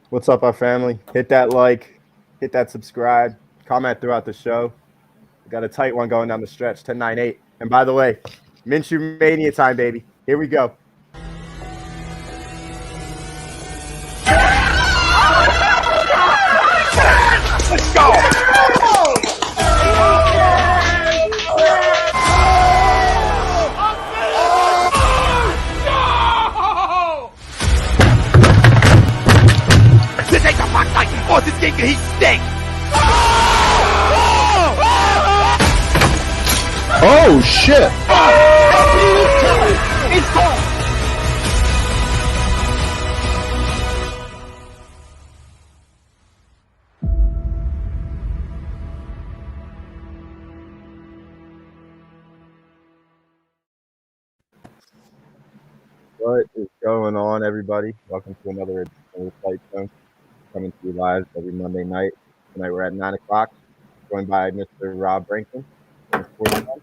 What's up, our family? Hit that like, hit that subscribe, comment throughout the show. We got a tight one going down the stretch, 10-9-8. And by the way, Minshew Mania time, baby. Here we go. Let's go! This ain't the Fox night, or this game can heat stink! Oh shit! It's gone! What is going on, everybody? Welcome to another edition of the Phlite Show, coming to you live every Monday night. Tonight we're at 9 o'clock, joined by Mr. Rob Brinkman from Sports Hounds.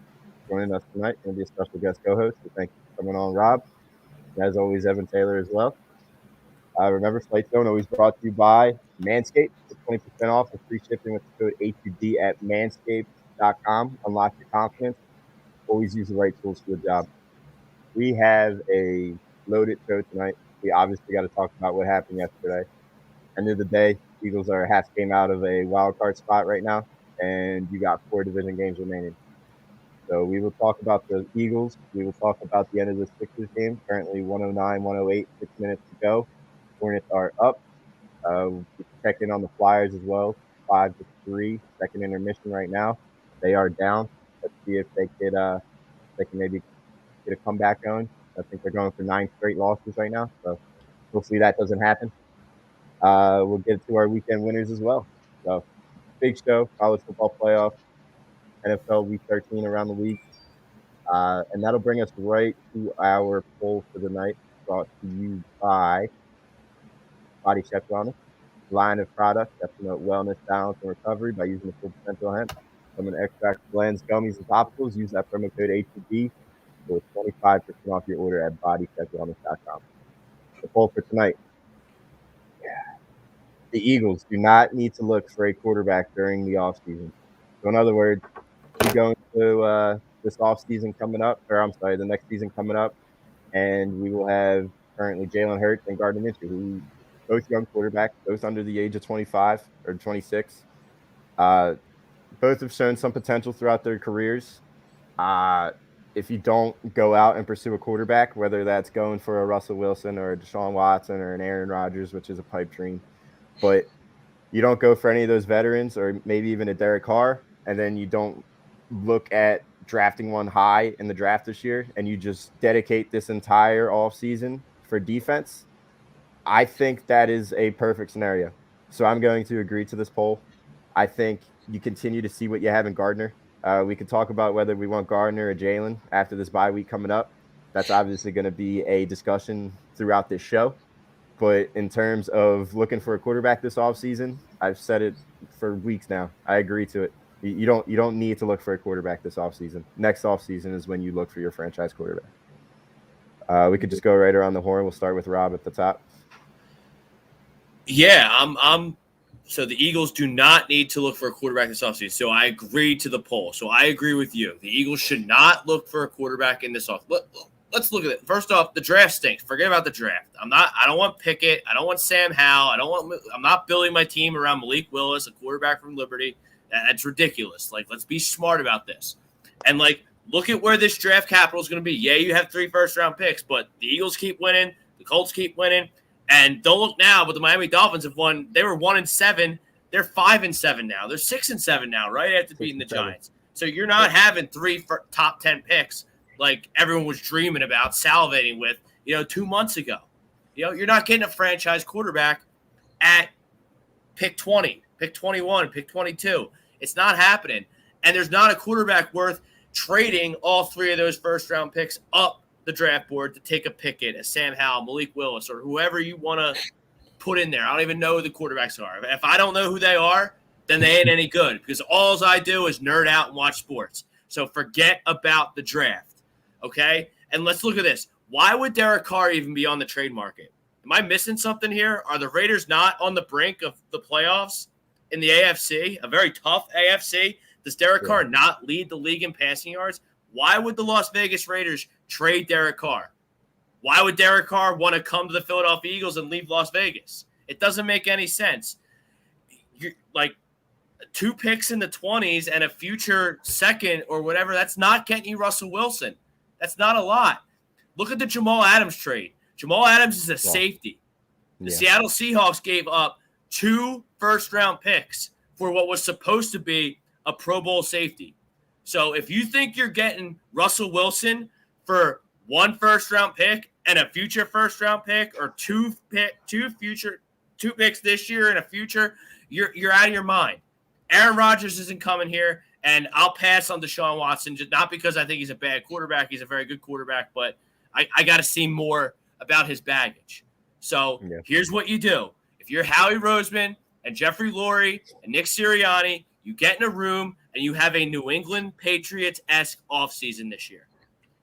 Joining us tonight, going to be a special guest co-host. So thank you for coming on, Rob. And as always, Evan Taylor as well. Remember, Phlite Zone always brought to you by Manscaped. For 20% off and free shipping with the code HUD at manscaped.com. Unlock your confidence. Always use the right tools for the job. We have a loaded show tonight. We obviously got to talk about what happened yesterday. End of the day, Eagles are a half game out of a wild card spot right now, and you got 4 division games remaining. So we will talk about the Eagles. We will talk about the end of the Sixers game. Currently 109-108, 6 minutes to go. Hornets are up. We check in on the Flyers as well. 5-3, second intermission right now. They are down. Let's see if they can maybe get a comeback going. I think they're going for 9 straight losses right now. So hopefully that doesn't happen. We'll get to our weekend winners as well. So big show, college football playoff, NFL Week 13 around the league. And that'll bring us right to our poll for the night, brought to you by Body Chef Wellness, line of products that promote wellness, balance, and recovery by using the full potential hemp. From an extract, blends, gummies, and topicals, use that promo code HUD for 25% off your order at bodychefwellness.com. The poll for tonight. The Eagles do not need to look for a quarterback during the offseason. So in other words, we go into this offseason coming up, the next season coming up, and we will have currently Jalen Hurts and Gardner Minshew, who both young quarterbacks, both under the age of 25 or 26. Both have shown some potential throughout their careers. If you don't go out and pursue a quarterback, whether that's going for a Russell Wilson or a Deshaun Watson or an Aaron Rodgers, which is a pipe dream, but you don't go for any of those veterans or maybe even a Derek Carr, and then you don't look at drafting one high in the draft this year, and you just dedicate this entire offseason for defense, I think that is a perfect scenario. So I'm going to agree to this poll. I think you continue to see what you have in Gardner. We could talk about whether we want Gardner or Jalen after this bye week coming up. That's obviously going to be a discussion throughout this show. But in terms of looking for a quarterback this offseason, I've said it for weeks now. I agree to it. You don't need to look for a quarterback this offseason. Next offseason is when you look for your franchise quarterback. We could just go right around the horn. We'll start with Rob at the top. Yeah, so the Eagles do not need to look for a quarterback this offseason. So I agree to the poll. So I agree with you. The Eagles should not look for a quarterback in this offseason. Let's look at it. First off, the draft stinks. Forget about the draft. I don't want Pickett. I don't want Sam Howell. I'm not building my team around Malik Willis, a quarterback from Liberty. That's ridiculous. Let's be smart about this. And look at where this draft capital is going to be. Yeah, you have 3 first-round picks, but the Eagles keep winning. The Colts keep winning. And don't look now, but the Miami Dolphins have won. They were 1-7. They're 5-7 now. They're 6-7 now, right after beating the Giants. So you're not having 3 top 10 picks like everyone was dreaming about, salivating with, 2 months ago. You're not getting a franchise quarterback at pick 20, pick 21, pick 22. It's not happening. And there's not a quarterback worth trading all 3 of those first-round picks up the draft board to take a Pickett, a Sam Howell, Malik Willis, or whoever you want to put in there. I don't even know who the quarterbacks are. If I don't know who they are, then they ain't any good because all I do is nerd out and watch sports. So forget about the draft, okay? And let's look at this. Why would Derek Carr even be on the trade market? Am I missing something here? Are the Raiders not on the brink of the playoffs in the AFC, a very tough AFC? Does Derek Carr not lead the league in passing yards? Why would the Las Vegas Raiders trade Derek Carr? Why would Derek Carr want to come to the Philadelphia Eagles and leave Las Vegas? It doesn't make any sense. You're like 2 picks in the 20s and a future second or whatever, that's not getting you Russell Wilson. That's not a lot. Look at the Jamal Adams trade. Jamal Adams is a safety. The Seattle Seahawks gave up 2 first-round picks for what was supposed to be a Pro Bowl safety. So if you think you're getting Russell Wilson for 1 first-round pick and a future first-round pick, or 2 picks this year and a future, you're out of your mind. Aaron Rodgers isn't coming here, and I'll pass on Deshaun Watson, just not because I think he's a bad quarterback. He's a very good quarterback, but I got to see more about his baggage. So here's what you do. If you're Howie Roseman and Jeffrey Lurie and Nick Sirianni, you get in a room and you have a New England Patriots-esque offseason this year.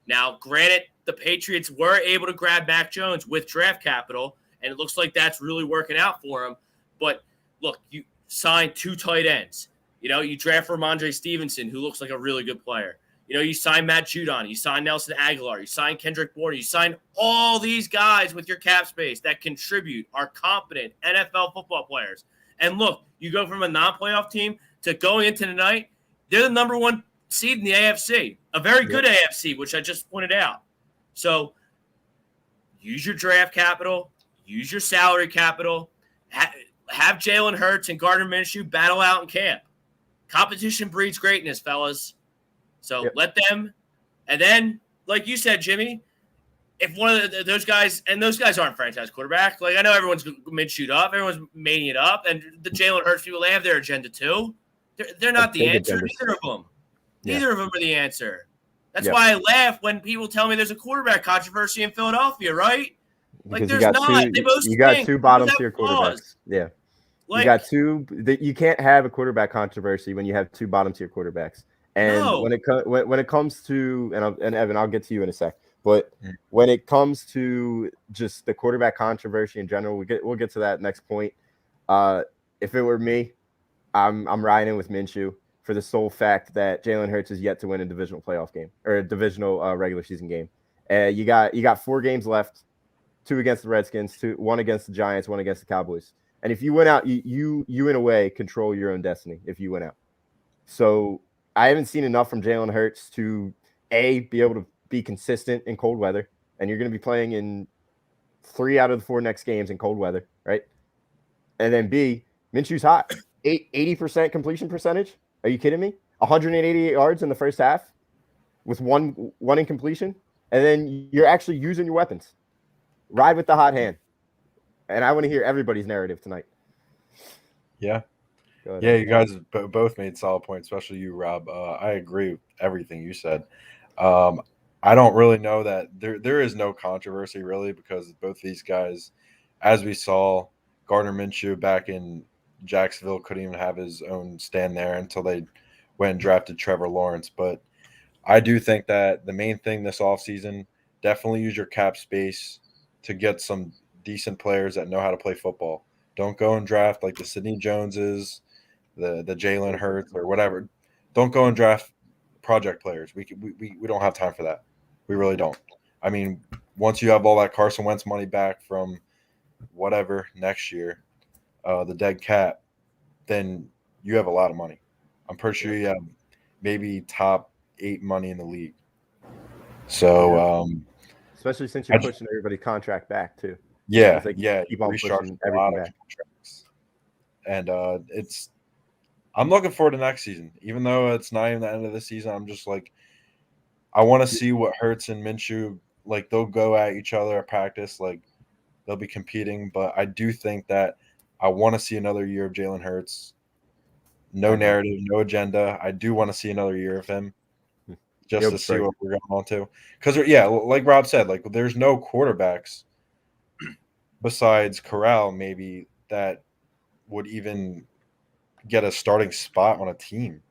Now, granted, the Patriots were able to grab Mac Jones with draft capital, and it looks like that's really working out for him. But, look, you signed 2 tight ends. You know, you draft Ramondre Stevenson, who looks like a really good player. You know, you sign Matt Judon, you sign Nelson Aguilar, you sign Kendrick Bourne, you sign all these guys with your cap space that contribute, are competent NFL football players. And look, you go from a non-playoff team to going into the night, they're the number 1 seed in the AFC, a very good AFC, which I just pointed out. So use your draft capital, use your salary capital, have Jalen Hurts and Gardner Minshew battle out in camp. Competition breeds greatness, fellas. So let them, and then, like you said, Jimmy, if one of those guys, and those guys aren't franchise quarterback, like I know everyone's Minshew up, everyone's making it up, and the Jalen Hurts people, they have their agenda too. They're not the answer, neither of them. Neither of them are the answer. That's why I laugh when people tell me there's a quarterback controversy in Philadelphia, right? Like there's not. You got 2 bottom tier quarterbacks. Yeah. Like, you got 2. You can't have a quarterback controversy when you have 2 bottom tier quarterbacks. And when it comes to and Evan, I'll get to you in a sec. But when it comes to just the quarterback controversy in general, we'll get to that next point. If it were me, I'm riding with Minshew for the sole fact that Jalen Hurts is yet to win a divisional playoff game or a divisional regular season game. You got 4 games left, 2 against the Redskins, 1 against the Giants, 1 against the Cowboys. And if you win out, you in a way control your own destiny if you win out. So I haven't seen enough from Jalen Hurts to be able to be consistent in cold weather, and you're going to be playing in 3 out of the 4 next games in cold weather, right? And then B, Minshew's hot, 80% completion percentage. Are you kidding me? 188 yards in the first half with one incompletion, and then you're actually using your weapons. Ride with the hot hand, and I want to hear everybody's narrative tonight. Yeah. Yeah, you guys both made solid points, especially you, Rob. I agree with everything you said. I don't really know that there is no controversy really because both these guys, as we saw, Gardner Minshew back in Jacksonville couldn't even have his own stand there until they went and drafted Trevor Lawrence. But I do think that the main thing this offseason, definitely use your cap space to get some decent players that know how to play football. Don't go and draft like the Sidney Joneses, the Jalen Hurts or whatever. Don't go and draft project players. We don't have time for that. We really don't. I mean, once you have all that Carson Wentz money back from whatever next year, the dead cat, then you have a lot of money. I'm pretty sure you have maybe top 8 money in the league. So, especially since you're pushing everybody's contract back too. Yeah, keep on pushing everything back. And I'm looking forward to next season. Even though it's not even the end of the season, I'm just like, I want to see what Hurts and Minshew, like they'll go at each other at practice, like they'll be competing. But I do think that I want to see another year of Jalen Hurts. No narrative, no agenda. I do want to see another year of him just to see what we're going on to. Because, like Rob said, like there's no quarterbacks besides Corral maybe that would even get a starting spot on a team.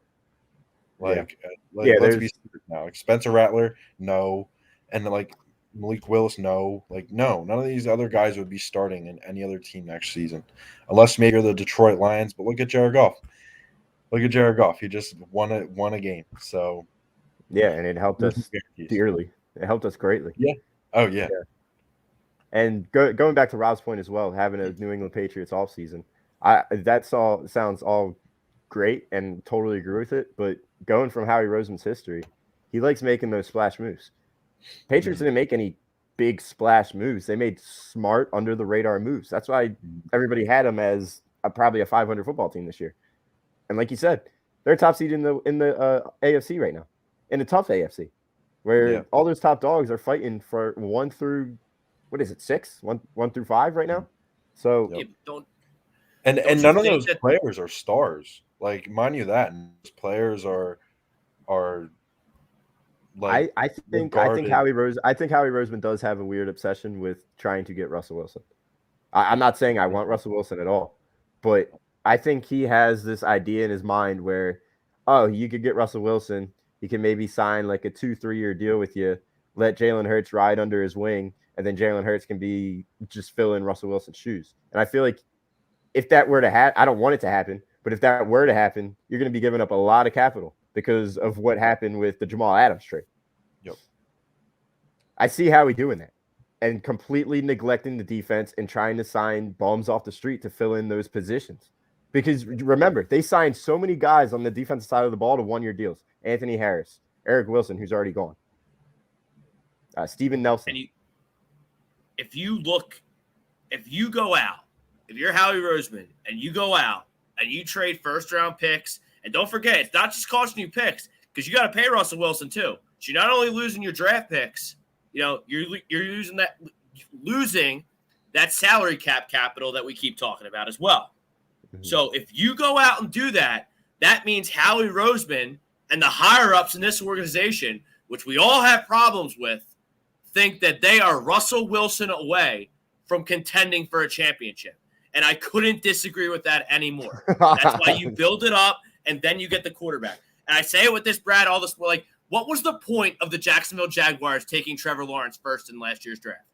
Let's be serious now. Like Spencer Rattler, no. And like Malik Willis, no. Like, no, none of these other guys would be starting in any other team next season, unless maybe you're the Detroit Lions. But look at Jared Goff. Look at Jared Goff. He just won a game. So yeah, and it helped us dearly. It helped us greatly. Yeah. Oh yeah. And going back to Rob's point as well, having a New England Patriots offseason, sounds all great and totally agree with it. But going from Howie Roseman's history, he likes making those splash moves. Patriots didn't make any big splash moves. They made smart, under the radar moves. That's why everybody had them as probably a 500 football team this year. And like you said, they're top seed in the AFC right now, in a tough AFC, where all those top dogs are fighting for 1 through, what is it, 6? 1 through 5 right now. So and none of those players are stars. Like, mind you that, and those players are like, I think Howie Roseman does have a weird obsession with trying to get Russell Wilson. I'm not saying I want Russell Wilson at all, but I think he has this idea in his mind where, oh, you could get Russell Wilson. He can maybe sign like a 2-3 year deal with you, let Jalen Hurts ride under his wing, and then Jalen Hurts can be just fill in Russell Wilson's shoes. And I feel like if that were to happen, I don't want it to happen, but if that were to happen, you're going to be giving up a lot of capital because of what happened with the Jamal Adams trade. Yep. I see Howie doing that and completely neglecting the defense and trying to sign bums off the street to fill in those positions. Because remember, they signed so many guys on the defensive side of the ball to 1-year deals. Anthony Harris, Eric Wilson, who's already gone, Steven Nelson. And if you're Howie Roseman and you go out and you trade first-round picks, and don't forget, it's not just costing you picks because you got to pay Russell Wilson too. So you're not only losing your draft picks, you're losing that salary cap capital that we keep talking about as well. Mm-hmm. So if you go out and do that, that means Howie Roseman and the higher-ups in this organization, which we all have problems with, think that they are Russell Wilson away from contending for a championship. And I couldn't disagree with that anymore. That's why you build it up, and then you get the quarterback. And I say it with this, Brad, all this, like, what was the point of the Jacksonville Jaguars taking Trevor Lawrence first in last year's draft?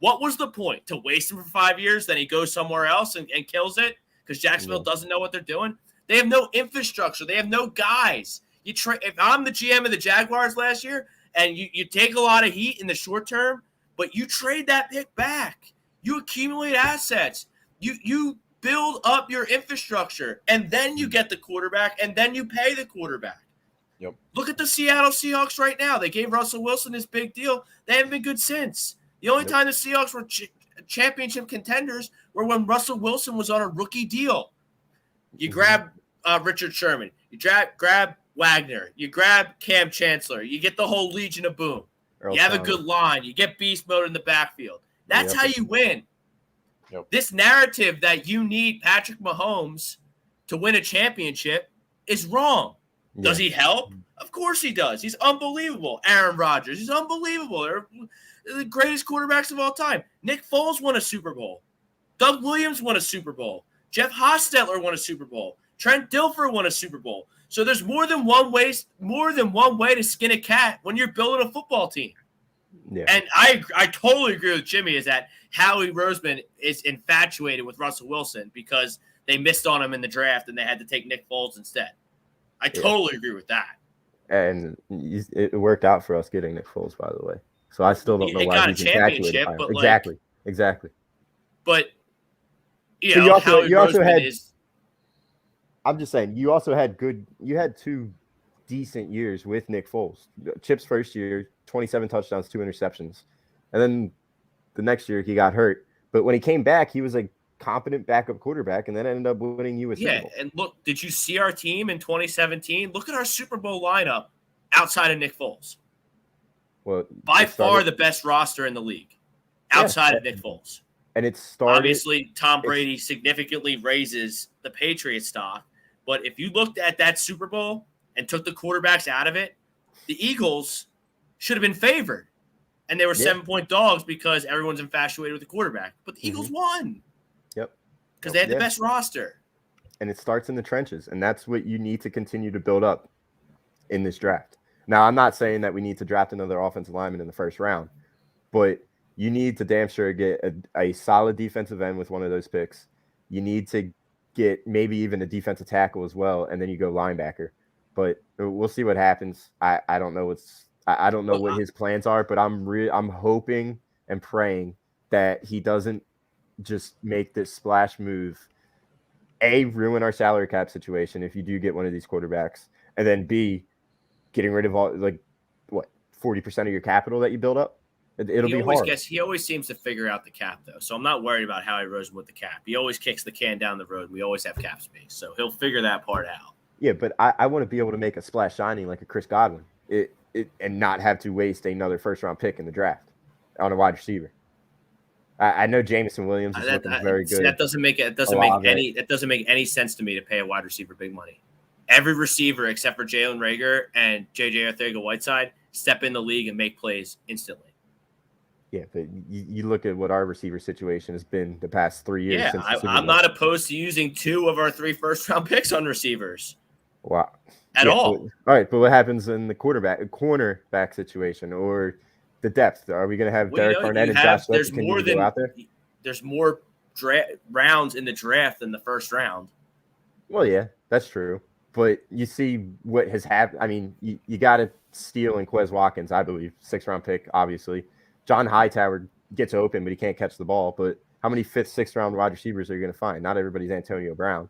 What was the point? To waste him for 5 years, then he goes somewhere else and kills it because Jacksonville doesn't know what they're doing? They have no infrastructure. They have no guys. If I'm the GM of the Jaguars last year, and you take a lot of heat in the short term, but you trade that pick back. You accumulate assets. You build up your infrastructure, and then you get the quarterback, and then you pay the quarterback. Yep. Look at the Seattle Seahawks right now. They gave Russell Wilson his big deal. They haven't been good since. The only time the Seahawks were championship contenders were when Russell Wilson was on a rookie deal. You grab Richard Sherman. You grab Wagner. You grab Cam Chancellor. You get the whole Legion of Boom. You have a good line. You get beast mode in the backfield. That's how you win. Yep. This narrative that you need Patrick Mahomes to win a championship is wrong. Yeah. Does he help? Of course he does. He's unbelievable. Aaron Rodgers, he's unbelievable. They're the greatest quarterbacks of all time. Nick Foles won a Super Bowl. Doug Williams won a Super Bowl. Jeff Hostetler won a Super Bowl. Trent Dilfer won a Super Bowl. So there's more than one way to skin a cat when you're building a football team. Yeah. And I totally agree with Jimmy is that Howie Roseman is infatuated with Russell Wilson because they missed on him in the draft and they had to take Nick Foles instead. I totally agree with that. And it worked out for us getting Nick Foles, by the way. So I still don't know why he's infatuated by him. Exactly. But Howie Roseman is. I'm just saying, you also had you had 2 decent years with Nick Foles. Chip's first year, 27 touchdowns, 2 interceptions. And then the next year he got hurt. But when he came back, he was a competent backup quarterback and then ended up winning you a Super Bowl. And look, did you see our team in 2017? Look at our Super Bowl lineup outside of Nick Foles. Well, by far the best roster in the league outside of Nick Foles. And it started. Obviously, Tom Brady significantly raises the Patriots stock. But if you looked at that Super Bowl and took the quarterbacks out of it, the Eagles should have been favored. And they were 7-point dogs because everyone's infatuated with the quarterback. But the Eagles won. Yep. Because they had the best roster. And it starts in the trenches. And that's what you need to continue to build up in this draft. Now, I'm not saying that we need to draft another offensive lineman in the first round. but you need to damn sure get a solid defensive end with one of those picks. You need to get maybe even a defensive tackle as well, and then you go linebacker. But we'll see what happens. I don't know I don't know what his plans are, but I'm hoping and praying that he doesn't just make this splash move. A, ruin our salary cap situation if you do get one of these quarterbacks, and then B, getting rid of all 40% of your capital that you build up. It'll be hard. He always seems to figure out the cap, though. So I'm not worried about Howie Roseman with the cap. He always kicks the can down the road. We always have cap space. So he'll figure that part out. Yeah, but I want to be able to make a splash signing like a Chris Godwin and not have to waste another first-round pick in the draft on a wide receiver. I know Jameson Williams is looking very good. That doesn't make any sense to me to pay a wide receiver big money. Every receiver except for Jalen Reagor and JJ Arcega-Whiteside step in the league and make plays instantly. Yeah, but you look at what our receiver situation has been the past 3 years. Yeah, I'm not opposed to using 2 of our 3 first-round picks on receivers. Wow. At all. All right, but what happens in the cornerback situation or the depth? Are we going to have Derek Barnett and Josh Sweat continue to go out there? There's more rounds in the draft than the first round. Well, yeah, that's true. But you see what has happened. I mean, you got to steal in Quez Watkins, I believe, 6th-round pick, obviously. John Hightower gets open, but he can't catch the ball. But how many 5th, 6th-round wide receivers are you going to find? Not everybody's Antonio Brown,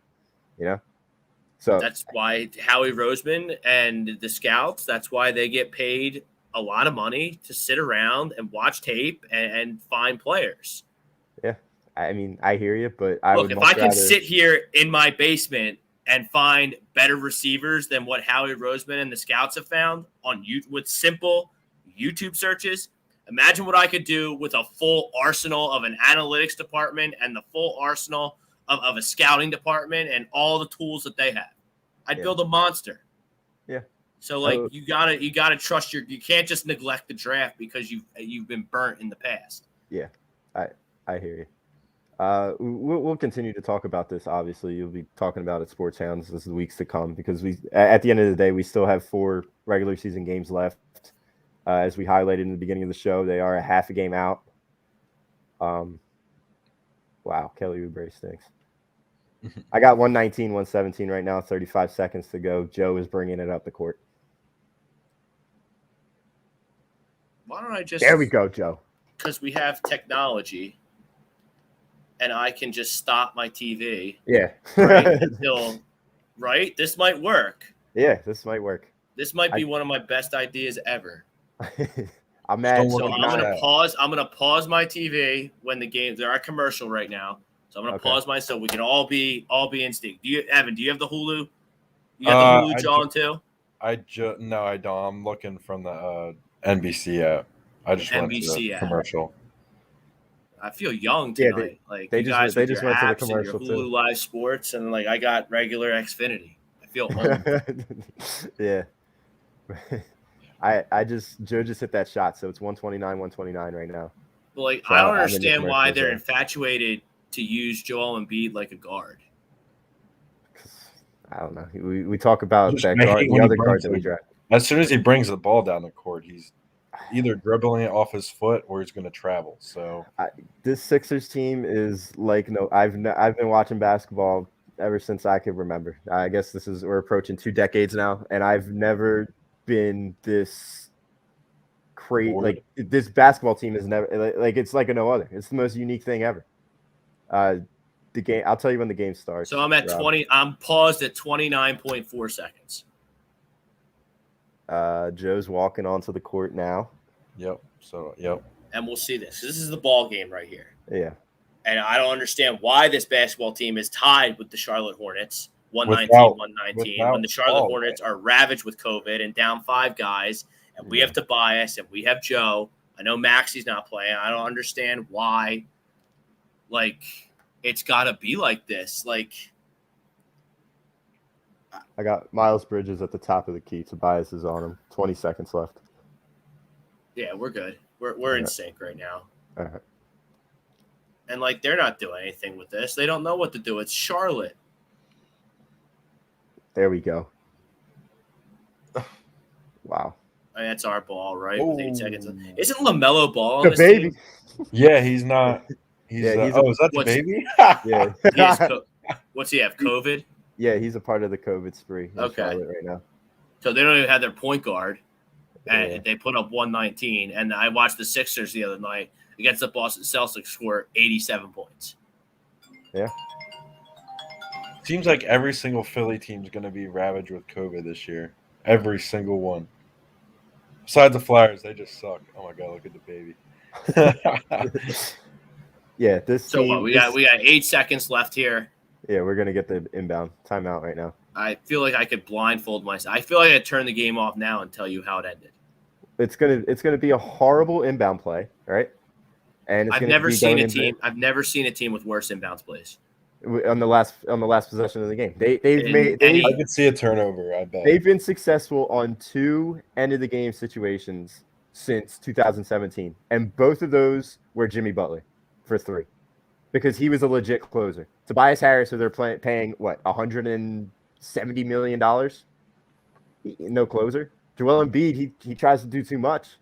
So that's why Howie Roseman and the scouts, that's why they get paid a lot of money to sit around and watch tape and find players. Yeah, I mean, I hear you, but if I can sit here in my basement and find better receivers than what Howie Roseman and the scouts have found with simple YouTube searches, imagine what I could do with a full arsenal of an analytics department and the full arsenal of a scouting department and all the tools that they have. I'd build a monster. Yeah. So you gotta trust you can't just neglect the draft because you've been burnt in the past. Yeah, I hear you. We'll continue to talk about this. Obviously, you'll be talking about it Sports Hounds as the weeks to come because at the end of the day we still have 4 regular season games left. As we highlighted in the beginning of the show, they are a half a game out. Wow, Kelly Oubre stinks. I got 119, 117 right now, 35 seconds to go. Joe is bringing it up the court. Why don't I just... There we go, Joe. Because we have technology, and I can just stop my TV. Yeah. Right? This might work. Yeah, this might work. This might be one of my best ideas ever. I'm mad. So I'm gonna pause. I'm gonna pause my TV when the games. They're a commercial right now, so I'm gonna pause my so we can all be in sync. Evan? Do you have the Hulu? You got the Hulu, John, too? No, I don't. I'm looking from the NBC app. I just went to the commercial. I feel young tonight. They just went to the commercial Hulu too. Live Sports, and I got regular Xfinity. I feel old. Yeah. Joe just hit that shot, so it's 129 right now. But I don't understand why they're infatuated to use Joel Embiid like a guard. I don't know. We talk about that guard, the other guard that we drafted. As soon as he brings the ball down the court, he's either dribbling it off his foot or he's going to travel. So this Sixers team is I've been watching basketball ever since I can remember. I guess we're approaching 2 decades now, and I've never been this crazy. This basketball team is never it's like a no other. It's the most unique thing ever. The game. I'll tell you when the game starts. So I'm at 20. I'm paused at 29.4 seconds. Joe's walking onto the court now. Yep. And we'll see this. This is the ball game right here. Yeah. And I don't understand why this basketball team is tied with the Charlotte Hornets, 119, when the Charlotte Hornets are ravaged with COVID and down 5 guys, and we have Tobias and we have Joe. I know Maxi's not playing. I don't understand why. It's got to be like this. I got Miles Bridges at the top of the key. Tobias is on him. 20 seconds left. Yeah, we're good. We're in sync right now. All right. And they're not doing anything with this. They don't know what to do. It's Charlotte. There we go. Wow. I mean, that's our ball, right? With 8 seconds. Isn't LaMelo Ball on The this baby. team? Yeah, he's not. He's, Yeah, he's is that the what's- baby? Yeah. He has what's he have? COVID? Yeah, he's a part of the COVID spree in Okay. Charlotte right now. So they don't even have their point guard. And Yeah. they put up 119. And I watched the Sixers the other night against the Boston Celtics score 87 points. Yeah. Seems like every single Philly team is going to be ravaged with COVID this year. Every single one. Besides the Flyers, they just suck. Oh my god, look at the baby. Yeah, this So team. what? We got 8 seconds left here. Yeah, we're gonna get the inbound timeout right now. I feel like I could blindfold myself. I feel like I'd turn the game off now and tell you how it ended. It's gonna be a horrible inbound play, right? And it's I've gonna never be seen going a into- team. I've never seen a team with worse inbounds plays. on the last possession of the game. They've I could see a turnover, I bet. they've been successful on 2 end of the game situations since 2017, and both of those were Jimmy Butler for 3, because he was a legit closer. Tobias Harris, who they're paying what, $170 million, no closer. Joel Embiid, he tries to do too much,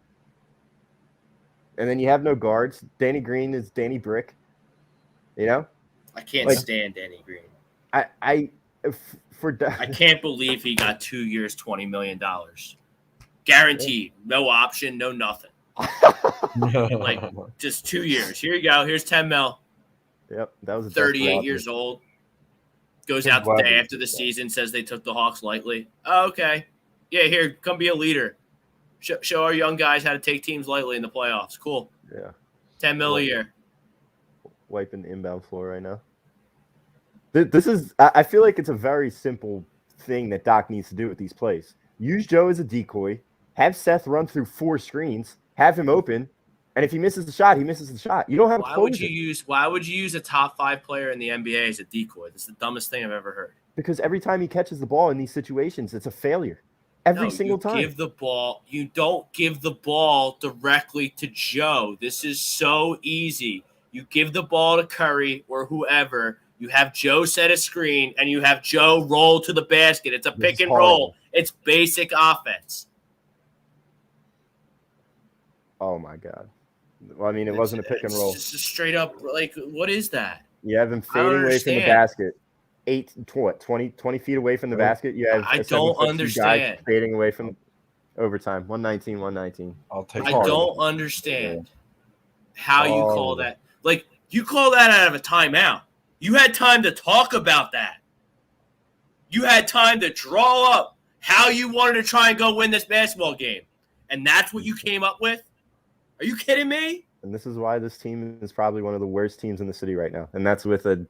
and then you have no guards. Danny Green is Danny Brick, you know. I can't Like- stand Danny Green. I can't believe he got 2 years, $20 million, guaranteed, no option, no nothing. Like just 2 years. Here you go. Here's 10 mil. Yep, that was a 38 years old. Goes out the day after the season. Says they took the Hawks lightly. Oh, okay. Yeah, here, come be a leader. Show our young guys how to take teams lightly in the playoffs. Cool. Yeah, 10 mil a year. wiping the inbound floor right now. This is. I feel like it's a very simple thing that Doc needs to do with these plays. Use Joe as a decoy. Have Seth run through 4 screens. Have him open, and if he misses the shot, he misses the shot. You don't have. Why would you use a top 5 player in the NBA as a decoy? This is the dumbest thing I've ever heard. Because every time he catches the ball in these situations, it's a failure. Every single time. Give the ball. You don't give the ball directly to Joe. This is so easy. You give the ball to Curry or whoever. You have Joe set a screen, and you have Joe roll to the basket. It's a pick and roll. It's basic offense. Oh my god. Well, I mean, it wasn't a pick and roll. It's just straight up. Like, what is that? You have him fading away from the basket. 20 feet away from the basket. You have. I don't understand. Fading away from overtime. 119. I'll take. I don't understand how you call that. Like, you call that out of a timeout. You had time to talk about that. You had time to draw up how you wanted to try and go win this basketball game. And that's what you came up with? Are you kidding me? And this is why this team is probably one of the worst teams in the city right now. And that's with a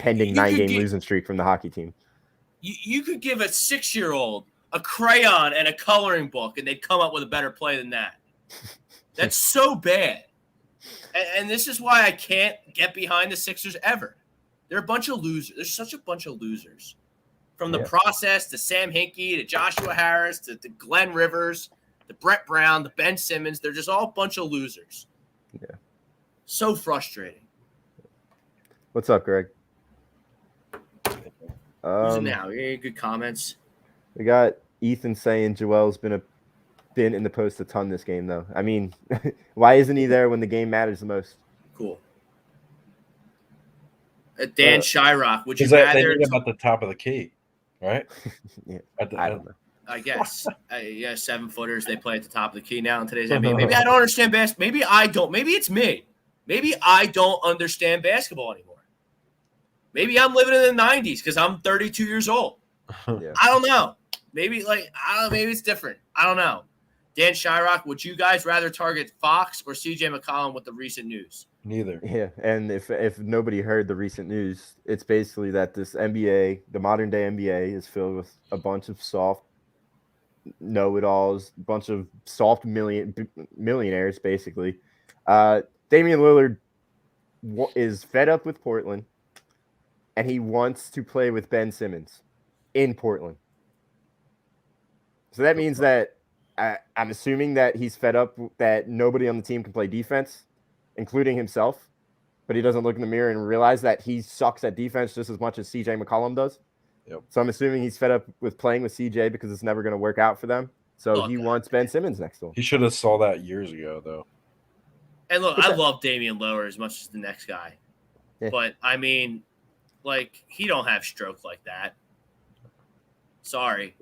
pending 9-game losing streak from the hockey team. You could give a 6-year-old a crayon and a coloring book, and they'd come up with a better play than that. That's so bad. And this is why I can't get behind the Sixers ever. They're a bunch of losers. They're such a bunch of losers. From the process to Sam Hinkie to Joshua Harris to Glenn Rivers, to Brett Brown, to Ben Simmons. They're just all a bunch of losers. Yeah. So frustrating. What's up, Greg? Who's it now? Any good comments? We got Ethan saying Joel's been in the post a ton this game, though. I mean, why isn't he there when the game matters the most? Cool. Dan Shyrock, would you They rather? need him at the top of the key, right? Yeah, I don't know. I guess. 7-footers, they play at the top of the key now in today's NBA. Maybe I don't understand basketball. Maybe I don't. Maybe it's me. Maybe I don't understand basketball anymore. Maybe I'm living in the 90s because I'm 32 years old. Yeah. I don't know. Maybe maybe it's different. I don't know. Dan Shyrock, would you guys rather target Fox or CJ McCollum with the recent news? Neither. Yeah, and if nobody heard the recent news, it's basically that this NBA, the modern day NBA, is filled with a bunch of soft know-it-alls, a bunch of soft millionaires, basically. Damian Lillard is fed up with Portland, and he wants to play with Ben Simmons in Portland. So that means that I'm assuming that he's fed up that nobody on the team can play defense, including himself, but he doesn't look in the mirror and realize that he sucks at defense just as much as CJ McCollum does. Yep. So I'm assuming he's fed up with playing with CJ because it's never going to work out for them. So he wants Ben Simmons next to him. He should have saw that years ago, though. And look, I love Damian Lillard as much as the next guy. Yeah. But, I mean, like, he don't have stroke like that. Sorry.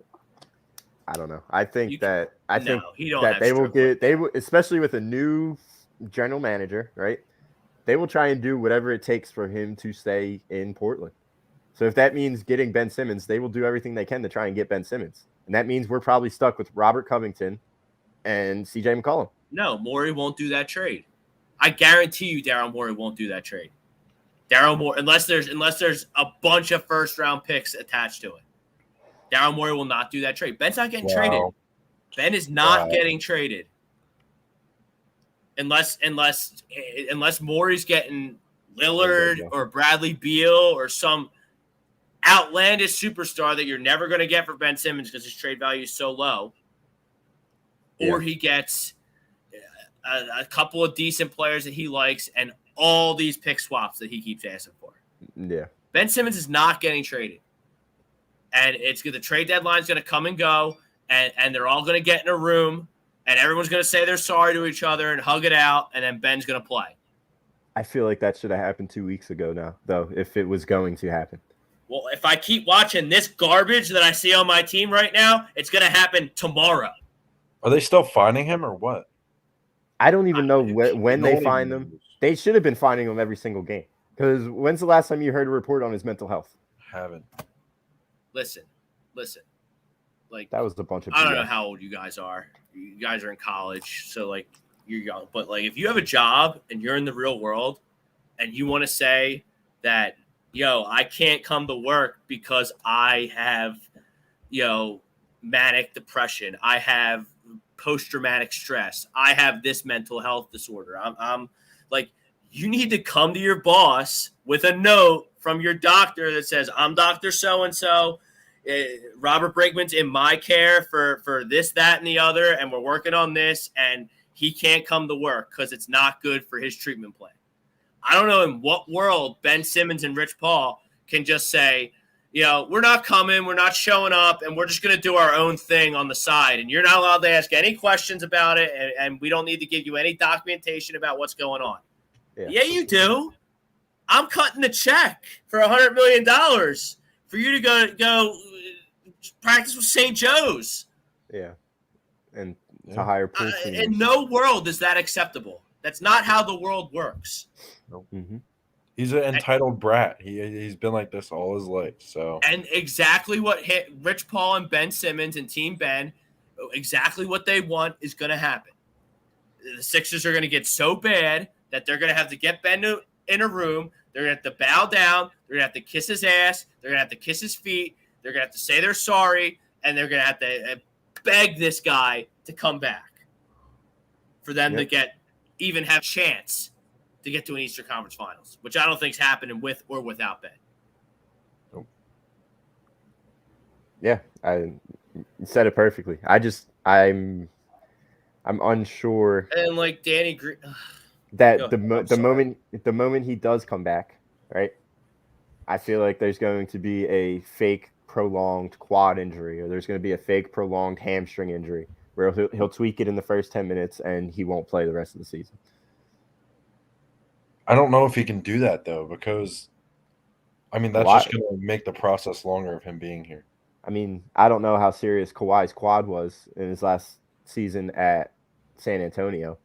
I don't know. I think that they will, especially with a new general manager, right? They will try and do whatever it takes for him to stay in Portland. So if that means getting Ben Simmons, they will do everything they can to try and get Ben Simmons. And that means we're probably stuck with Robert Covington and CJ McCollum. No, Morey won't do that trade. I guarantee you Daryl Morey won't do that trade. Daryl Morey, unless there's a bunch of first-round picks attached to it. Daryl Morey will not do that trade. Ben's not getting traded. Ben is not getting traded. Unless Morey's getting Lillard or Bradley Beal or some outlandish superstar that you're never going to get for Ben Simmons because his trade value is so low. Or he gets a couple of decent players that he likes and all these pick swaps that he keeps asking for. Yeah. Ben Simmons is not getting traded. And the trade deadline is going to come and go, and they're all going to get in a room, and everyone's going to say they're sorry to each other and hug it out, and then Ben's going to play. I feel like that should have happened 2 weeks ago now, though, if it was going to happen. Well, if I keep watching this garbage that I see on my team right now, it's going to happen tomorrow. Are they still finding him or what? I don't even know when they find them. They should have been finding him every single game. Because when's the last time you heard a report on his mental health? Haven't. Listen. Like, that was a bunch of I don't know how old you guys are. You guys are in college, so like you're young. But like if you have a job and you're in the real world and you want to say that, I can't come to work because I have, manic depression. I have post-traumatic stress. I have this mental health disorder. I'm like, you need to come to your boss with a note from your doctor that says, I'm Dr. So-and-so. Robert Brinkman's in my care for this, that, and the other, and we're working on this, and he can't come to work because it's not good for his treatment plan. I don't know in what world Ben Simmons and Rich Paul can just say, we're not coming, we're not showing up, and we're just going to do our own thing on the side, and you're not allowed to ask any questions about it, and we don't need to give you any documentation about what's going on. Yeah, you do. I'm cutting the check for $100 million for you to go practice with St. Joe's. Yeah. And to hire pool teams. In no world is that acceptable. That's not how the world works. Nope. Mm-hmm. He's an entitled brat. He's been like this all his life. So, and exactly what hit Rich Paul and Ben Simmons and Team Ben, exactly what they want is going to happen. The Sixers are going to get so bad that they're going to have to get Ben in a room. They're going to have to bow down. They're going to have to kiss his ass. They're going to have to kiss his feet. They're going to have to say they're sorry. And they're going to have to beg this guy to come back for them to even have a chance to get to an Eastern Conference Finals, which I don't think is happening with or without Ben. Nope. Yeah, I said it perfectly. I'm unsure. And like Danny Green, that the moment he does come back, right? I feel like there's going to be a fake prolonged quad injury, or there's going to be a fake prolonged hamstring injury where he'll tweak it in the first 10 minutes and he won't play the rest of the season. I don't know if he can do that though, because that's just going to make the process longer of him being here. I mean, I don't know how serious Kawhi's quad was in his last season at San Antonio.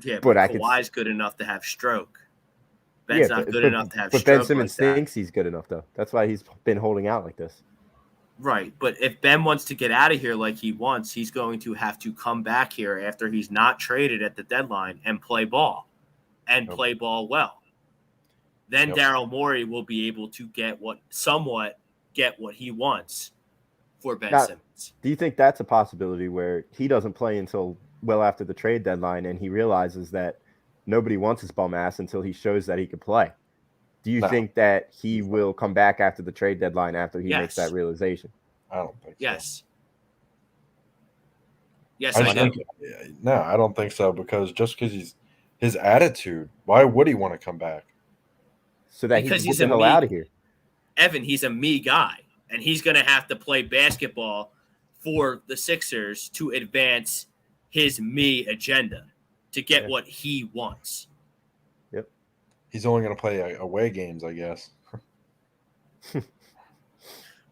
Yeah, but Kawhi's good enough to have stroke. Ben's not good enough to have stroke. But Ben Simmons thinks he's good enough, though. That's why he's been holding out like this. Right, but if Ben wants to get out of here like he wants, he's going to have to come back here after he's not traded at the deadline and play ball, play ball well. Then Daryl Morey will be able to get what he wants for Ben Simmons. Do you think that's a possibility where he doesn't play until well after the trade deadline and he realizes that nobody wants his bum ass until he shows that he can play? Do you think that he will come back after the trade deadline after he makes that realization? I don't think so. Yes, I do. No, I don't think so, because his attitude, why would he want to come back? So that he's the hell out of here. Evan, he's a me guy, and he's going to have to play basketball for the Sixers to advance his me agenda to get what he wants. Yep. He's only going to play away games, I guess.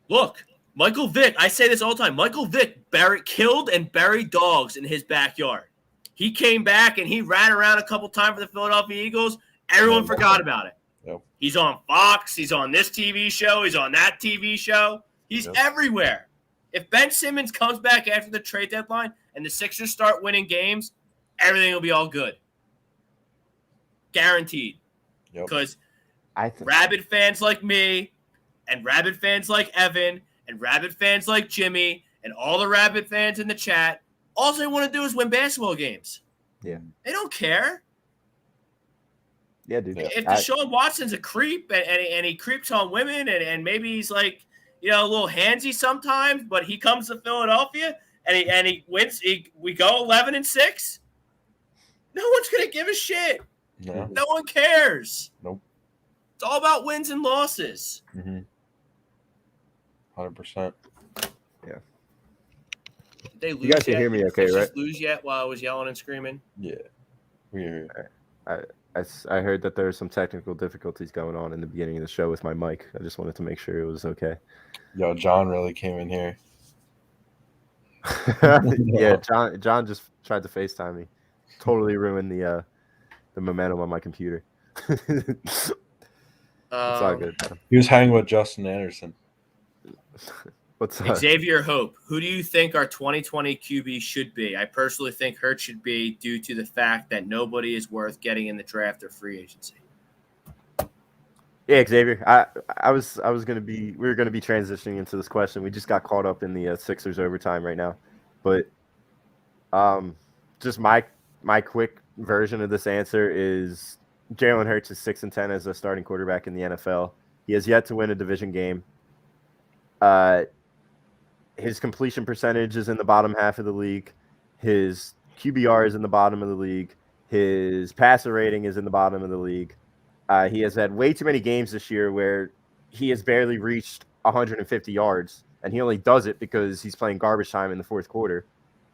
Look, Michael Vick, I say this all the time. Michael Vick killed and buried dogs in his backyard. He came back and he ran around a couple times for the Philadelphia Eagles. Everyone forgot about it. Yep. He's on Fox. He's on this TV show. He's on that TV show. He's everywhere. If Ben Simmons comes back after the trade deadline and the Sixers start winning games, everything will be all good. Guaranteed. Because rabid fans like me and rabid fans like Evan and rabid fans like Jimmy and all the rabid fans in the chat, all they want to do is win basketball games. Yeah. They don't care. Yeah, dude. If Deshaun Watson's a creep and he creeps on women and maybe he's like, you know, a little handsy sometimes, but he comes to Philadelphia and he wins. We go 11-6. No one's gonna give a shit. No one cares. Nope. It's all about wins and losses. 100%. Yeah. Did they lose you guys can yet? hear me okay, Did right? Lose yet while I was yelling and screaming? Yeah. We hear you. I heard that there were some technical difficulties going on in the beginning of the show with my mic. I just wanted to make sure it was okay. Yo, John really came in here. Yeah, John just tried to FaceTime me. Totally ruined the momentum on my computer. It's all good. He was hanging with Justin Anderson. What's up? Xavier Hope, who do you think our 2020 QB should be? I personally think Hurts should be due to the fact that nobody is worth getting in the draft or free agency. Yeah, Xavier. We were gonna be transitioning into this question. We just got caught up in the Sixers overtime right now, but just my quick version of this answer is Jalen Hurts is 6-10 as a starting quarterback in the NFL. He has yet to win a division game. His completion percentage is in the bottom half of the league. His QBR is in the bottom of the league. His passer rating is in the bottom of the league. He has had way too many games this year where he has barely reached 150 yards, and he only does it because he's playing garbage time in the fourth quarter.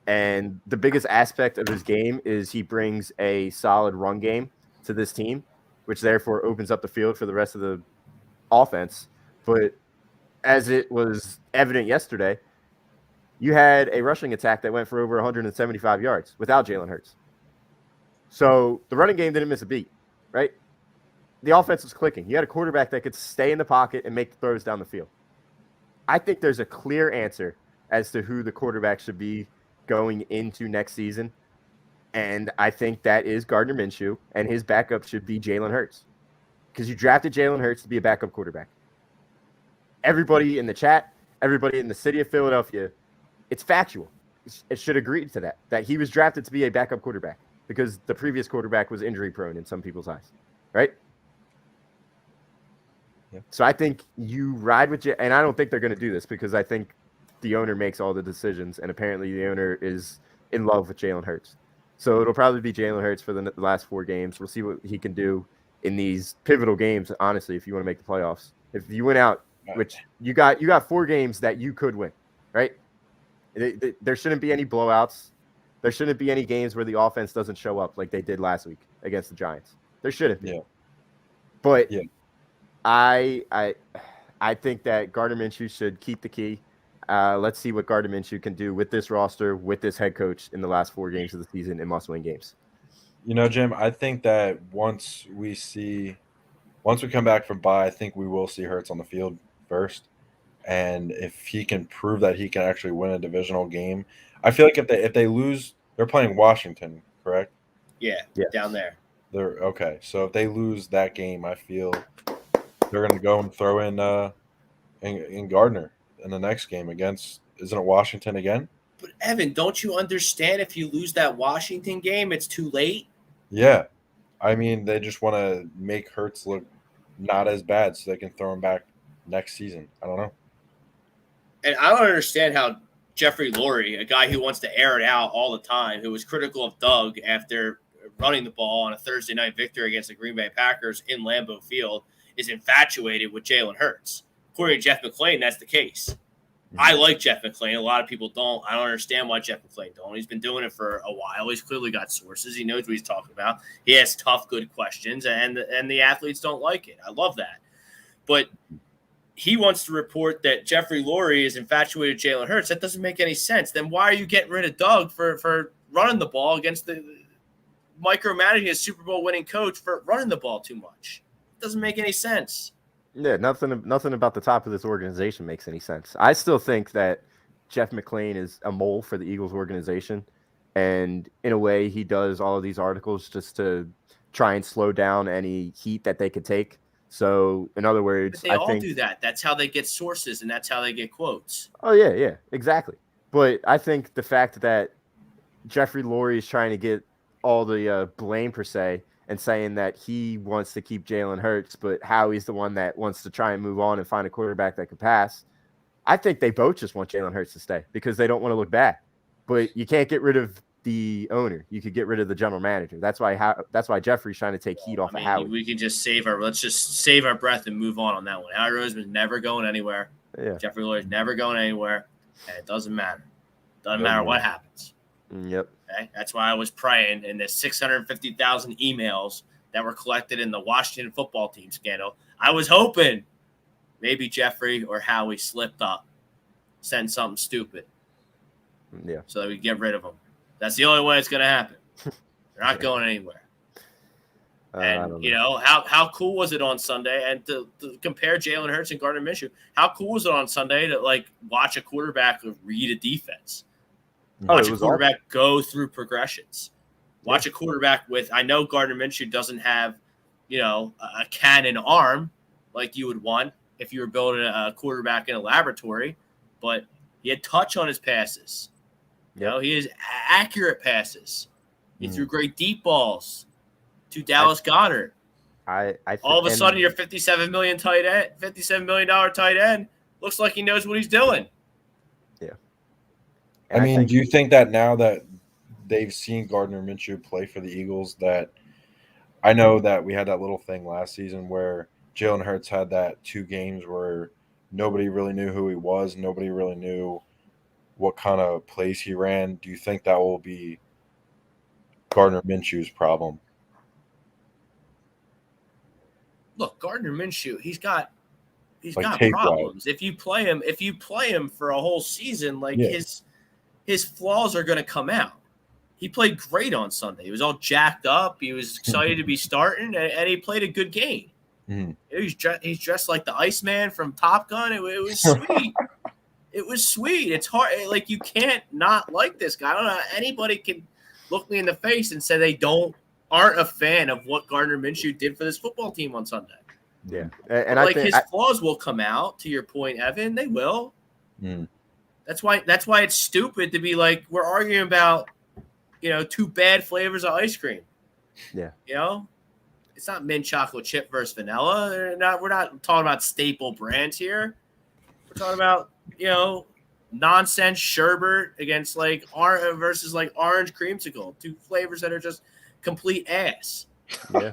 And the biggest aspect of his game is he brings a solid run game to this team, which therefore opens up the field for the rest of the offense. But as it was evident yesterday, you had a rushing attack that went for over 175 yards without Jalen Hurts. So the running game didn't miss a beat, right? The offense was clicking. You had a quarterback that could stay in the pocket and make the throws down the field. I think there's a clear answer as to who the quarterback should be going into next season. And I think that is Gardner Minshew, and his backup should be Jalen Hurts. Because you drafted Jalen Hurts to be a backup quarterback. Everybody in the chat, everybody in the city of Philadelphia, it's factual. It should agree to that he was drafted to be a backup quarterback because the previous quarterback was injury prone in some people's eyes, right? Yeah. So I think you ride with and I don't think they're going to do this because I think the owner makes all the decisions, and apparently the owner is in love with Jalen Hurts. So it'll probably be Jalen Hurts for the last 4 games. We'll see what he can do in these pivotal games, honestly, if you want to make the playoffs. If you win out, which you got 4 games that you could win, right? There shouldn't be any blowouts. There shouldn't be any games where the offense doesn't show up like they did last week against the Giants. There shouldn't be. Yeah. But yeah. I think that Gardner Minshew should keep the key. Let's see what Gardner Minshew can do with this roster, with this head coach in the last 4 games of the season in must-win games. You know, Jim, I think that once we come back from bye, I think we will see Hurts on the field first. And if he can prove that he can actually win a divisional game, I feel like if they lose, they're playing Washington, correct? Yeah, down there. They're okay. So if they lose that game, I feel they're going to go and throw in Gardner in the next game against, isn't it Washington again? But Evan, don't you understand if you lose that Washington game, it's too late? Yeah. I mean, they just want to make Hurts look not as bad so they can throw him back next season. I don't know. And I don't understand how Jeffrey Lurie, a guy who wants to air it out all the time, who was critical of Doug after running the ball on a Thursday night victory against the Green Bay Packers in Lambeau Field, is infatuated with Jalen Hurts. According to Jeff McClain, that's the case. I like Jeff McClain. A lot of people don't. I don't understand why Jeff McClain don't. He's been doing it for a while. He's clearly got sources. He knows what he's talking about. He has tough, good questions, and the athletes don't like it. I love that. But he wants to report that Jeffrey Lurie is infatuated with Jalen Hurts. That doesn't make any sense. Then why are you getting rid of Doug for running the ball against the micromanaging a Super Bowl winning coach for running the ball too much? It doesn't make any sense. Yeah, nothing about the top of this organization makes any sense. I still think that Jeff McClain is a mole for the Eagles organization, and in a way, he does all of these articles just to try and slow down any heat that they could take. So, in other words, but they all do that. That's how they get sources, and that's how they get quotes. Oh yeah, exactly. But I think the fact that Jeffrey Lurie is trying to get all the blame per se, and saying that he wants to keep Jalen Hurts, but Howie's the one that wants to try and move on and find a quarterback that could pass. I think they both just want Jalen Hurts to stay because they don't want to look bad. But you can't get rid of the owner. You could get rid of the general manager. That's why Jeffrey's trying to take heat off of Howie. We can just let's just save our breath and move on that one. Howie Roseman's never going anywhere. Yeah. Jeffrey Lurie's never going anywhere, and it doesn't matter. Doesn't matter what happens. Yep. Okay? That's why I was praying in the 650,000 emails that were collected in the Washington football team scandal. I was hoping maybe Jeffrey or Howie slipped up, sent something stupid. Yeah. So that we get rid of them. That's the only way it's going to happen. They're not going anywhere. And, how cool was it on Sunday? And to compare Jalen Hurts and Gardner Minshew, how cool was it on Sunday to, watch a quarterback read a defense? Watch a quarterback go through progressions. Watch a quarterback I know Gardner Minshew doesn't have, a cannon arm like you would want if you were building a quarterback in a laboratory, but he had touch on his passes. He has accurate passes. He threw great deep balls to Dallas Goedert. All of a sudden, your $57 million tight end looks like he knows what he's doing. Yeah. Do you think that now that they've seen Gardner Minshew play for the Eagles, that I know that we had that little thing last season where Jalen Hurts had that 2 games where nobody really knew who he was, nobody really knew what kind of plays he ran. Do you think that will be Gardner Minshew's problem? Look, Gardner Minshew, he's got tape problems. If you play him for a whole season, his flaws are going to come out. He played great on Sunday. He was all jacked up. He was excited to be starting, and he played a good game. Mm-hmm. He's dressed like the Iceman from Top Gun. It was sweet. It was sweet. It's hard. You can't not like this guy. I don't know. Anybody can look me in the face and say they aren't a fan of what Gardner Minshew did for this football team on Sunday. Yeah, and I think his flaws will come out. To your point, Evan, they will. Mm. That's why it's stupid to be we're arguing about 2 bad flavors of ice cream. Yeah, it's not mint chocolate chip versus vanilla. We're not talking about staple brands here. We're talking about nonsense sherbet against versus orange creamsicle, 2 flavors that are just complete ass. Yeah,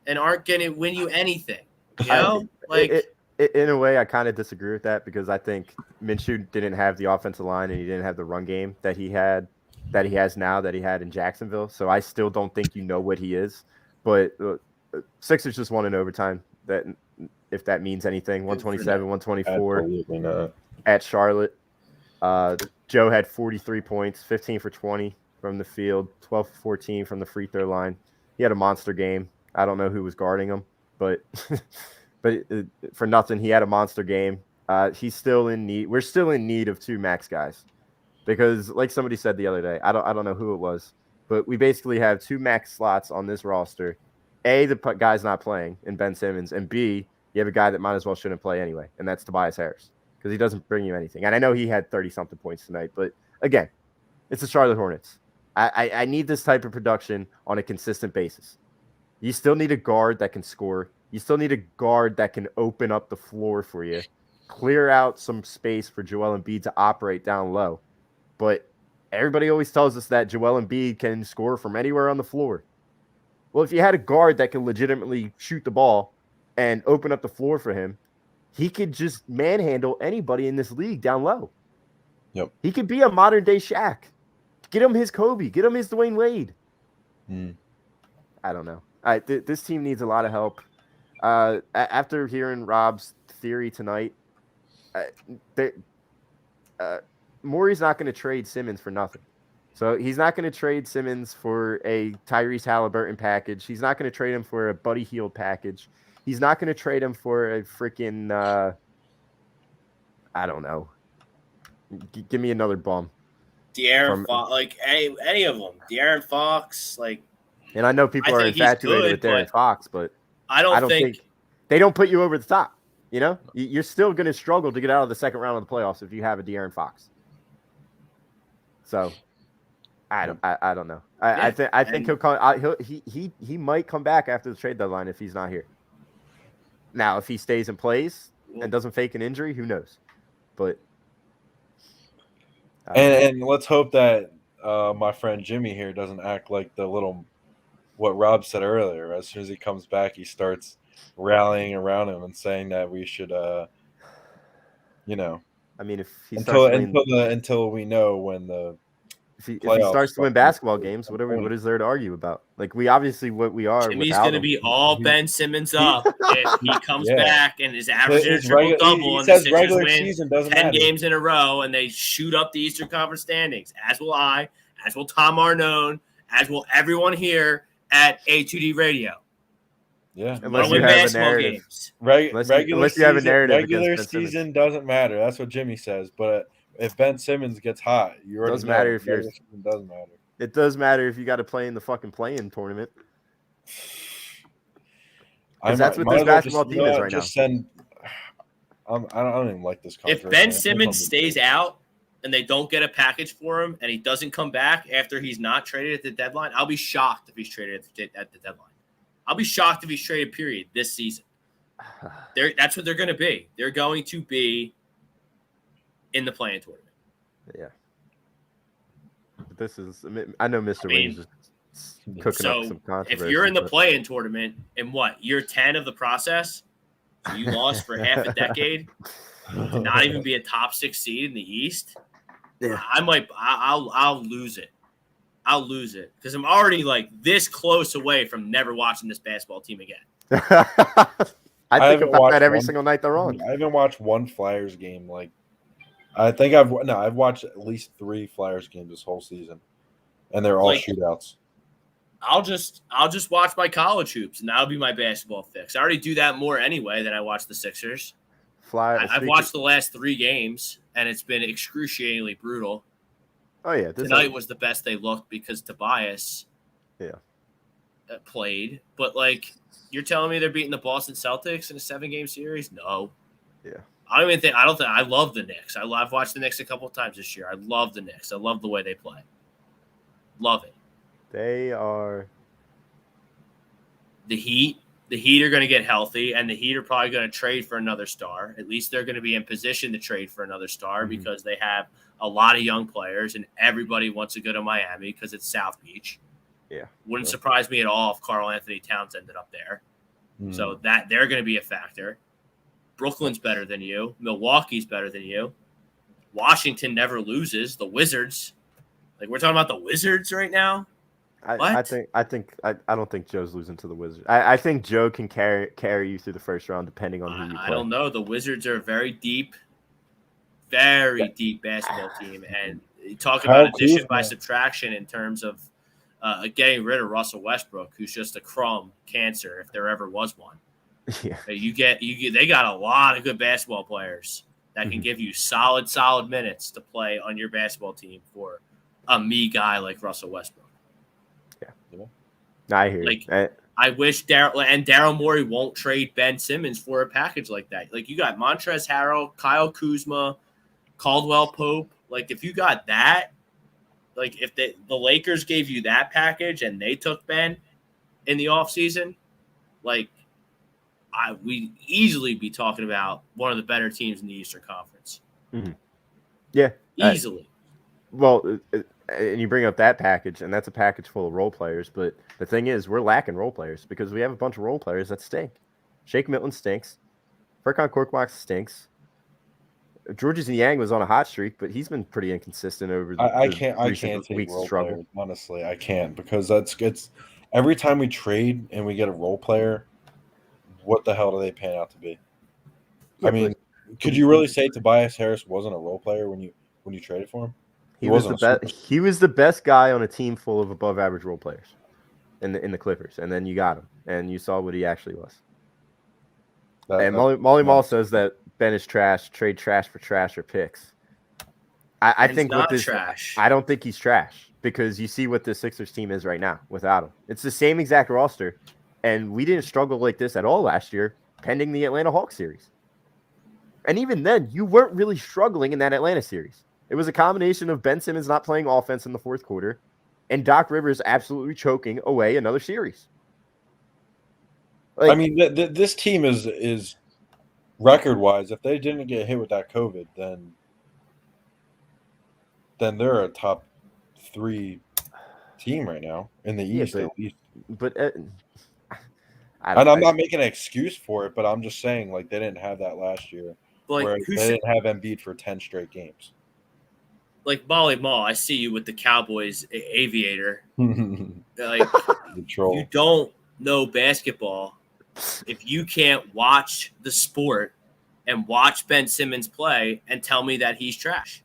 and aren't going to win you anything. In a way, I kind of disagree with that because I think Minshew didn't have the offensive line and he didn't have the run game that he has now that he had in Jacksonville. So I still don't think what he is. But Sixers just won in overtime. That if that means anything, 127, 124 at Charlotte. Joe had 43 points, 15 for 20 from the field, 12 for 14 from the free throw line. He had a monster game. I don't know who was guarding him, but for nothing, he had a monster game. He's still in need. We're still in need of 2 max guys because, like somebody said the other day, I don't know who it was, but we basically have 2 max slots on this roster. A, the guy's not playing in Ben Simmons, and B, you have a guy that might as well shouldn't play anyway, and that's Tobias Harris because he doesn't bring you anything. And I know he had 30-something points tonight, but again, it's the Charlotte Hornets. I need this type of production on a consistent basis. You still need a guard that can score. You still need a guard that can open up the floor for you, clear out some space for Joel Embiid to operate down low. But everybody always tells us that Joel Embiid can score from anywhere on the floor. Well, if you had a guard that can legitimately shoot the ball and open up the floor for him, he could just manhandle anybody in this league down low. Yep. He could be a modern day Shaq. Get him his Kobe. Get him his Dwayne Wade. I don't know. This team needs a lot of help. After hearing Rob's theory tonight, Morey's not going to trade Simmons for nothing. So he's not going to trade Simmons for a Tyrese Halliburton package. He's not going to trade him for a Buddy Hield package. He's not going to trade him for a freaking, I don't know. Give me another bum. De'Aaron Fox, like any of them. De'Aaron Fox, like. And I know people are infatuated with De'Aaron Fox, but I don't think they don't put you over the top. You know, you're still going to struggle to get out of the second round of the playoffs if you have a De'Aaron Fox. So, I don't know. I think he'll come. He might come back after the trade deadline if he's not here. Now, if he stays and plays and doesn't fake an injury, who knows? But and let's hope that my friend Jimmy here doesn't act like the little what Rob said earlier. As soon as he comes back, he starts rallying around him and saying that we should, you know. I mean, if he until we know when the if he starts to win basketball games, what is there to argue about? Like we obviously what we are. Jimmy's going to be all Ben Simmons up if he comes back and is averaging a triple double and the Sixers win 10 games in a row and they shoot up the Eastern Conference standings. As will I, as will Tom Arnone, as will everyone here at A2D Radio. Yeah, unless you have a narrative. Regular narrative season doesn't matter. That's what Jimmy says. But if Ben Simmons gets hot, you already doesn't matter if you're. Doesn't matter. It does matter if you got to play in the fucking play-in tournament. That's what this basketball team is right now. I don't even like this conference. If Ben Simmons stays out and they don't get a package for him and he doesn't come back after he's not traded at the deadline, I'll be shocked if he's traded at the deadline. I'll be shocked if he's traded, period, this season. That's what they're going to be. They're going to be in the play-in tournament. Yeah. This is – I know Mr. Wayne's just cooking up some controversy. If you're in the play-in tournament in what, year 10 of the process, you lost for half a decade to not even be a top 6 seed in the East, I'll lose it. I'll lose it because I'm already like this close away from never watching this basketball team again. I think about that every single night they're on. I haven't watched one Flyers game. Like, I think I've watched at least 3 Flyers games this whole season, and they're all shootouts. I'll just watch my college hoops, and that'll be my basketball fix. I already do that more anyway than I watch the Sixers. I've watched the last 3 games, and it's been excruciatingly brutal. Oh, yeah. Tonight was the best they looked because Tobias played. But, like, you're telling me they're beating the Boston Celtics in a 7-game series? No. Yeah. I love the Knicks. I've watched the Knicks a couple of times this year. I love the Knicks. I love the way they play. Love it. They are. The Heat are going to get healthy, and the Heat are probably going to trade for another star. At least they're going to be in position to trade for another star because they have a lot of young players, and everybody wants to go to Miami because it's South Beach. Yeah. Wouldn't surprise me at all if Karl Anthony Towns ended up there. So that they're going to be a factor. Brooklyn's better than you. Milwaukee's better than you. Washington never loses. The Wizards. Like, we're talking about the Wizards right now? I don't think Joe's losing to the Wizards. I think Joe can carry you through the first round depending on who you play. I don't know. The Wizards are a very deep basketball team. And talk about addition by subtraction in terms of getting rid of Russell Westbrook, who's just a crumb cancer if there ever was one. Yeah. They got a lot of good basketball players that can give you solid minutes to play on your basketball team for a me guy like Russell Westbrook. Yeah. I hear you. I wish Daryl Morey won't trade Ben Simmons for a package like that. Like, you got Montrezl Harrell, Kyle Kuzma, Caldwell Pope. Like, if you got that, like if the Lakers gave you that package and they took Ben in the offseason, like, we'd easily be talking about one of the better teams in the Eastern Conference. Mm-hmm. Yeah. Easily. And you bring up that package, and that's a package full of role players. But the thing is, we're lacking role players because we have a bunch of role players that stink. Shake Milton stinks. Furkan Korkmaz stinks. Georges Niang was on a hot streak, but he's been pretty inconsistent over the I can't recent take weeks role struggle. players, honestly. I can't, because it's every time we trade and we get a role player, what the hell do they pan out to be? Yeah, I mean, could you really say Tobias Harris wasn't a role player when you traded for him? He was the best. He was the best guy on a team full of above average role players in the Clippers, and then you got him, and you saw what he actually was. And Molly Mall says that Ben is trash. Trade trash for trash or picks. I think not trash. I don't think he's trash, because you see what the Sixers team is right now without him. It's the same exact roster, and we didn't struggle like this at all last year, pending the Atlanta Hawks series. And even then, you weren't really struggling in that Atlanta series. It was a combination of Ben Simmons not playing offense in the fourth quarter and Doc Rivers absolutely choking away another series. I mean, this team is record-wise, if they didn't get hit with that COVID, then they're a top 3 team right now in the East, at least. But I'm not making an excuse for it, but I'm just saying, like, they didn't have that last year. Like, where they didn't have Embiid for 10 straight games. Like, Molly Mall, I see you with the Cowboys aviator. Like, you don't know basketball if you can't watch the sport and watch Ben Simmons play and tell me that he's trash.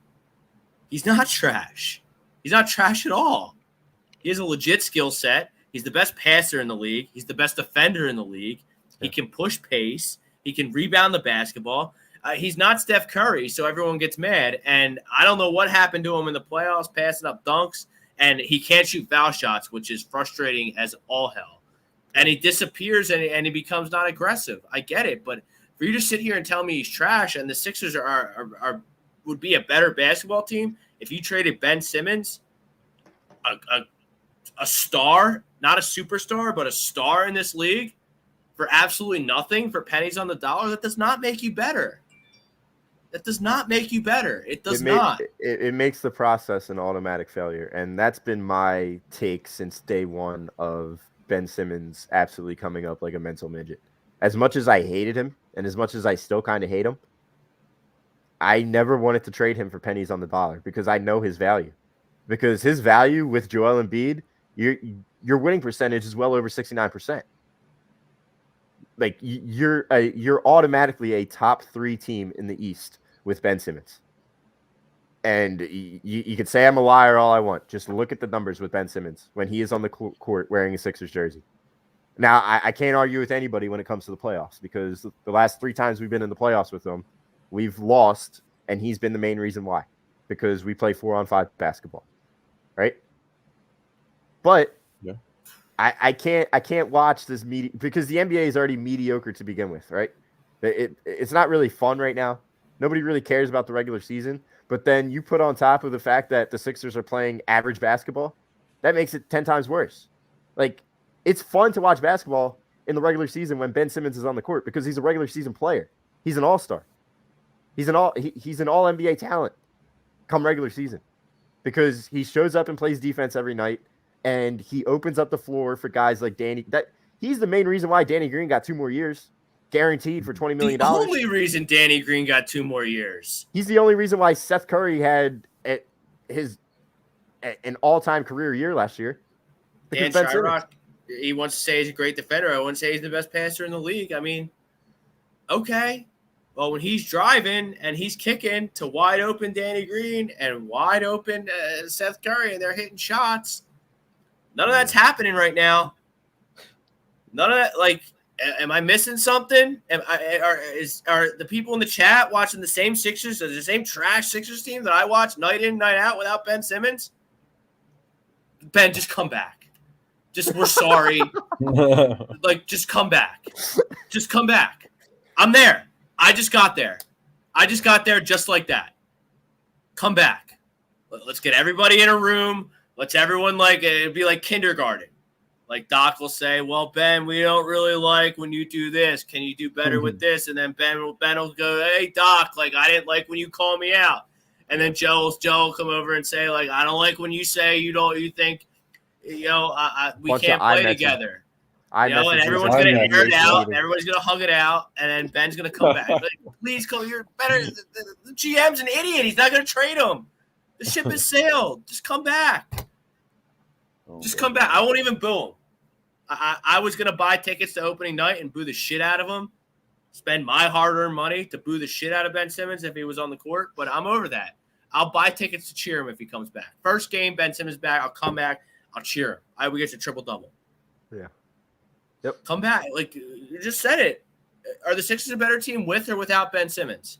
He's not trash. He's not trash at all. He has a legit skill set. He's the best passer in the league. He's the best defender in the league. He can push pace. He can rebound the basketball. He's not Steph Curry, so everyone gets mad. And I don't know what happened to him in the playoffs, passing up dunks, and he can't shoot foul shots, which is frustrating as all hell. And he disappears and he becomes not aggressive. I get it, but for you to sit here and tell me he's trash and the Sixers would be a better basketball team if you traded Ben Simmons, a star, not a superstar, but a star in this league, for absolutely nothing, for pennies on the dollar, that does not make you better. That does not make you better. It does not. It makes the process an automatic failure. And that's been my take since day one of Ben Simmons absolutely coming up like a mental midget. As much as I hated him, and as much as I still kind of hate him, I never wanted to trade him for pennies on the dollar, because I know his value. Because his value with Joel Embiid, your winning percentage is well over 69%. Like, you're automatically a top 3 team in the East with Ben Simmons. And you can say I'm a liar all I want. Just look at the numbers with Ben Simmons when he is on the court wearing a Sixers jersey. Now, I can't argue with anybody when it comes to the playoffs, because the last 3 times we've been in the playoffs with him, we've lost, and he's been the main reason why. Because we play 4-on-5 basketball, right? But yeah. I can't watch this because the NBA is already mediocre to begin with, right? It's not really fun right now. Nobody really cares about the regular season. But then you put on top of the fact that the Sixers are playing average basketball, that makes it 10 times worse. Like, it's fun to watch basketball in the regular season when Ben Simmons is on the court, because he's a regular season player. He's an all-star. He's an all-NBA talent come regular season, because he shows up and plays defense every night, and he opens up the floor for guys like Danny. He's the main reason why Danny Green got 2 more years, guaranteed for $20 million. The only reason Danny Green got 2 more years. He's the only reason why Seth Curry had an all-time career year last year. Dan Shyrock, he wants to say he's a great defender. I wouldn't say he's the best passer in the league. I mean, okay. Well, when he's driving and he's kicking to wide open Danny Green and wide open Seth Curry, and they're hitting shots, none of that's happening right now. None of that. Like, am I missing something? Are the people in the chat watching the same Sixers, the same trash Sixers team that I watch night in, night out without Ben Simmons? Ben, just come back. We're sorry. Like, just come back. Just come back. I'm there. I just got there. Just like that. Come back. Let's get everybody in a room. Let's everyone, like, it'd be like kindergarten. Like, Doc will say, well, Ben, we don't really like when you do this. Can you do better with this? And then Ben will go, hey, Doc, like, I didn't like when you call me out. And then Joe will come over and say, like, I don't like when you say you think, we can't play together. And everyone's going to air it out. Everybody's going to hug it out. And then Ben's going to come back. Like, please come. You're better. The GM's an idiot. He's not going to trade him. The ship has sailed. Just come back. Just come back. I won't even boo him. I was going to buy tickets to opening night and boo the shit out of him. Spend my hard-earned money to boo the shit out of Ben Simmons if he was on the court. But I'm over that. I'll buy tickets to cheer him if he comes back. First game, Ben Simmons back. I'll come back. I'll cheer him. We get a triple-double. Yeah. Yep. Come back. Like, you just said it. Are the Sixers a better team with or without Ben Simmons?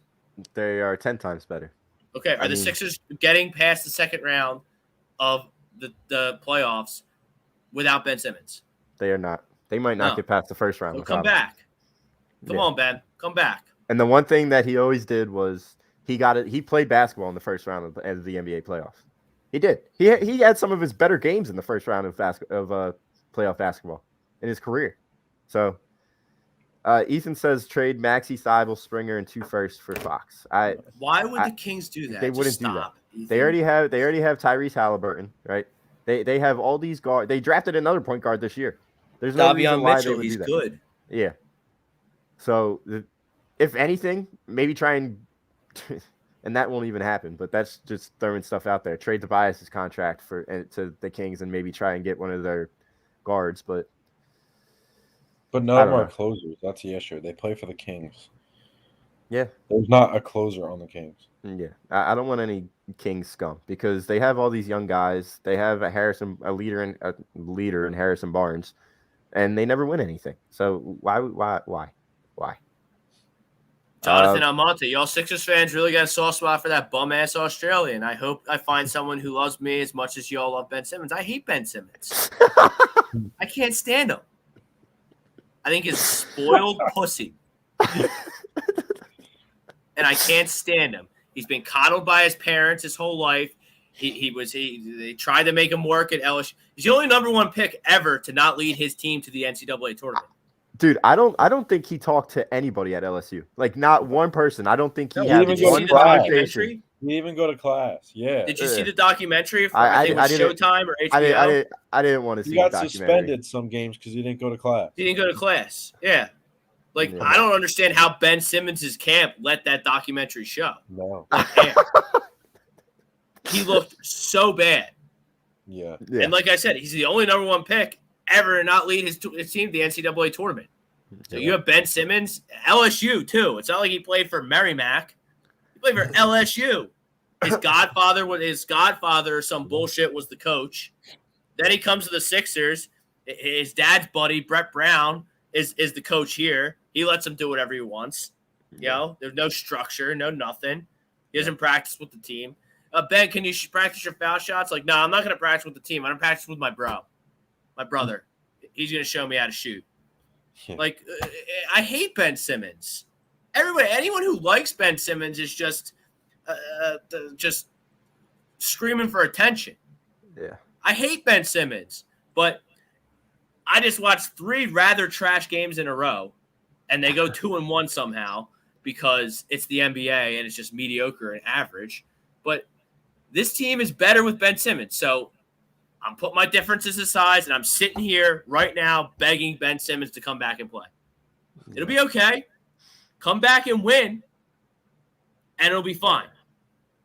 They are 10 times better. Okay. Are the Sixers getting past the second round of the playoffs without Ben Simmons? They are not. They might not get past the first round. Well, come back. Come on, Ben. Come back. And the one thing that he always did was he played basketball in the first round of the NBA playoffs. He did. He had some of his better games in the first round of playoff basketball in his career. So Ethan says trade Maxey, Seibel, Springer, and 2 firsts for Fox. Why would the Kings do that? They wouldn't do that. Ethan. They already have Tyrese Halliburton, right? They have all these guards. They drafted another point guard this year. There's no reason why they would do that. Good. Yeah. So if anything, maybe try and that won't even happen. But that's just throwing stuff out there. Trade Tobias' contract to the Kings and maybe try and get one of their guards. But no more closers. That's the issue. They play for the Kings. Yeah. There's not a closer on the Kings. Yeah. I don't want any Kings scum because they have all these young guys. They have a leader in Harrison Barnes, and they never win anything. So why? Jonathan Almonte, y'all Sixers fans really got a soft spot for that bum-ass Australian. I hope I find someone who loves me as much as y'all love Ben Simmons. I hate Ben Simmons. I can't stand him. I think he's spoiled pussy. And I can't stand him. He's been coddled by his parents his whole life. They tried to make him work at LSU. He's the only number 1 pick ever to not lead his team to the NCAA tournament. Dude, I don't think he talked to anybody at LSU. Like, not one person. I don't think he had even one conversation. He didn't even go to class. Yeah. Did you see the documentary? I think it was Showtime or HBO? I didn't want to see. He got suspended some games because he didn't go to class. He didn't go to class. Yeah. Like, I don't understand how Ben Simmons' camp let that documentary show. No. He looked so bad. Yeah. And like I said, he's the only number 1 pick ever to not lead his team to the NCAA tournament. So you have Ben Simmons, LSU too. It's not like he played for Merrimack. He played for LSU. His godfather or some bullshit was the coach. Then he comes to the Sixers. His dad's buddy, Brett Brown, is the coach here. He lets him do whatever he wants. You know, there's no structure, no nothing. He doesn't practice with the team. Ben, can you practice your foul shots? Like, no, I'm not going to practice with the team. I'm going to practice with my brother. He's going to show me how to shoot. Like, I hate Ben Simmons. Anyone who likes Ben Simmons is just screaming for attention. Yeah. I hate Ben Simmons, but I just watched 3 rather trash games in a row, and they go 2-1 somehow because it's the NBA and it's just mediocre and average. But this team is better with Ben Simmons. So I'm putting my differences aside, and I'm sitting here right now begging Ben Simmons to come back and play. It'll be okay. Come back and win, and it'll be fine.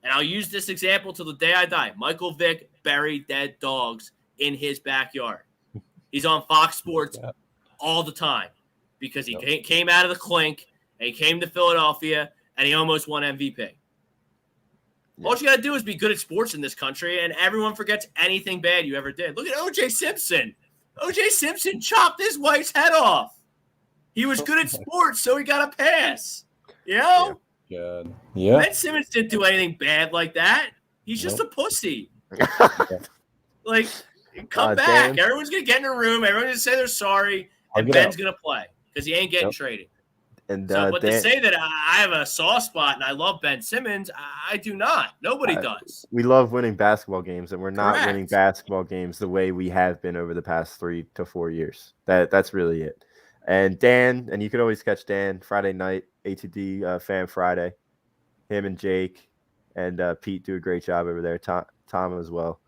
And I'll use this example till the day I die. Michael Vick buried dead dogs in his backyard. He's on Fox Sports all the time because he came out of the clink, and he came to Philadelphia, and he almost won MVP. All you got to do is be good at sports in this country, and everyone forgets anything bad you ever did. Look at O.J. Simpson. O.J. Simpson chopped his wife's head off. He was good at sports, so he got a pass. You know? Yeah. Ben Simmons didn't do anything bad like that. He's just a pussy. Like, come back. Dan. Everyone's going to get in a room. Everyone's going to say they're sorry, and Ben's going to play because he ain't getting traded. And but to say that I have a soft spot and I love Ben Simmons, I do not. Nobody does. We love winning basketball games, and we're not winning basketball games the way we have been over the past 3 to 4 years. That's really it. And Dan, and you can always catch Dan Friday night, ATD Fan Friday. Him and Jake and Pete do a great job over there. Tom as well.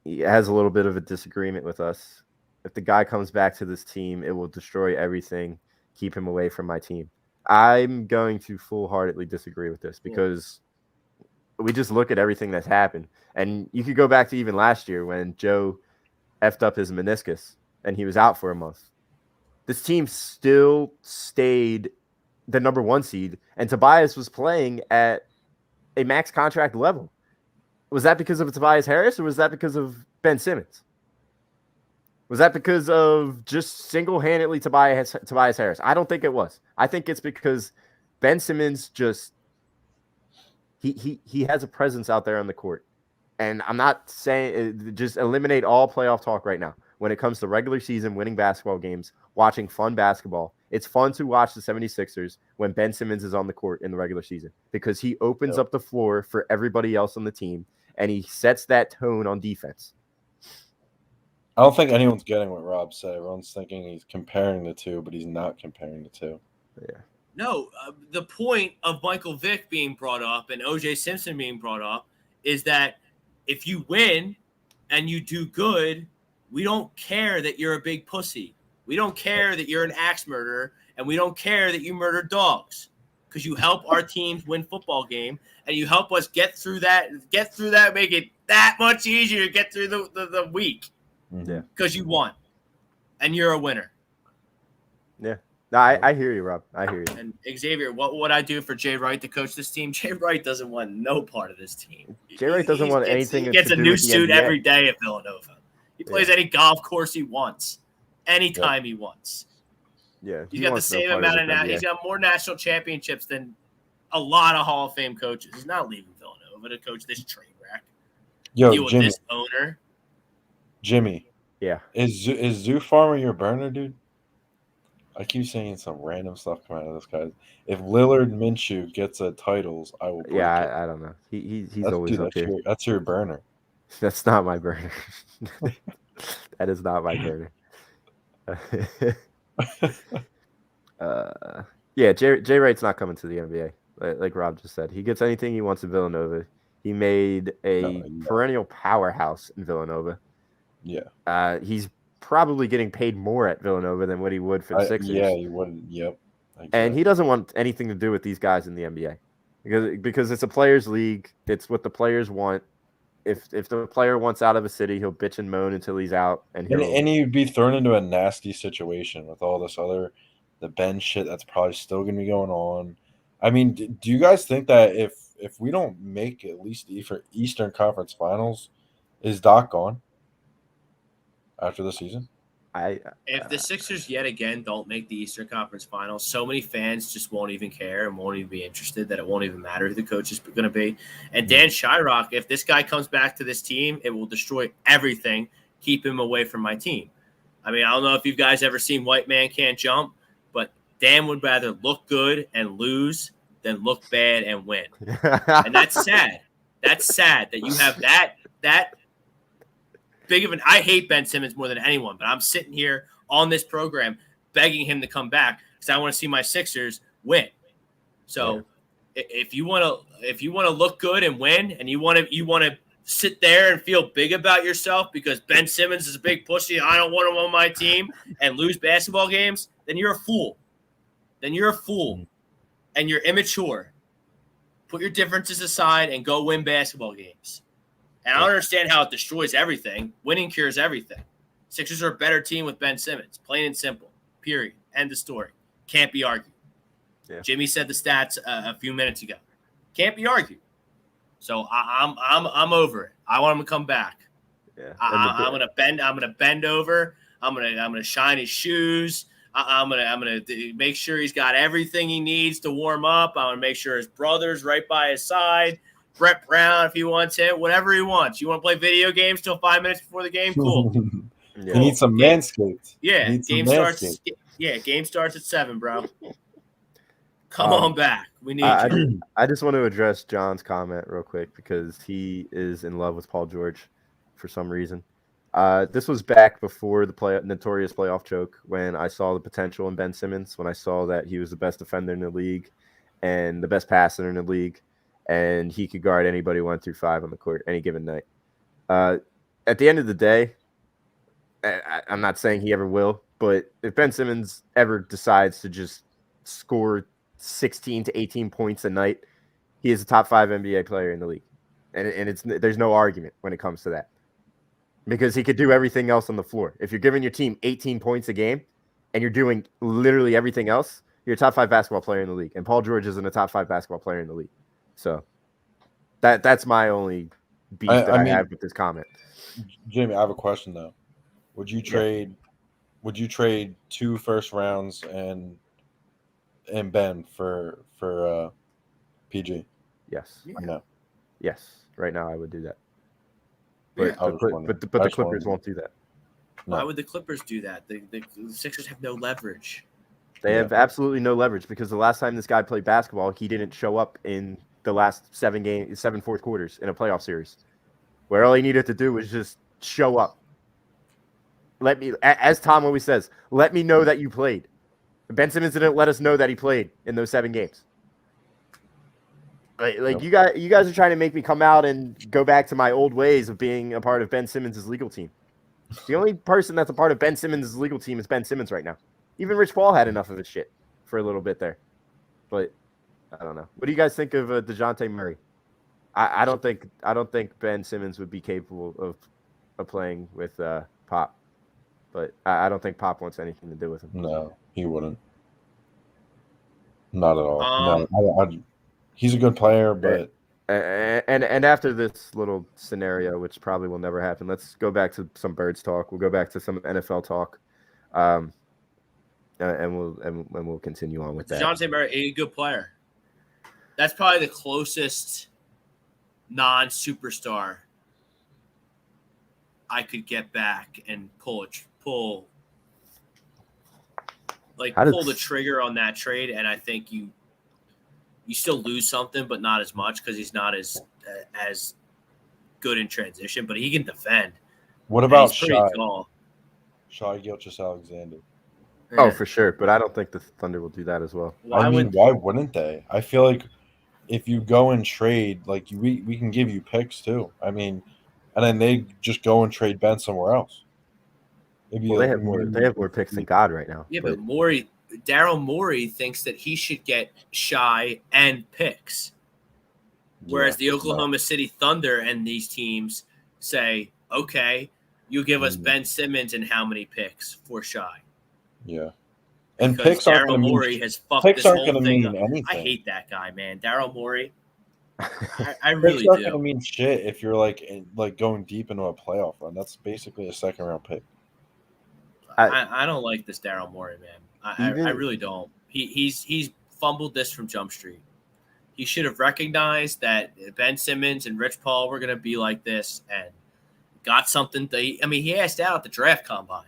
He has a little bit of a disagreement with us if the guy comes back to this team, it will destroy everything, keep him away from my team. I'm going to full-heartedly disagree with this because we just look at everything that's happened. And you could go back to even last year when Joe effed up his meniscus and he was out for a month. This team still stayed the number 1 seed, and Tobias was playing at a max contract level. Was that because of Tobias Harris, or was that because of Ben Simmons? Was that because of just single-handedly Tobias Harris? I don't think it was. I think it's because Ben Simmons just he has a presence out there on the court. And I'm not saying just eliminate all playoff talk right now. When it comes to regular season, winning basketball games, watching fun basketball, it's fun to watch the 76ers when Ben Simmons is on the court in the regular season because he opens up the floor for everybody else on the team, and he sets that tone on defense. I don't think anyone's getting what Rob said. Everyone's thinking he's comparing the two, but he's not comparing the two. Yeah. No, the point of Michael Vick being brought up and O.J. Simpson being brought up is that if you win and you do good, we don't care that you're a big pussy. We don't care that you're an axe murderer, and we don't care that you murder dogs because you help our teams win football game, and you help us get through that, make it that much easier to get through the week because you won, and you're a winner. Yeah. No, I hear you, Rob. I hear you. And Xavier, what would I do for Jay Wright to coach this team? Jay Wright doesn't want no part of this team. Jay Wright doesn't want anything to do with the NBA. He gets a new suit every day at Villanova. He plays any golf course he wants, anytime he wants. Yeah, he's got the same amount of he's got more national championships than a lot of Hall of Fame coaches. He's not leaving Villanova to coach this train wreck. Yo, deal Jimmy, with this owner. Jimmy, yeah, is Zoo Farmer your burner, dude? I keep saying some random stuff come out of this guy. If Lillard Minshew gets a titles, I will. I don't know. He's always up here. That's your burner. That's not my burner. That is not my burner. Yeah, Jay Wright's not coming to the NBA. Like Rob just said, he gets anything he wants in Villanova. He made a perennial powerhouse in Villanova. Yeah. He's probably getting paid more at Villanova than what he would for the Sixers. Yeah, he would. Yep. Exactly. And he doesn't want anything to do with these guys in the NBA because it's a players' league. It's what the players want. If the player wants out of a city, he'll bitch and moan until he's out, and he'd be thrown into a nasty situation with all this the Ben shit that's probably still going to be going on. I mean, do you guys think that if we don't make at least the Eastern Conference Finals, is Doc gone after the season? If the Sixers yet again don't make the Eastern Conference Finals, so many fans just won't even care and won't even be interested that it won't even matter who the coach is going to be. And Dan Shyrock, if this guy comes back to this team, it will destroy everything, keep him away from my team. I mean, I don't know if you guys ever seen White Man Can't Jump, but Dan would rather look good and lose than look bad and win. And that's sad. That's sad that you have that big of an – I hate Ben Simmons more than anyone, but I'm sitting here on this program begging him to come back because I want to see my Sixers win. So if you want to look good and win and you want to sit there and feel big about yourself because Ben Simmons is a big pussy, I don't want him on my team, and lose basketball games, then you're a fool. And you're immature. Put your differences aside and go win basketball games. And I don't understand how it destroys everything. Winning cures everything. Sixers are a better team with Ben Simmons. Plain and simple. Period. End of story. Can't be argued. Yeah. Jimmy said the stats a few minutes ago. Can't be argued. So I'm over it. I want him to come back. Yeah. I'm gonna bend over. I'm gonna shine his shoes. I'm gonna make sure he's got everything he needs to warm up. I'm gonna make sure his brother's right by his side. Brett Brown, if he wants it, whatever he wants. You want to play video games till 5 minutes before the game? Cool. You need some Manscaped. Yeah, game starts at 7, bro. Come on back. We need you. I just want to address John's comment real quick because he is in love with Paul George for some reason. This was back before the notorious playoff choke when I saw the potential in Ben Simmons, when I saw that he was the best defender in the league and the best passer in the league. And he could guard anybody 1 through 5 on the court any given night. At the end of the day, I'm not saying he ever will, but if Ben Simmons ever decides to just score 16 to 18 points a night, he is a top 5 NBA player in the league. And there's no argument when it comes to that. Because he could do everything else on the floor. If you're giving your team 18 points a game and you're doing literally everything else, you're a top 5 basketball player in the league. And Paul George isn't a top 5 basketball player in the league. So that's my only beef I have with this comment. Jamie, I have a question though. Would you trade 2 first rounds and Ben for PG? Yes. No. Yes. Right now I would do that. Yeah. But the Clippers won't do that. No. Why would the Clippers do that? The Sixers have no leverage. They have absolutely no leverage because the last time this guy played basketball, he didn't show up in the last 7 fourth quarters in a playoff series, where all he needed to do was just show up. Let me, as Tom always says, let me know that you played. Ben Simmons didn't let us know that he played in those 7 games. Like you guys are trying to make me come out and go back to my old ways of being a part of Ben Simmons' legal team. The only person that's a part of Ben Simmons' legal team is Ben Simmons right now. Even Rich Paul had enough of his shit for a little bit there. But I don't know. What do you guys think of DeJounte Murray? I don't think Ben Simmons would be capable of playing with Pop. But I don't think Pop wants anything to do with him. No, he wouldn't. Not at all. No, he's a good player, but and after this little scenario, which probably will never happen, let's go back to some Birds talk. We'll go back to some NFL talk, and we'll continue on with that. DeJounte Murray, a good player. That's probably the closest non-superstar I could get back and pull the trigger on that trade, and I think you still lose something, but not as much because he's not as good in transition, but he can defend. What about Shai Gilgeous-Alexander? Oh, for sure, but I don't think the Thunder will do that as well. Why wouldn't they? I feel like if you go and trade, like we can give you picks too. I mean, and then they just go and trade Ben somewhere else. They have more picks than God right now. Yeah, but Daryl Morey thinks that he should get Shai and picks, whereas the Oklahoma City Thunder and these teams say, "Okay, you give us Ben Simmons and how many picks for Shai?" Yeah, and because picks aren't Daryl going Morey has fucked picks this aren't whole going to thing mean up. anything. I hate that guy, man. Daryl Morey. I really picks aren't do. going to mean shit if you're like going deep into a playoff run. That's basically a second round pick. I don't like this Daryl Morey, man. I really don't. He's fumbled this from Jump Street. He should have recognized that Ben Simmons and Rich Paul were going to be like this and got something. He asked out at the draft combine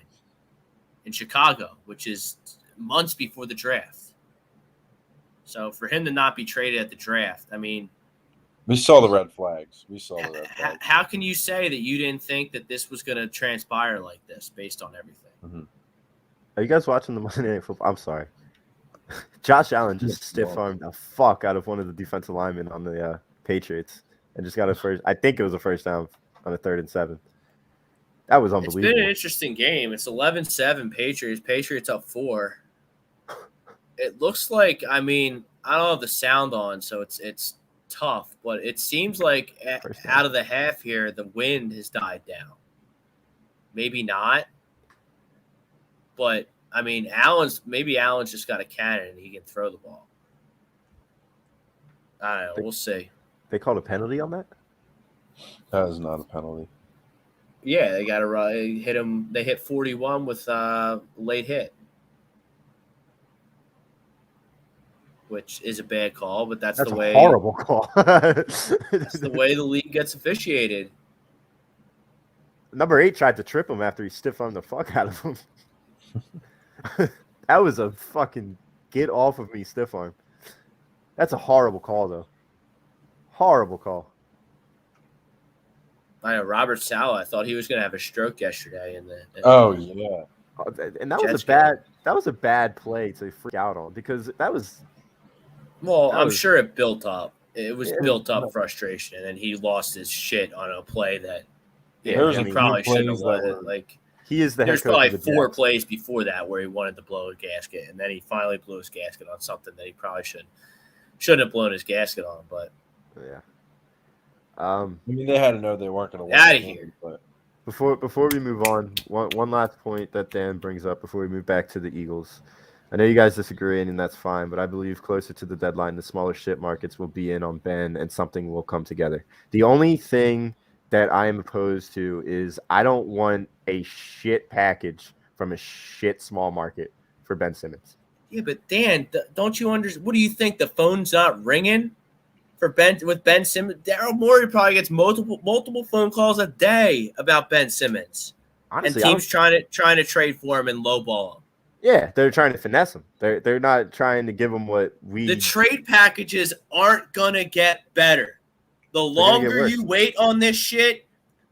in Chicago, which is months before the draft. So for him to not be traded at the draft, we saw the red flags. How can you say that you didn't think that this was going to transpire like this based on everything? Mm-hmm. Are you guys watching the Monday Night Football? I'm sorry. Josh Allen just stiff-armed the fuck out of one of the defensive linemen on the Patriots and just got a first. I think it was a first down on a 3rd and 7. That was unbelievable. It's been an interesting game. It's 11-7 Patriots. Patriots up 4. It looks like, I don't have the sound on, so it's tough, but it seems like out of the half here, the wind has died down. Maybe not. But, Allen's just got a cannon and he can throw the ball. I don't know. We'll see. They called a penalty on that? That is not a penalty. Yeah, they got to hit him. They hit 41 with late hit, which is a bad call, but that's the way. Horrible call. That's the way the league gets officiated. Number 8 tried to trip him after he stiff-armed the fuck out of him. That was a fucking get off of me stiff arm. That's a horrible call, though. Horrible call. I know Robert Saleh. I thought he was going to have a stroke yesterday. Yeah. And that was a bad play to freak out on because that was. Well, I'm sure it built up. It was built up frustration, and then he lost his shit on a play that. Yeah, he probably shouldn't have let it. he is the head There's coach. probably of the 4 Jets. plays before that where he wanted to blow a gasket, and then he finally blew his gasket on something that he probably shouldn't have blown his gasket on. But yeah. I mean, they had to know they weren't going to win. Out of here. But Before we move on, one last point that Dan brings up before we move back to the Eagles. I know you guys disagree, and that's fine, but I believe closer to the deadline, the smaller shit markets will be in on Ben, and something will come together. The only thing that I am opposed to is I don't want a shit package from a shit small market for Ben Simmons. Yeah, but Dan, don't you understand? What do you think? The phone's not ringing for Ben with Ben Simmons? Daryl Morey probably gets multiple phone calls a day about Ben Simmons. Honestly, and teams trying to trade for him and lowball him. Yeah, they're trying to finesse him. They're not trying to give him what we. The trade packages aren't gonna get better. The longer you wait on this shit,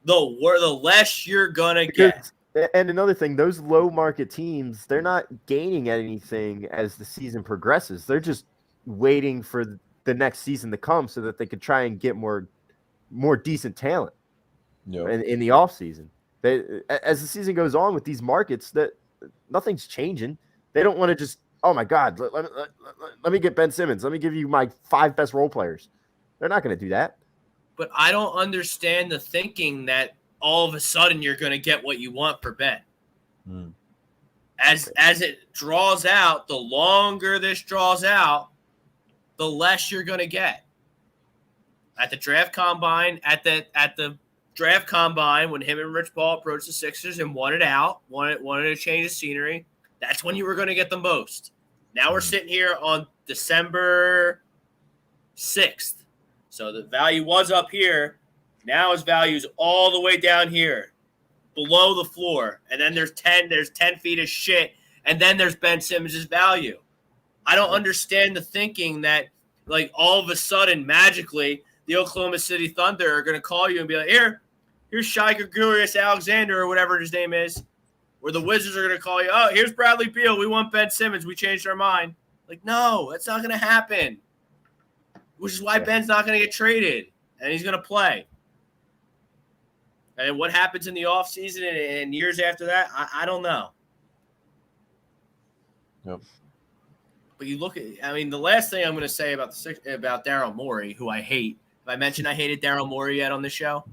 the less you're gonna get. And another thing, those low market teams, they're not gaining anything as the season progresses. They're just waiting for the next season to come so that they could try and get more decent talent in the offseason. As the season goes on with these markets, that nothing's changing. They don't want to just, oh my God, let me get Ben Simmons. Let me give you my 5 best role players. They're not going to do that. But I don't understand the thinking that all of a sudden you're going to get what you want for Ben. As it draws out, the longer this draws out, the less you're going to get. At the draft combine, when him and Rich Paul approached the Sixers and wanted to change the scenery, that's when you were going to get the most. Now we're sitting here on December 6th. So the value was up here. Now his value is all the way down here, below the floor. And then there's 10 feet of shit. And then there's Ben Simmons' value. I don't understand the thinking that, like, all of a sudden, magically, the Oklahoma City Thunder are going to call you and be like, here's Shai Gilgeous-Alexander or whatever his name is. Or the Wizards are going to call you, oh, here's Bradley Beal. We want Ben Simmons. We changed our mind. Like, no, that's not going to happen. Which is why Ben's not going to get traded. And he's going to play. And what happens in the offseason and years after that, I don't know. Yep. But you look at, I mean, the last thing I'm going to say about Daryl Morey, who I hate. Have I mentioned I hated Daryl Morey yet on the show?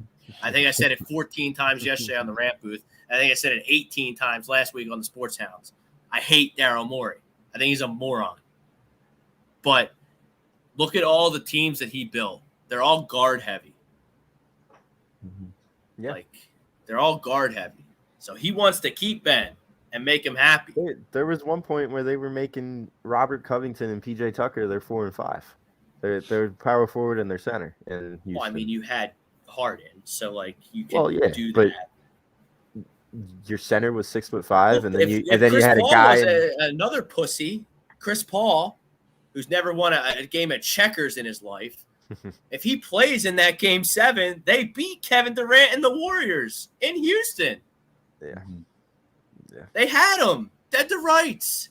I think I said it 14 times yesterday on the rant booth. I think I said it 18 times last week on the Sports Hounds. I hate Daryl Morey. I think he's a moron. But look at all the teams that he built. They're all guard heavy. Yeah. Like, they're all guard heavy. So he wants to keep Ben and make him happy. There was one point where they were making Robert Covington and PJ Tucker their 4 and 5. They're power forward and their center. And well, I mean, you had Harden, so like you can do but that. Your center was 6'5", and then you Chris had Paul a guy. Was another pussy, Chris Paul, who's never won a game of checkers in his life. If he plays in that game 7, they beat Kevin Durant and the Warriors in Houston. Yeah. They had him dead to rights.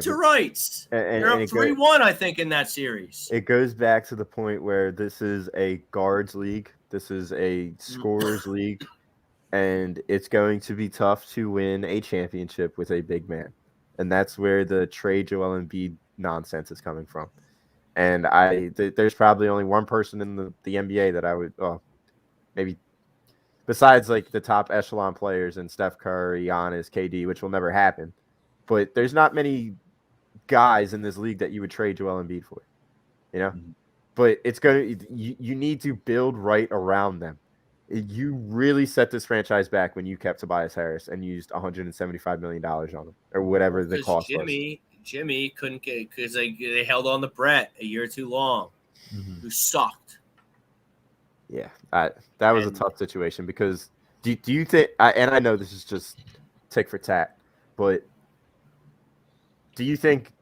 Rights. They're up 3-1, I think, in that series. It goes back to the point where this is a guards league. This is a scorers league. And it's going to be tough to win a championship with a big man. And that's where the trade Joel Embiid nonsense is coming from. And there's probably only one person in the NBA that I would maybe besides like the top echelon players and Steph Curry, Giannis, KD, which will never happen. But there's not many guys in this league that you would trade Joel Embiid for, you know. But it's you need to build right around them. You really set this franchise back when you kept Tobias Harris and used $175 million on him or whatever the cost was. Jimmy couldn't get because they held on to Brett a year too long, who sucked. Yeah, that was a tough situation because do you think? And I know this is just tick for tat, but do you think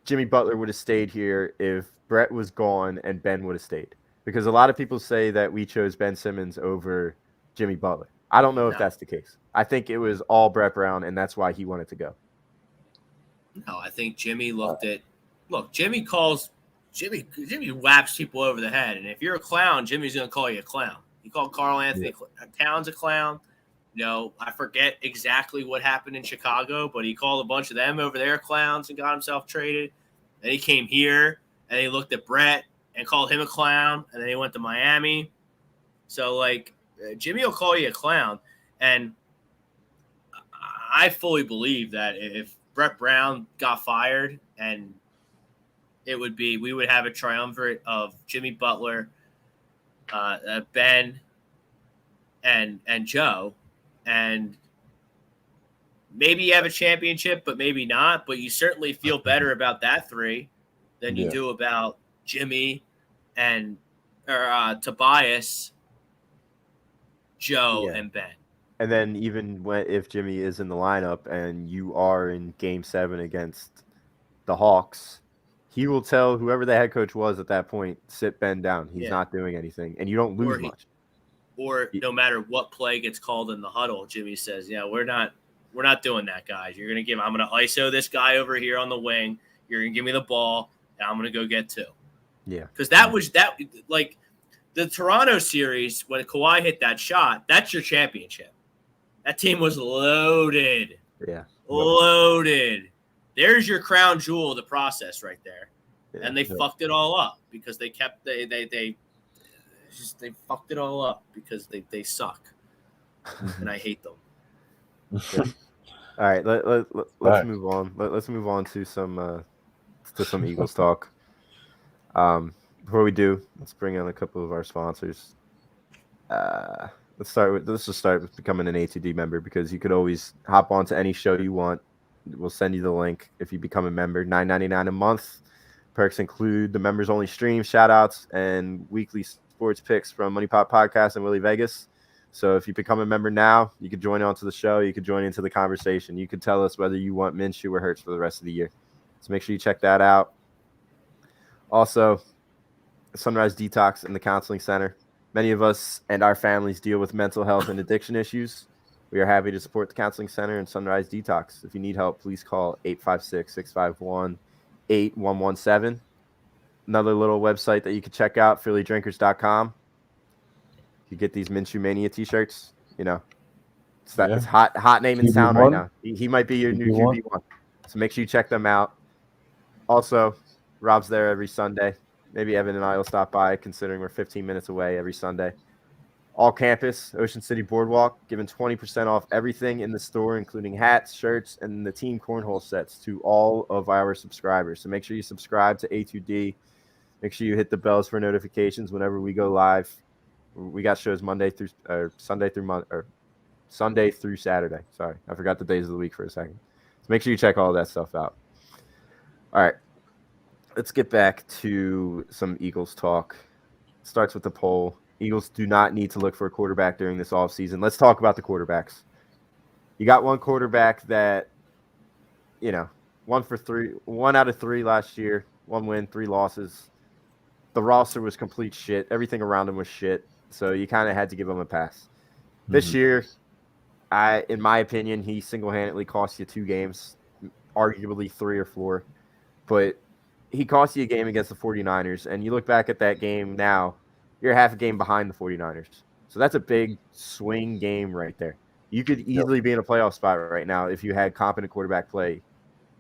Jimmy Butler would have stayed here if Brett was gone and Ben would have stayed? Because a lot of people say that we chose Ben Simmons over Jimmy Butler. I don't know if that's the case. I think it was all Brett Brown, and that's why he wanted to go. No, I think Jimmy Jimmy whaps people over the head. And if you're a clown, Jimmy's going to call you a clown. He called Carl Anthony Towns a clown. I forget exactly what happened in Chicago, but he called a bunch of them over there clowns and got himself traded. Then he came here and he looked at Brett and called him a clown, and then he went to Miami. So, like, Jimmy will call you a clown, and I fully believe that if Brett Brown got fired, and we would have a triumvirate of Jimmy Butler, Ben, and Joe, and maybe you have a championship, but maybe not. But you certainly feel better about that three than you do about Jimmy and Tobias, Joe, and Ben. And then even if Jimmy is in the lineup and you are in Game 7 against the Hawks, he will tell whoever the head coach was at that point, sit Ben down. He's not doing anything, and you don't lose much. Or no matter what play gets called in the huddle, Jimmy says, we're not doing that, guys. I'm going to ISO this guy over here on the wing. You're going to give me the ball, and I'm going to go get 2. Yeah. Because like the Toronto series, when Kawhi hit that shot, that's your championship. That team was loaded. Yeah. Loaded. There's your crown jewel of the process right there. Yeah. And they fucked it all up because they fucked it all up because they suck. And I hate them. Yeah. All right, let's move on. Let's move on to some Eagles talk. Before we do, let's bring on a couple of our sponsors. Let's just start with becoming an ATD member, because you could always hop on to any show you want. We'll send you the link if you become a member. $9.99 a month. Perks include the members only stream, shout outs, and weekly sports picks from Money Pop Podcast and Willie Vegas. So if you become a member now, you could join onto the show. You could join into the conversation. You could tell us whether you want Minshew or Hurts for the rest of the year. So make sure you check that out. Also, Sunrise Detox and the Counseling Center. Many of us and our families deal with mental health and addiction issues. We are happy to support the Counseling Center and Sunrise Detox. If you need help, please call 856-651-8117. Another little website that you can check out, phillydrinkers.com. You get these Minshew Mania t-shirts. It's hot name in town right now. He might be your new QB1. So make sure you check them out. Also, Rob's there every Sunday. Maybe Evan and I will stop by, considering we're 15 minutes away every Sunday. All campus, Ocean City Boardwalk, giving 20% off everything in the store, including hats, shirts, and the team cornhole sets to all of our subscribers. So make sure you subscribe to A2D. Make sure you hit the bells for notifications whenever we go live. We got shows Sunday through Saturday. Sorry, I forgot the days of the week for a second. So make sure you check all of that stuff out. All right. Let's get back to some Eagles talk. Starts with the poll. Eagles do not need to look for a quarterback during this offseason. Let's talk about the quarterbacks. You got one quarterback that, 1 out of 3 last year, 1 win, 3 losses. The roster was complete shit. Everything around him was shit. So you kind of had to give him a pass. This year, in my opinion, he single-handedly cost you 2 games, arguably 3 or 4. But he cost you a game against the 49ers, and you look back at that game now, you're half a game behind the 49ers. So that's a big swing game right there. You could easily be in a playoff spot right now if you had competent quarterback play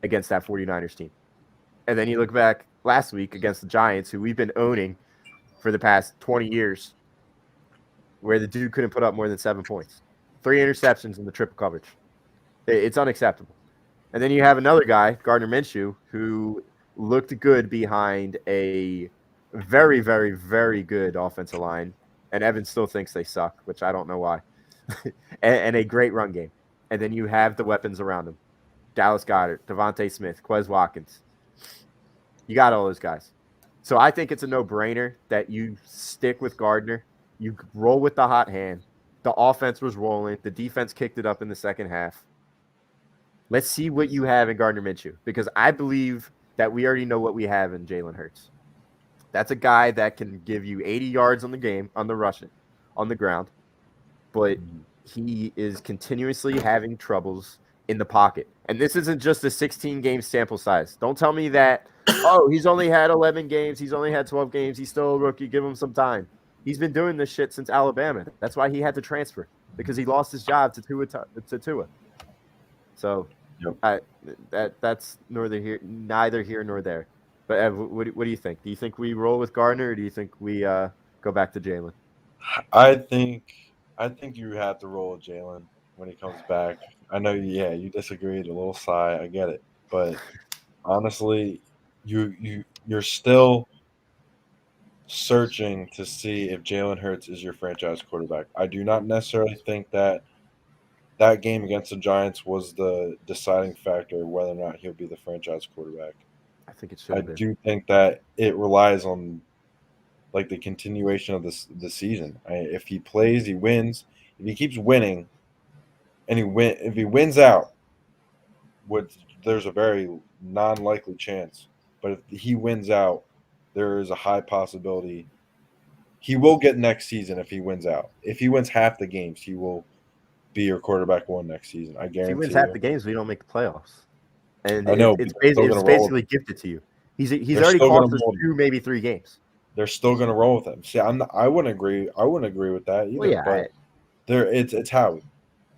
against that 49ers team. And then you look back last week against the Giants, who we've been owning for the past 20 years, where the dude couldn't put up more than 7 points. 3 interceptions in the triple coverage. It's unacceptable. And then you have another guy, Gardner Minshew, who looked good behind a very, very, very good offensive line. And Evan still thinks they suck, which I don't know why. and a great run game. And then you have the weapons around him. Dallas Goedert, Devontae Smith, Quez Watkins. You got all those guys. So I think it's a no-brainer that you stick with Gardner. You roll with the hot hand. The offense was rolling. The defense kicked it up in the second half. Let's see what you have in Gardner Minshew, because I believe that we already know what we have in Jalen Hurts. That's a guy that can give you 80 yards on the game, on the rushing, on the ground, but he is continuously having troubles in the pocket. And this isn't just a 16-game sample size. Don't tell me that, he's only had 11 games, he's only had 12 games, he's still a rookie, give him some time. He's been doing this shit since Alabama. That's why he had to transfer. because he lost his job to Tua. So that's neither here nor there. But Ev, what do you think? Do you think we roll with Gardner, or do you think we go back to Jalen? I think you have to roll with Jalen when he comes back. I know, you disagreed, a little sigh. I get it, but honestly, you're still searching to see if Jalen Hurts is your franchise quarterback. I do not necessarily think that game against the Giants was the deciding factor whether or not he'll be the franchise quarterback. I think it should have been. I do think that it relies on like the continuation of the season. If he plays, he wins. If he keeps winning, and if he wins out, there's a very non-likely chance. But if he wins out, there is a high possibility he will get next season if he wins out. If he wins half the games, he will be your quarterback one next season. I guarantee. If he wins half the games, we don't make the playoffs. And I know it's basically gifted to you. He's already cost us 2, maybe 3 games. They're still going to roll with him. See, I wouldn't agree. I wouldn't agree with that either. Well, but it's Howie.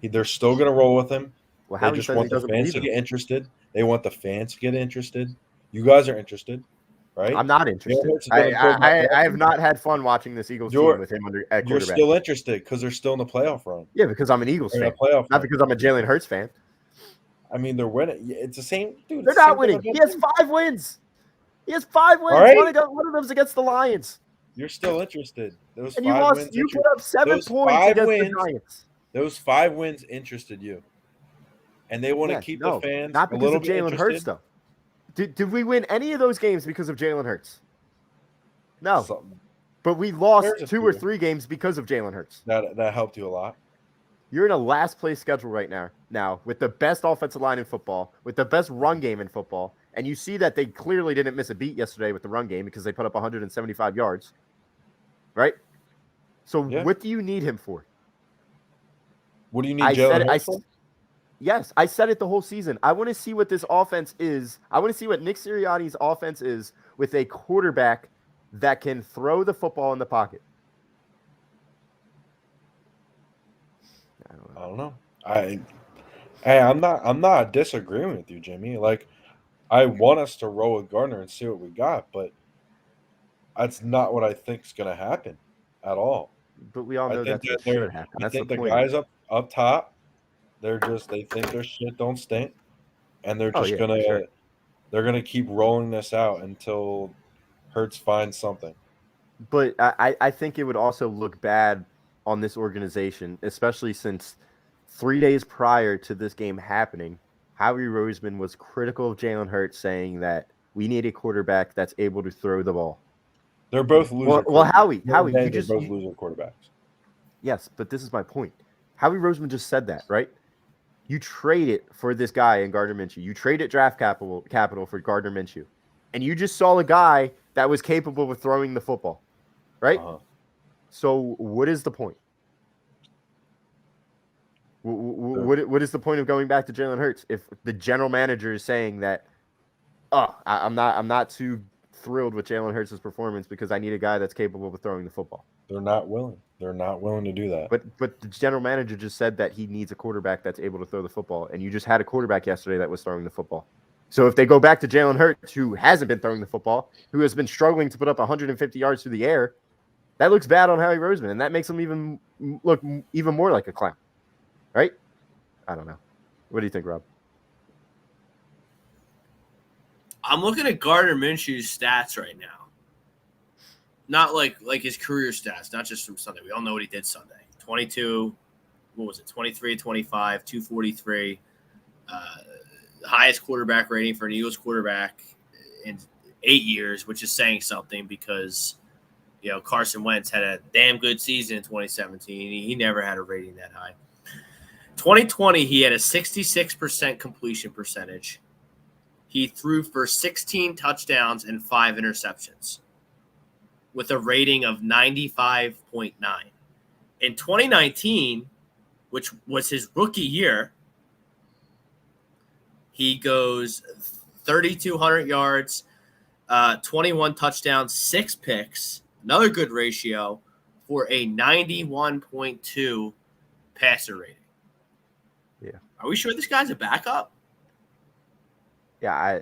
They're still going to roll with him. Well, they just want the fans to get interested. They want the fans to get interested. You guys are interested, right? I'm not interested. I have not had fun watching this Eagles team with him at quarterback. You're still interested because they're still in the playoff run. Yeah, because I'm an Eagles fan, not because I'm a Jalen Hurts fan. I mean, they're winning. It's the same, dude. They're not winning. He has 5 wins. He has 5 wins. Right. One of them's against the Lions. You're still interested. You put up 7 points against the Giants. Those 5 wins interested you, and they want to keep the fans not because of Jalen Hurts, though. Did we win any of those games because of Jalen Hurts? No, but we lost 2 or 3 games because of Jalen Hurts. That helped you a lot. You're in a last place schedule right now. Now with the best offensive line in football, with the best run game in football, and you see that they clearly didn't miss a beat yesterday with the run game because they put up 175 yards, right? So what do you need him for? What do you need Jalen Hurts for? Yes, I said it the whole season. I want to see what this offense is. I want to see what Nick Sirianni's offense is with a quarterback that can throw the football in the pocket. I don't know. I'm not disagreeing with you, Jimmy. Like, I want us to roll with Gardner and see what we got, but that's not what I think is going to happen at all. But we all know that's what should happen. I think the guys up top, they think their shit don't stink, and they're just they're gonna keep rolling this out until Hurts finds something. But I think it would also look bad on this organization, especially since 3 days prior to this game happening, Howie Roseman was critical of Jalen Hurts, saying that we need a quarterback that's able to throw the ball. They're both losers. Well, Howie, they're both loser quarterbacks. Yes, but this is my point. Howie Roseman just said that, right? You trade it for this guy in Gardner Minshew. You trade it draft capital for Gardner Minshew. And you just saw a guy that was capable of throwing the football, right? Uh-huh. So what is the point? What is the point of going back to Jalen Hurts if the general manager is saying that, I'm not too thrilled with Jalen Hurts' performance because I need a guy that's capable of throwing the football? They're not willing. They're not willing to do that. But the general manager just said that he needs a quarterback that's able to throw the football, and you just had a quarterback yesterday that was throwing the football. So if they go back to Jalen Hurts, who hasn't been throwing the football, who has been struggling to put up 150 yards through the air, that looks bad on Howie Roseman, and that makes him look even more like a clown, right? I don't know. What do you think, Rob? I'm looking at Gardner Minshew's stats right now. Not like his career stats, not just from Sunday. We all know what he did Sunday. 22, 23, 25, 243. Highest quarterback rating for an Eagles quarterback in 8 years, which is saying something because, Carson Wentz had a damn good season in 2017. He never had a rating that high. 2020, he had a 66% completion percentage. He threw for 16 touchdowns and 5 interceptions with a rating of 95.9. In 2019, which was his rookie year, he goes 3,200 yards, 21 touchdowns, 6 picks, another good ratio for a 91.2 passer rating. Yeah. Are we sure this guy's a backup? Yeah,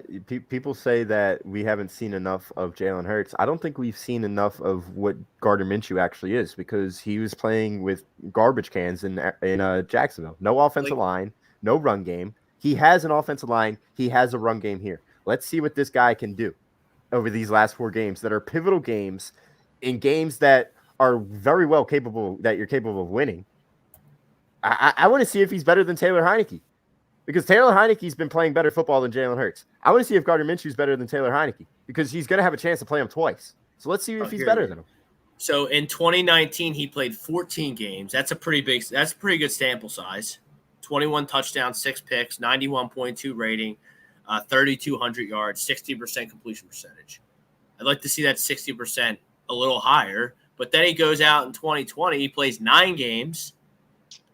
people say that we haven't seen enough of Jalen Hurts. I don't think we've seen enough of what Gardner Minshew actually is, because he was playing with garbage cans in Jacksonville. No offensive line, no run game. He has an offensive line. He has a run game here. Let's see what this guy can do over these last 4 games that are pivotal games, in games that are very well capable, that you're capable of winning. I want to see if he's better than Taylor Heineke. Because Taylor Heineke's been playing better football than Jalen Hurts. I want to see if Gardner Minshew's better than Taylor Heineke, because he's going to have a chance to play him twice. So let's see if he's better than him. So in 2019, he played 14 games. That's a pretty good sample size. 21 touchdowns, 6 picks, 91.2 rating, 3,200 yards, 60% completion percentage. I'd like to see that 60% a little higher. But then he goes out in 2020. He plays 9 games.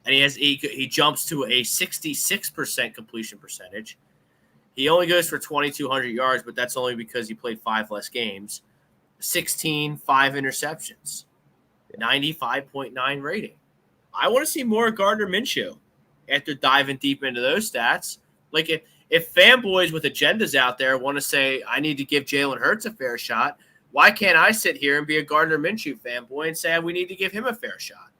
And he jumps to a 66% completion percentage. He only goes for 2,200 yards, but that's only because he played 5 less games. 5 interceptions, 95.9 rating. I want to see more Gardner Minshew after diving deep into those stats. Like if fanboys with agendas out there want to say, I need to give Jalen Hurts a fair shot, why can't I sit here and be a Gardner Minshew fanboy and say we need to give him a fair shot?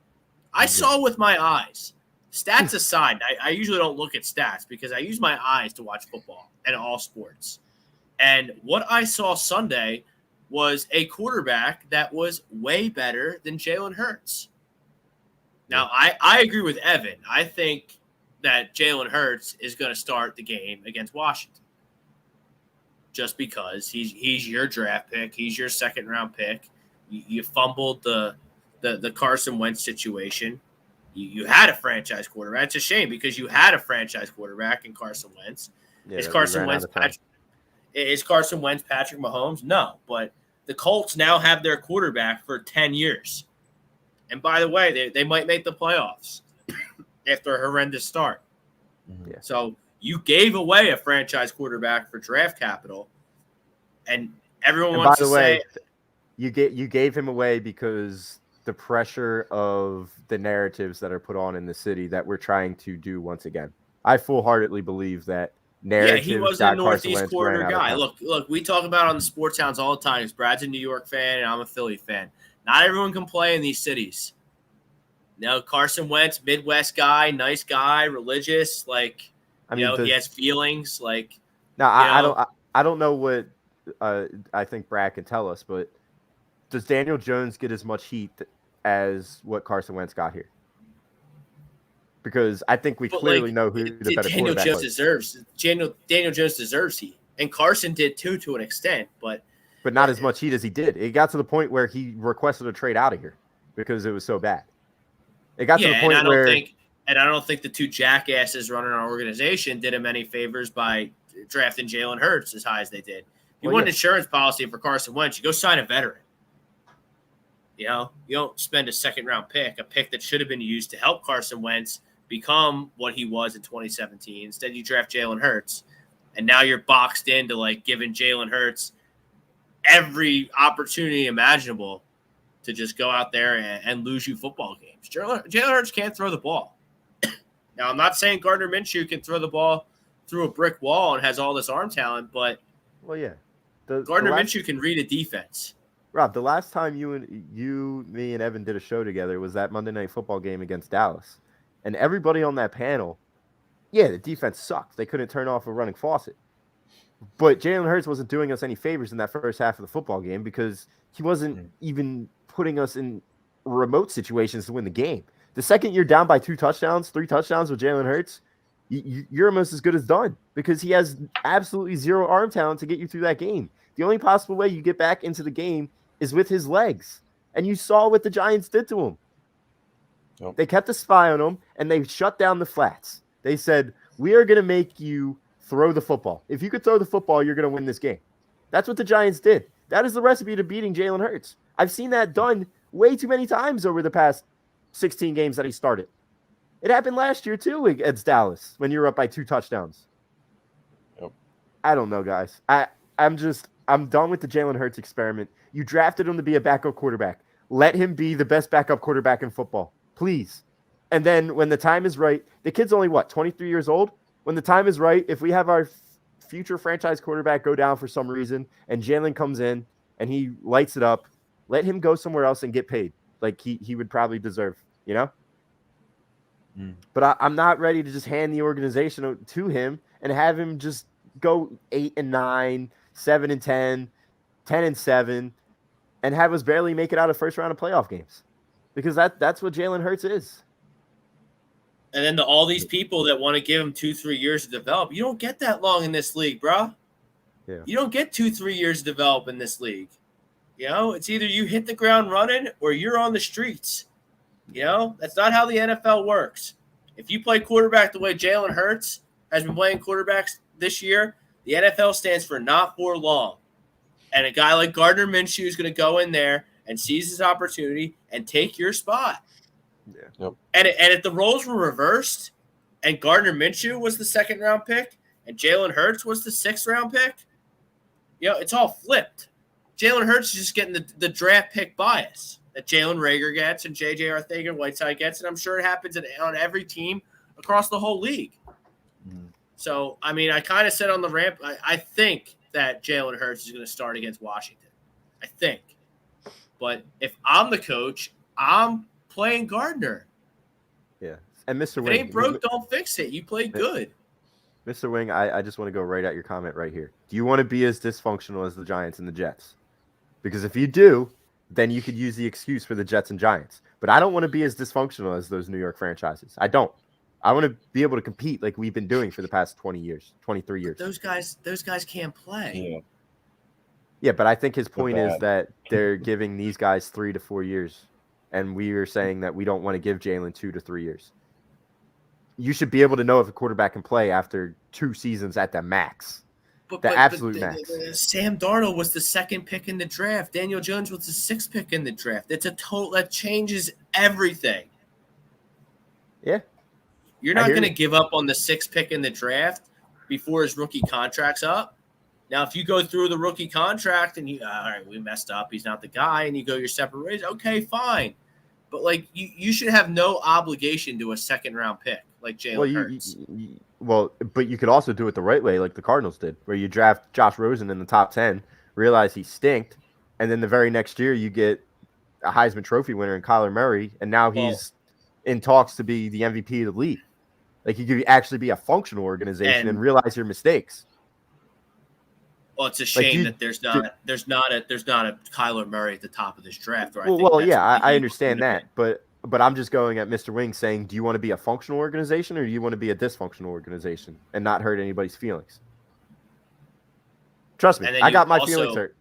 I saw with my eyes. Stats aside, I usually don't look at stats because I use my eyes to watch football and all sports. And what I saw Sunday was a quarterback that was way better than Jalen Hurts. Now, I agree with Evan. I think that Jalen Hurts is going to start the game against Washington just because he's your draft pick. He's your second-round pick. You fumbled the Carson Wentz situation. You had a franchise quarterback. It's a shame because you had a franchise quarterback in Carson Wentz. Yeah, Is Carson Wentz Patrick Mahomes? No, but the Colts now have their quarterback for 10 years. And by the way, they might make the playoffs after a horrendous start. Yeah. So you gave away a franchise quarterback for draft capital, and everyone wants to say you gave him away because the pressure of the narratives that are put on in the city that we're trying to do once again. I full-heartedly believe that narratives. Yeah, he was a Northeast corner guy. Look, we talk about it on the Sports Hounds all the time. Brad's a New York fan, and I'm a Philly fan. Not everyone can play in these cities. No, Carson Wentz, Midwest guy, nice guy, religious. Like, he has feelings. Like, no, I don't know what I think Brad can tell us, but does Daniel Jones get as much heat as what Carson Wentz got here? Because I think we clearly know who the better quarterback was. Daniel Jones deserves heat, and Carson did too, to an extent, but not as much heat as he did. It got to the point where he requested a trade out of here because it was so bad. It got to the point where, and I don't think the two jackasses running our organization did him any favors by drafting Jalen Hurts as high as they did. You want an insurance policy for Carson Wentz, you go sign a veteran. You don't spend a second-round pick, a pick that should have been used to help Carson Wentz become what he was in 2017. Instead, you draft Jalen Hurts, and now you're boxed into giving Jalen Hurts every opportunity imaginable to just go out there and lose you football games. Jalen Hurts can't throw the ball. Now, I'm not saying Gardner Minshew can throw the ball through a brick wall and has all this arm talent, but Gardner Minshew can read a defense. Rob, the last time me and Evan did a show together was that Monday Night Football game against Dallas. And everybody on that panel, the defense sucked. They couldn't turn off a running faucet. But Jalen Hurts wasn't doing us any favors in that first half of the football game because he wasn't even putting us in remote situations to win the game. The second you're down by 3 touchdowns with Jalen Hurts, you're almost as good as done because he has absolutely zero arm talent to get you through that game. The only possible way you get back into the game is with his legs. And you saw what the Giants did to him. Yep. They kept a spy on him, and they shut down the flats. They said, we are going to make you throw the football. If you could throw the football, you're going to win this game. That's what the Giants did. That is the recipe to beating Jalen Hurts. I've seen that done way too many times over the past 16 games that he started. It happened last year, too, against Dallas when you were up by 2 touchdowns. Yep. I don't know, guys. I'm done with the Jalen Hurts experiment. You drafted him to be a backup quarterback. Let him be the best backup quarterback in football. Please. And then when the time is right, the kid's only 23 years old. When the time is right, if we have our future franchise quarterback go down for some reason and Jalen comes in and he lights it up, let him go somewhere else and get paid like he would probably deserve, But I'm not ready to just hand the organization to him and have him just go 8-9, 7-10, 10-7, and have us barely make it out of first round of playoff games, because that's what Jalen Hurts is. And then all these people that want to give him 2-3 years to develop, you don't get that long in this league, bro. Yeah. You don't get 2-3 years to develop in this league. It's either you hit the ground running or you're on the streets. That's not how the NFL works. If you play quarterback the way Jalen Hurts has been playing quarterbacks this year, the NFL stands for not for long. And a guy like Gardner Minshew is going to go in there and seize his opportunity and take your spot. Yeah. Yep. And if the roles were reversed and Gardner Minshew was the 2nd-round pick and Jalen Hurts was the 6th-round pick, it's all flipped. Jalen Hurts is just getting the draft pick bias that Jalen Reagor gets and J.J. Arcega-Whiteside gets, and I'm sure it happens on every team across the whole league. Mm. So, I kind of said on the ramp, I think that Jalen Hurts is going to start against Washington. I think. But if I'm the coach, I'm playing Gardner. Yeah. And Mr. If Wing, it ain't broke, don't fix it. You play good. Mr. Wing, I just want to go right at your comment right here. Do you want to be as dysfunctional as the Giants and the Jets? Because if you do, then you could use the excuse for the Jets and Giants. But I don't want to be as dysfunctional as those New York franchises. I don't. I want to be able to compete like we've been doing for the past 20 years, 23 years. Those guys can't play. Yeah. Yeah, but I think his point is that they're giving these guys 3 to 4 years. And we are saying that we don't want to give Jalen 2 to 3 years. You should be able to know if a quarterback can play after 2 seasons at the max. Absolute max. Sam Darnold was the 2nd pick in the draft. Daniel Jones was the 6th pick in the draft. It's a total that changes everything. Yeah. You're not going to give up on the 6th pick in the draft before his rookie contract's up. Now, if you go through the rookie contract and all right, we messed up, he's not the guy, and you go your separate ways, okay, fine. But, you should have no obligation to a 2nd-round pick like Jalen Hurts. But you could also do it the right way like the Cardinals did, where you draft Josh Rosen in the top 10, realize he stinked, and then the very next year you get a Heisman Trophy winner in Kyler Murray, and now he's in talks to be the MVP of the league. Like, you could actually be a functional organization and realize your mistakes. Well, it's a shame that there's not a Kyler Murray at the top of this draft. I understand that, but I'm just going at Mr. Wing saying, do you want to be a functional organization or do you want to be a dysfunctional organization and not hurt anybody's feelings? Trust me, I got my feelings hurt.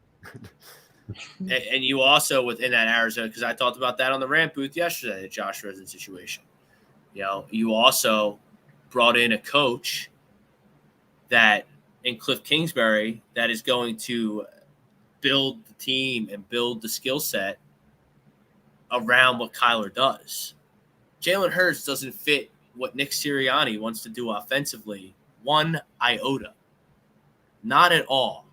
And you also, within that Arizona, because I talked about that on the rant booth yesterday, the Josh Rosen situation. You also brought in a coach in Cliff Kingsbury that is going to build the team and build the skill set around what Kyler does. Jalen Hurts doesn't fit what Nick Sirianni wants to do offensively one iota. Not at all.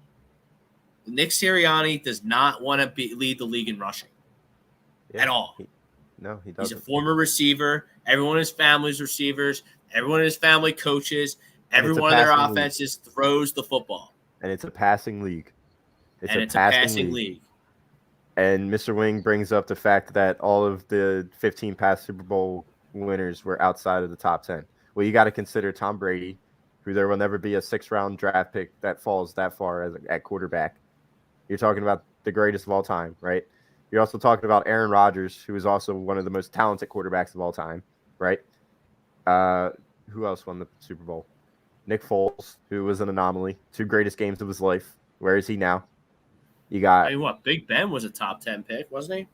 Nick Sirianni does not want to lead the league in rushing at all. He doesn't. He's a former receiver. Everyone in his family's receivers. Everyone in his family coaches. Every one of their offenses throws the football. And it's a passing league. It's a passing league. And Mr. Wing brings up the fact that all of the 15 past Super Bowl winners were outside of the top 10. Well, you got to consider Tom Brady, who there will never be a 6th-round draft pick that falls that far at quarterback. You're talking about the greatest of all time, right? You're also talking about Aaron Rodgers, who is also one of the most talented quarterbacks of all time, right? Who else won the Super Bowl? Nick Foles, who was an anomaly. 2 greatest games of his life. Where is he now? You got. Big Ben was a top 10 pick, wasn't he?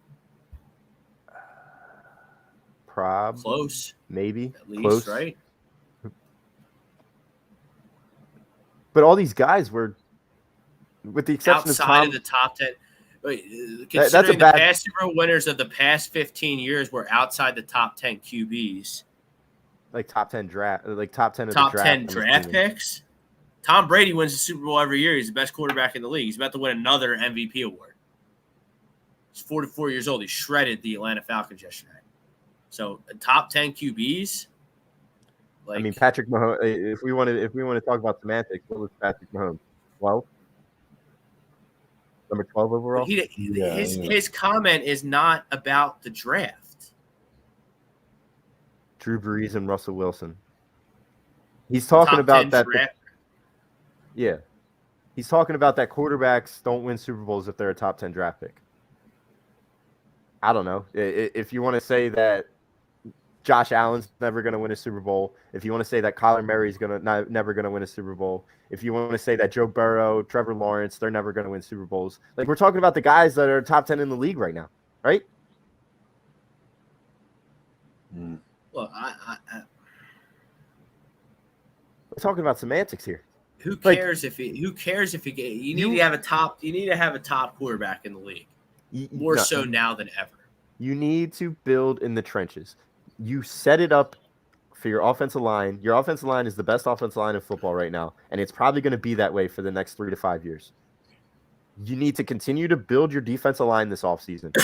Close. Maybe. At least, close. Right? But all these guys were, with the exception outside of the top 10. Considering the past Super Bowl winners of the past 15 years were outside the top 10 QBs. Like top 10 draft, like top 10 of top the draft 10 draft picks. Tom Brady wins the Super Bowl every year. He's the best quarterback in the league. He's about to win another MVP award. He's 44 years old. He shredded the Atlanta Falcons yesterday. So top 10 QBs. I mean, Patrick Mahomes. If we want to talk about semantics, what was Patrick Mahomes? 12, number 12 overall. His comment is not about the draft. Drew Brees and Russell Wilson. He's talking about that. Yeah, he's talking about that quarterbacks don't win Super Bowls if they're a top 10 draft pick. I don't know if you want to say that Josh Allen's never going to win a Super Bowl. If you want to say that Kyler Murray's never going to win a Super Bowl. If you want to say that Joe Burrow, Trevor Lawrence, they're never going to win Super Bowls. Like, we're talking about the guys that are top 10 in the league right now, right? Well, we're talking about semantics here. Who cares if he you need to have a top quarterback in the league. More so now than ever. You need to build in the trenches. You set it up for your offensive line. Your offensive line is the best offensive line in football right now, and it's probably going to be that way for the next 3 to 5 years. You need to continue to build your defensive line this offseason.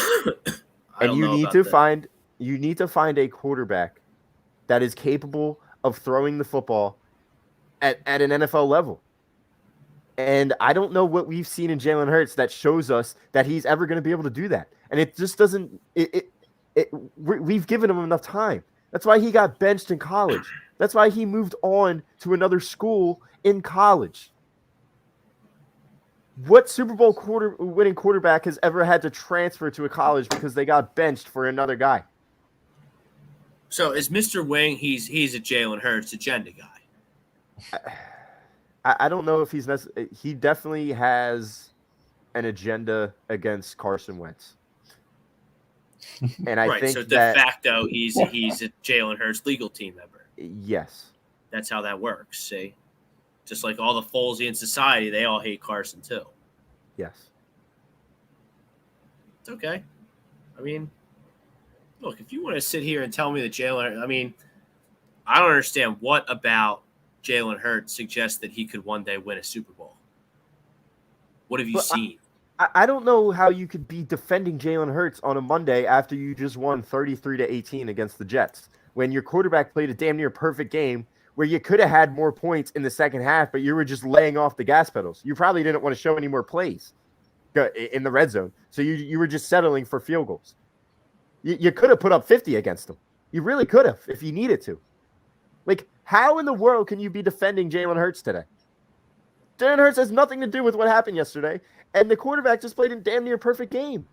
And you need to find a quarterback that is capable of throwing the football at an NFL level. And I don't know what we've seen in Jalen Hurts that shows us that he's ever going to be able to do that. And it just doesn't we've given him enough time. That's why he got benched in college. That's why he moved on to another school in college. What Super Bowl winning quarterback has ever had to transfer to a college because they got benched for another guy? So is Mr. Wing, he's a Jalen Hurts agenda guy? I don't know if he definitely has an agenda against Carson Wentz. And I think so de facto he's a Jalen Hurts legal team member. Yes. That's how that works, see? Just like all the Folesy in society, they all hate Carson too. Yes. It's okay. I mean, look, if you want to sit here and tell me that Jalen, I mean, I don't understand what about Jalen Hurts suggests that he could one day win a Super Bowl. What have you seen? I don't know how you could be defending Jalen Hurts on a Monday after you just won 33-18 against the Jets, when your quarterback played a damn near perfect game where you could have had more points in the second half, but you were just laying off the gas pedals. You probably didn't want to show any more plays in the red zone, so you were just settling for field goals. You could have put up 50 against them. You really could have if you needed to. Like, how in the world can you be defending Jalen Hurts today? Jalen Hurts has nothing to do with what happened yesterday, and the quarterback just played a damn near perfect game.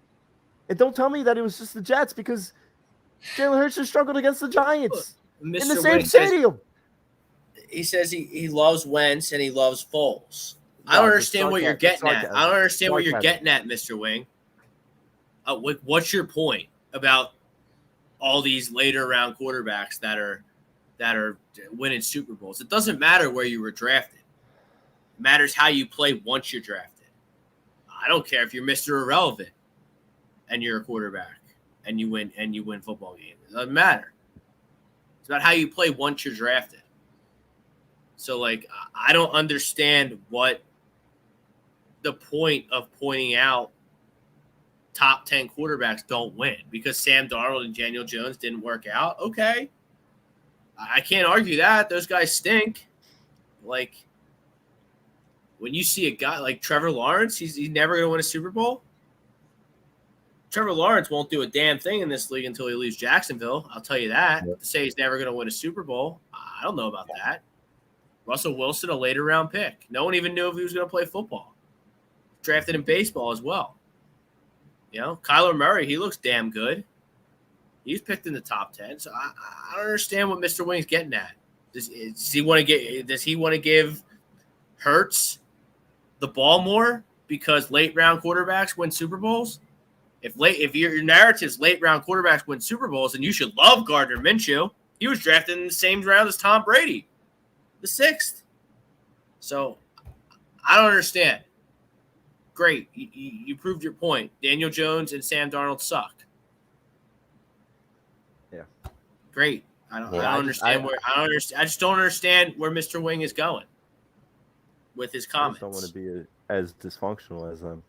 And don't tell me that it was just the Jets, because Jalen Hurts just struggled against the Giants in the same stadium. He says he loves Wentz and he loves Foles. I don't understand what you're getting at. I don't understand what you're getting at, Mr. Wing. What's your point about all these later round quarterbacks that are winning Super Bowls? It doesn't matter where you were drafted. It matters how you play once you're drafted. I don't care if you're Mr. Irrelevant and you're a quarterback and you win football games. It doesn't matter. It's about how you play once you're drafted. So, like, I don't understand what the point of pointing out top 10 quarterbacks don't win because Sam Darnold and Daniel Jones didn't work out. Okay. I can't argue that. Those guys stink. Like, when you see a guy like Trevor Lawrence, he's never going to win a Super Bowl. Trevor Lawrence won't do a damn thing in this league until he leaves Jacksonville. I'll tell you that. To say he's never going to win a Super Bowl, I don't know about that. Russell Wilson, a later round pick. No one even knew if he was going to play football. Drafted in baseball as well. You know, Kyler Murray, he looks damn good. He's picked in the top 10. So I don't understand what Mr. Wing's getting at. Does he want to give Hurts the ball more because late round quarterbacks win Super Bowls? If your narrative's late round quarterbacks win Super Bowls, then you should love Gardner Minshew. He was drafted in the same round as Tom Brady, the 6th. So I don't understand. Great, you proved your point. Daniel Jones and Sam Darnold suck. Yeah, great. I don't understand. I just don't understand where Mr. Wing is going with his comments. I just don't want to be as dysfunctional as them.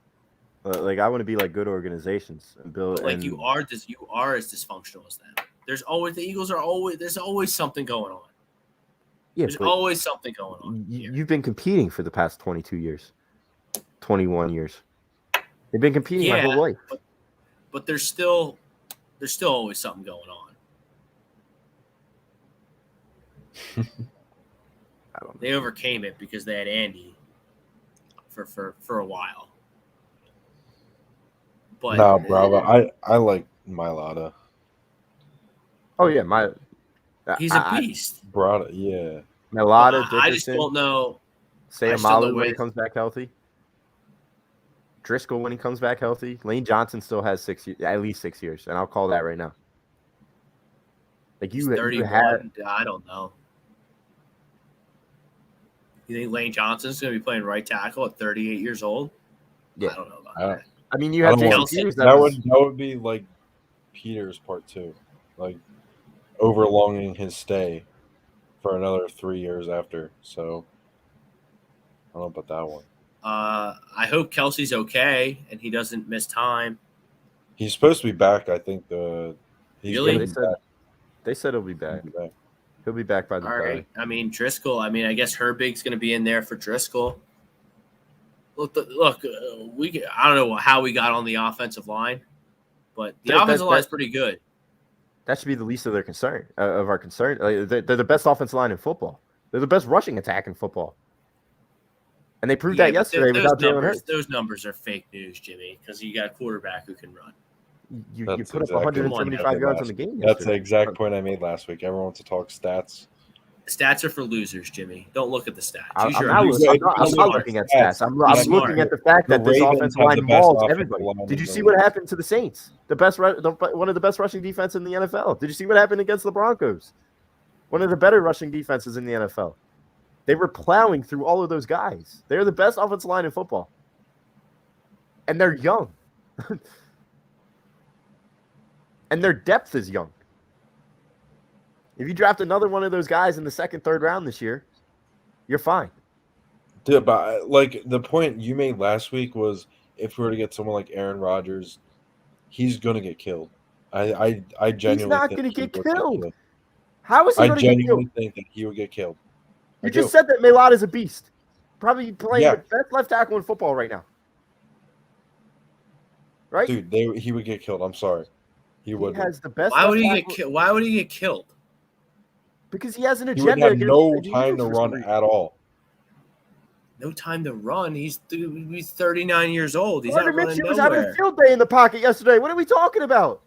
Like, I want to be like good organizations and build. But like, you are as dysfunctional as them. There's always something going on. Yeah, There's always something going on. You've been competing for the past 22 years, 21 years. They've been competing my whole life. But there's still always something going on. I don't know. They overcame it because they had Andy for a while. But no, bravo. I like Mailata. Oh yeah, he's a beast. Brought yeah. Mailata, Dickerson. I just don't know. Sayamalu when he comes back healthy. Driscoll when he comes back healthy. Lane Johnson still has at least 6 years, and I'll call that right now. Like He's 31. I don't know. You think Lane Johnson's going to be playing right tackle at 38 years old? Yeah. I don't know about that. I mean, you have Jason Peters. That would be like Peters part 2, like overlonging his stay for another 3 years after. So I don't know about that one. I hope Kelsey's okay and he doesn't miss time. He's supposed to be back. I think Really? They said he'll be back. He'll be back by the All right. I mean, Driscoll. I guess Herbig's going to be in there for Driscoll. Look. I don't know how we got on the offensive line, but the offensive line is pretty good. That should be the least of their concern. Of our concern, they're the best offensive line in football. They're the best rushing attack in football, and they proved that yesterday without Jalen Hurts. Those numbers are fake news, Jimmy, because you got a quarterback who can run. You put up 175 yards on the game. That's the exact point I made last week. Everyone wants to talk stats. Stats are for losers, Jimmy. Don't look at the stats. I'm not looking at stats. I'm looking at the fact that this offensive line mauls everybody. Did you see what happened to the Saints? One of the best rushing defense in the NFL. Did you see what happened against the Broncos? One of the better rushing defenses in the NFL. They were plowing through all of those guys. They're the best offensive line in football. And they're young. And their depth is young. If you draft another one of those guys in the second, third round this year, you're fine. Dude, but like the point you made last week was if we were to get someone like Aaron Rodgers, he's gonna get killed. I genuinely he's not gonna get killed. How is he gonna get killed? I genuinely think that he would get killed. You just said that Mailata is a beast. Probably playing the best left tackle in football right now. Right? Dude, he would get killed. I'm sorry. He would. He has the best. Why would he get killed? Why would he get killed? Because he has an agenda. He would have no time to run at all. No time to run. He's 39 years old. He's Gardner not running Minshew nowhere. was having a field day in the pocket yesterday. What are we talking about?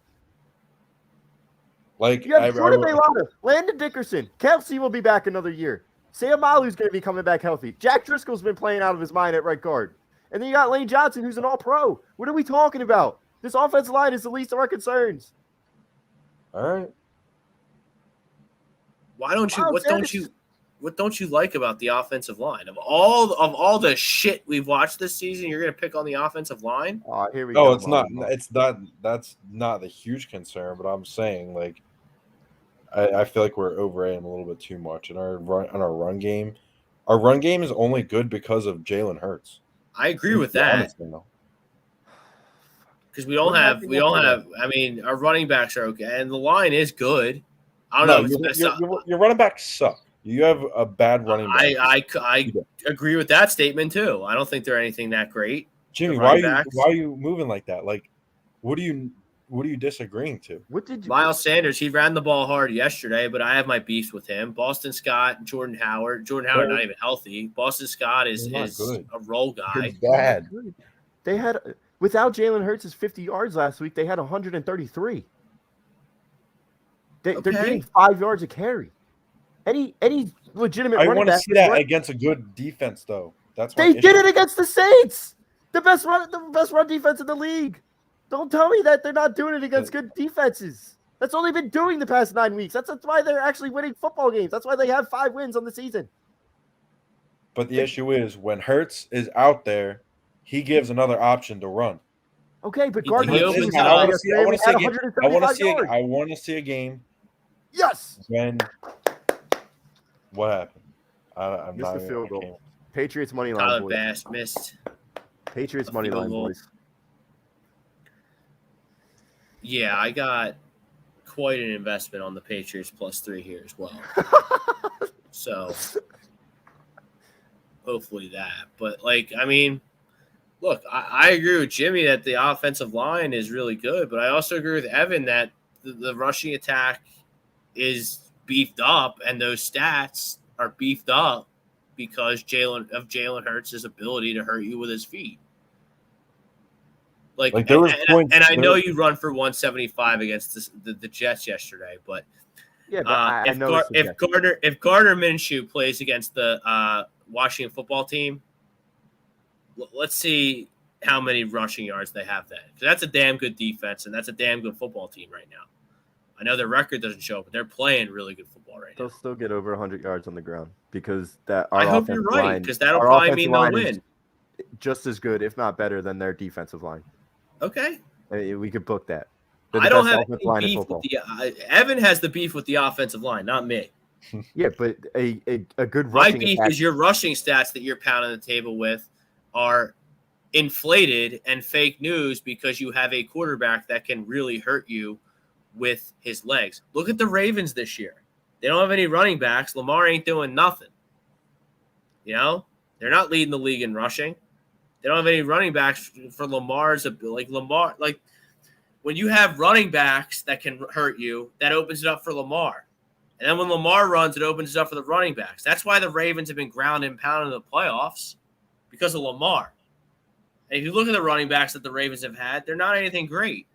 Like you have Jordan Mailata, Landon Dickerson, Kelsey will be back another year. Sayamalu's going to be coming back healthy. Jack Driscoll's been playing out of his mind at right guard, and then you got Lane Johnson, who's an All-Pro. What are we talking about? This offensive line is the least of our concerns. All right. Why don't you? What don't you like about the offensive line? Of all the shit we've watched this season, you're gonna pick on the offensive line? Oh, here we go. No, it's not. It's not. That's not the huge concern. But I'm saying, like, I feel like we're overrating a little bit too much in our run game. Our run game is only good because of Jalen Hurts. I agree with that. Because we don't have. I mean, our running backs are okay, and the line is good. I don't know. Your running backs suck. You have a bad running back. I agree with that statement too. I don't think they're anything that great. Jimmy, why are you moving like that? Like, what are you disagreeing to? Miles Sanders, he ran the ball hard yesterday, but I have my beefs with him. Boston Scott, Jordan Howard. Jordan Howard not even healthy. Boston Scott is a role guy. It's bad. They had without Jalen Hurts' 50 yards last week, they had 133. They're getting 5 yards a carry. Any legitimate running back. I want to see that against a good defense, though. That's they did it against the Saints, the best run defense in the league. Don't tell me that they're not doing it against good defenses. That's all they've been doing the past 9 weeks. That's why they're actually winning football games. That's why they have 5 wins on the season. But the issue is when Hurts is out there, he gives another option to run. Okay, but Gardner Minshew I want to see a game. Yes. When what happened? I'm missed not the field goal. Patriots money line. Tyler Bass missed. Patriots money line, boys. Yeah, I got quite an investment on the Patriots +3 here as well. So hopefully that. But, like, I mean, look, I agree with Jimmy that the offensive line is really good, but I also agree with Evan that the rushing attack is beefed up, and those stats are beefed up because Jalen Hurts' ability to hurt you with his feet. Like there was points, and I know you run for 175 against the Jets yesterday, but yeah, but I know if Gardner Minshew plays against the Washington football team, let's see how many rushing yards they have then. Because that's a damn good defense, and that's a damn good football team right now. I know their record doesn't show, but they're playing really good football right now. They'll still get over 100 yards on the ground because I hope you're right, because that'll probably mean they'll win. Just as good, if not better, than their defensive line. Okay. We could book that. I don't have any beef with Evan has the beef with the offensive line, not me. Yeah, but a good rushing. My beef is your rushing stats that you're pounding the table with are inflated and fake news because you have a quarterback that can really hurt you with his legs. Look at the Ravens this year. They don't have any running backs. Lamar ain't doing nothing. You know, they're not leading the league in rushing. They don't have any running backs for Lamar's ability. Like when you have running backs that can hurt you, that opens it up for Lamar. And then when Lamar runs, it opens it up for the running backs. That's why the Ravens have been ground and pounded in the playoffs, because of Lamar. And if you look at the running backs that the Ravens have had, they're not anything great.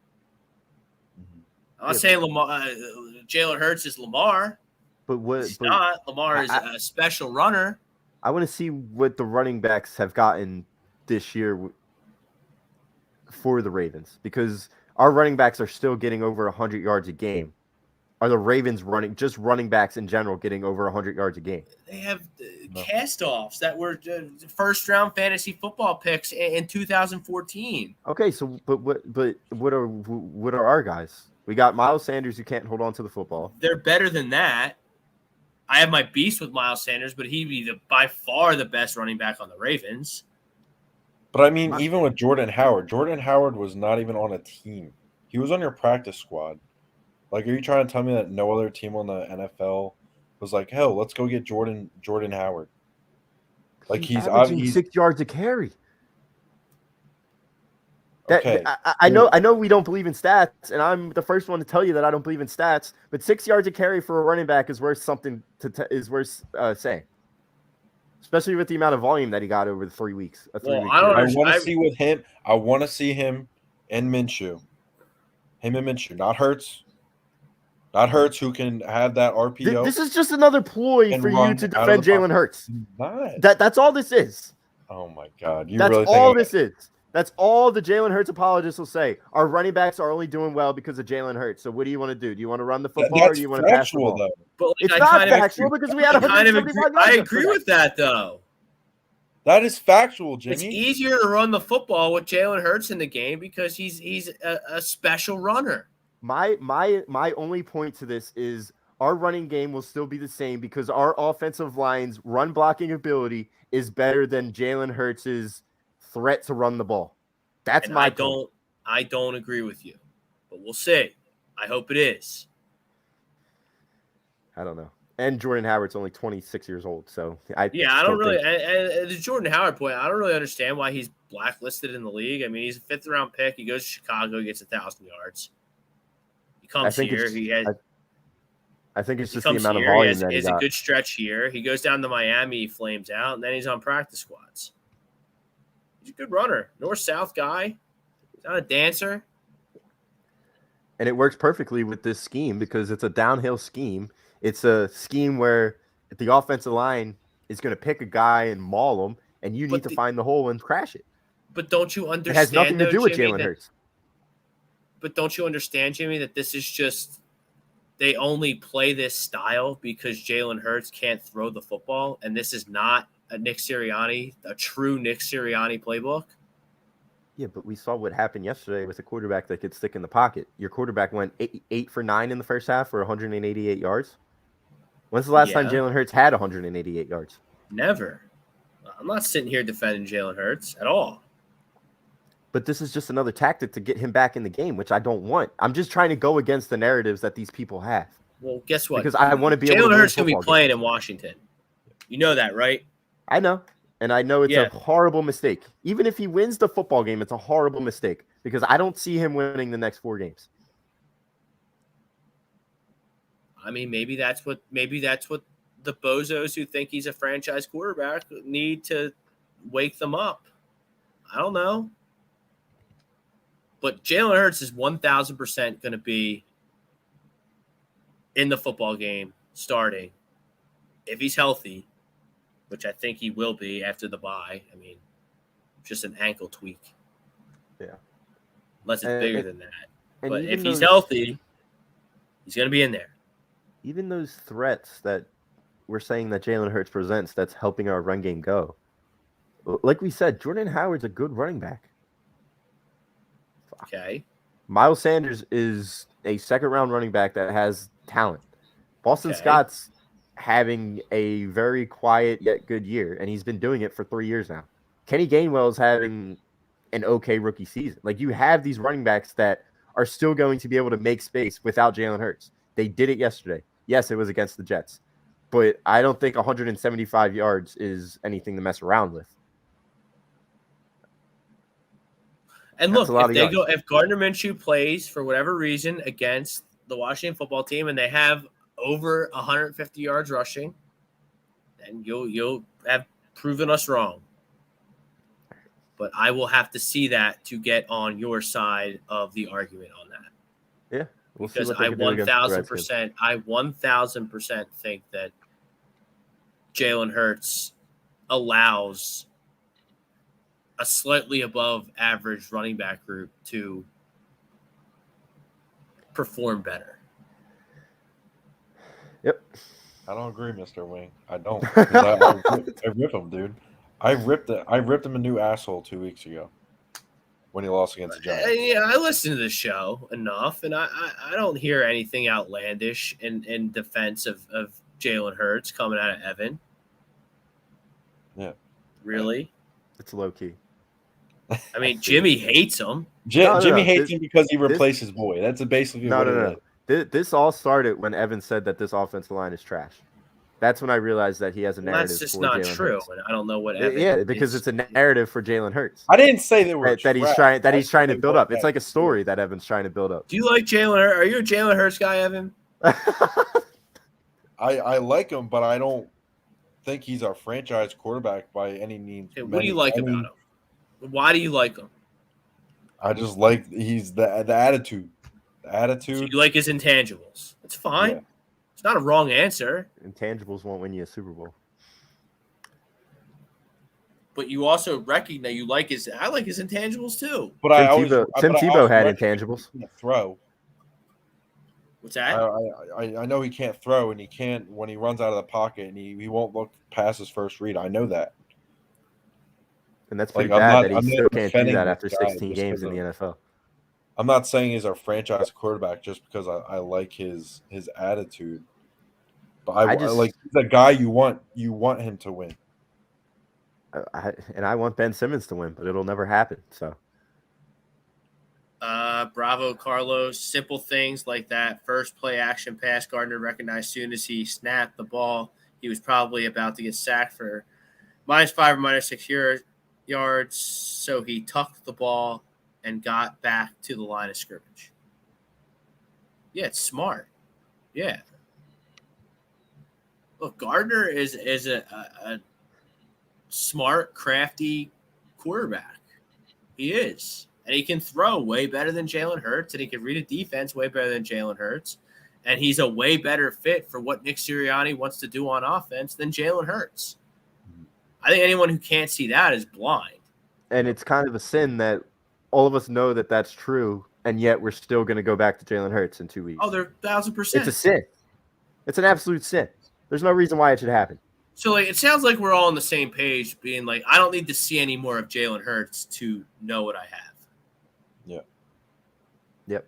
I'm not saying Jalen Hurts is Lamar. But he's not. Lamar is a special runner. I want to see what the running backs have gotten this year for the Ravens, because our running backs are still getting over 100 yards a game. Are the Ravens running backs in general getting over 100 yards a game? They have cast-offs that were first-round fantasy football picks in 2014. Okay, so what are our guys? We got Miles Sanders who can't hold on to the football. They're better than that. I have my beast with Miles Sanders, but he'd be by far the best running back on the Ravens. But I mean, even with Jordan Howard was not even on a team. He was on your practice squad. Like, are you trying to tell me that no other team on the NFL was like, hell, let's go get Jordan Howard? Like, he's 6 yards a carry. Okay. I know we don't believe in stats, and I'm the first one to tell you that I don't believe in stats. But 6 yards a carry for a running back is worth something saying, especially with the amount of volume that he got over the 3 weeks. I want to see with him. I want to see him and Minshew. Him and Minshew, not Hurts. Not Hurts, who can have that RPO. This is just another ploy for you to defend Jalen Hurts. That's all this is. Oh my God! That's really all this is. That's all the Jalen Hurts apologists will say. Our running backs are only doing well because of Jalen Hurts. So what do you want to do? Do you want to run the football or do you want to pass the ball? Though. But it's not factual because we had 175 yards. I agree with that, though. That is factual, Jimmy. It's easier to run the football with Jalen Hurts in the game because he's a special runner. My only point to this is our running game will still be the same because our offensive line's run blocking ability is better than Jalen Hurts' threat to run the ball. That's my point. I don't agree with you, but we'll see. I hope it is. I don't know. And Jordan Howard's only 26 years old, so I don't really. And the Jordan Howard point, I don't really understand why he's blacklisted in the league. I mean, he's a 5th-round pick. He goes to Chicago, gets 1,000 yards. He comes here. I think it's just the amount of volume that he got. He has a good stretch here. He goes down to Miami, he flames out, and then he's on practice squads. He's a good runner, north-south guy. He's not a dancer. And it works perfectly with this scheme because it's a downhill scheme. It's a scheme where the offensive line is going to pick a guy and maul him, and you need to find the hole and crash it. But don't you understand? It has nothing to do with Jalen Hurts. But don't you understand, Jimmy, that this is just they only play this style because Jalen Hurts can't throw the football, and this is not a true Nick Sirianni playbook? Yeah, but we saw what happened yesterday with a quarterback that could stick in the pocket. Your quarterback went 8 for 9 in the first half for 188 yards. When's the last time Jalen Hurts had 188 yards? Never. I'm not sitting here defending Jalen Hurts at all. But this is just another tactic to get him back in the game, which I don't want. I'm just trying to go against the narratives that these people have. Well, guess what? Because I want to be able to Jalen Hurts going to be games. playing in Washington. You know that, right? I know. And I know it's a horrible mistake. Even if he wins the football game, it's a horrible mistake because I don't see him winning the next 4 games. I mean, maybe that's what the bozos who think he's a franchise quarterback need to wake them up. I don't know. But Jalen Hurts is 1,000% going to be in the football game starting if he's healthy, which I think he will be after the bye. I mean, just an ankle tweak. Yeah. Unless it's bigger than that. But if he's healthy, he's going to be in there. Even those threats that we're saying that Jalen Hurts presents that's helping our run game go. Like we said, Jordan Howard's a good running back. Okay. Miles Sanders is a second-round running back that has talent. Boston Scott's having a very quiet yet good year, and he's been doing it for 3 years now. Kenny Gainwell is having an okay rookie season. Like, you have these running backs that are still going to be able to make space without Jalen Hurts. They did it yesterday. Yes, it was against the Jets, but I don't think 175 yards is anything to mess around with. And look, if Gardner Minshew plays for whatever reason against the Washington football team and they have over 150 yards rushing, then you'll have proven us wrong. But I will have to see that to get on your side of the argument on that. Yeah, because I 1,000% think that Jalen Hurts allows a slightly above average running back group to perform better. Yep. I don't agree, Mr. Wing. I don't. I rip him, dude. I ripped him a new asshole 2 weeks ago when he lost against the Giants. Yeah, I listen to the show enough, and I don't hear anything outlandish in defense of Jalen Hurts coming out of Evan. Yeah. Really? It's low key. I mean, Jimmy hates him. Jimmy hates him because he replaced his boy. That's basically what it is. This all started when Evan said that this offensive line is trash. That's when I realized that he has a narrative. That's just for not Jalen true. Hurts. And I don't know what Evan. Yeah, because it's a narrative for Jalen Hurts. I didn't say they were that he's trying to build up. It's like a story that Evan's trying to build up. Do you like Jalen Hurts? Are you a Jalen Hurts guy, Evan? I like him, but I don't think he's our franchise quarterback by any means. Okay, what do you like about him? Why do you like him? I just like he's the attitude. The attitude. So you like his intangibles. That's fine. Yeah. It's not a wrong answer. Intangibles won't win you a Super Bowl. But you also recognize you like his. I like his intangibles too. But Tim Tebow had intangibles. Throw. What's that? I know he can't throw, and he can't when he runs out of the pocket, and he won't look past his first read. I know that. And that's pretty bad that he still can't do that after 16 games in the NFL. I'm not saying he's our franchise quarterback just because I like his attitude. But I like he's a guy you want him to win. I want Ben Simmons to win, but it'll never happen. So bravo, Carlos. Simple things like that. First play action pass, Gardner recognized soon as he snapped the ball. He was probably about to get sacked for -5 or -6 yards, so he tucked the ball and got back to the line of scrimmage. Yeah, it's smart. Yeah. Look, Gardner is a smart, crafty quarterback. He is. And he can throw way better than Jalen Hurts, and he can read a defense way better than Jalen Hurts. And he's a way better fit for what Nick Sirianni wants to do on offense than Jalen Hurts. I think anyone who can't see that is blind. And it's kind of a sin that all of us know that that's true, and yet we're still going to go back to Jalen Hurts in 2 weeks. Oh, they're 1,000%. It's a sin. It's an absolute sin. There's no reason why it should happen. So, it sounds like we're all on the same page, being like, I don't need to see any more of Jalen Hurts to know what I have. Yeah. Yep.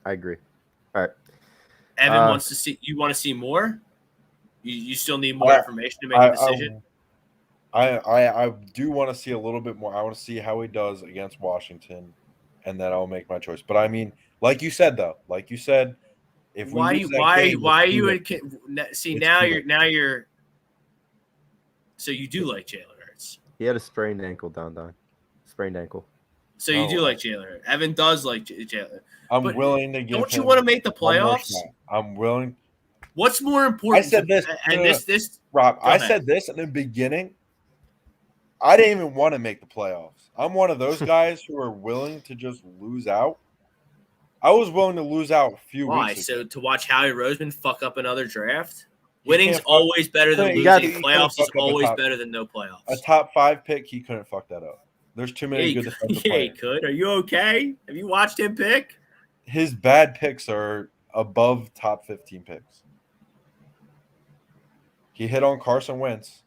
I agree. All right. Evan wants to see. You want to see more? You still need more information to make a decision? I do want to see a little bit more. I want to see how he does against Washington, and then I'll make my choice. But I mean, like you said, if we lose that game, why are you see now you're so you do like Jalen Hurts. He had a sprained ankle, Don. Sprained ankle. So you do like Jalen Hurts. Evan does like Jalen. I'm willing to give. Don't you want to make the playoffs? I'm willing. What's more important? I said this, this Rob. I said this in the beginning. I didn't even want to make the playoffs. I'm one of those guys who are willing to just lose out. I was willing to lose out a few weeks ago. Why? So to watch Howie Roseman fuck up another draft? Winning's always better than losing. Playoffs is always better than no playoffs. A top 5 pick, he couldn't fuck that up. There's too many good defensive players. He could. Are you okay? Have you watched him pick? His bad picks are above top 15 picks. He hit on Carson Wentz.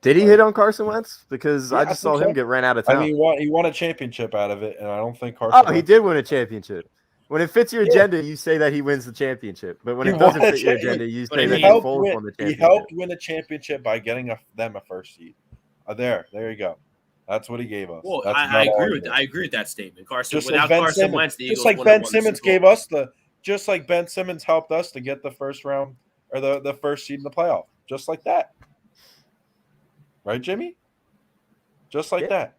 Did he hit on Carson Wentz? Because I just saw him get ran out of town. I mean, he won a championship out of it, and I don't think Carson. Oh, he did win a championship. When it fits your agenda, you say that he wins the championship. But when it doesn't fit your agenda, you say that he folds on the championship. He helped win a championship by getting them a first seed. There you go. That's what he gave us. Well, I agree with that statement. Carson Wentz, the Eagles just like Ben Simmons gave us just like Ben Simmons helped us to get the first round or the first seed in the playoff, just like that. Right, Jimmy? Just like that.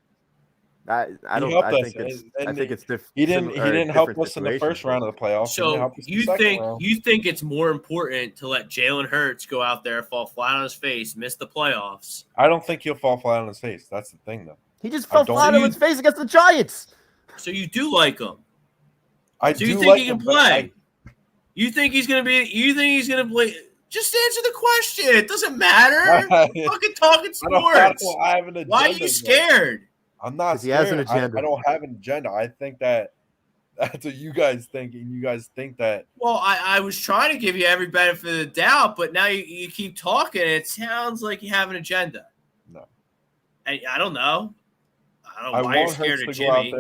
I think it's different. He didn't help us in the first round of the playoffs. So you think it's more important to let Jalen Hurts go out there, fall flat on his face, miss the playoffs? I don't think he'll fall flat on his face. That's the thing, though. He just fell flat on his face against the Giants. So you do like him? You think he can play? You think he's gonna play? Just answer the question. It doesn't matter. Fucking talking sports. Why are you scared? I'm not scared. He has an agenda. I don't have an agenda. I think that's what you guys think, and you guys think that. Well, I was trying to give you every benefit of the doubt, but now you keep talking. It sounds like you have an agenda. No. I don't know. I don't know why you're scared of Jimmy.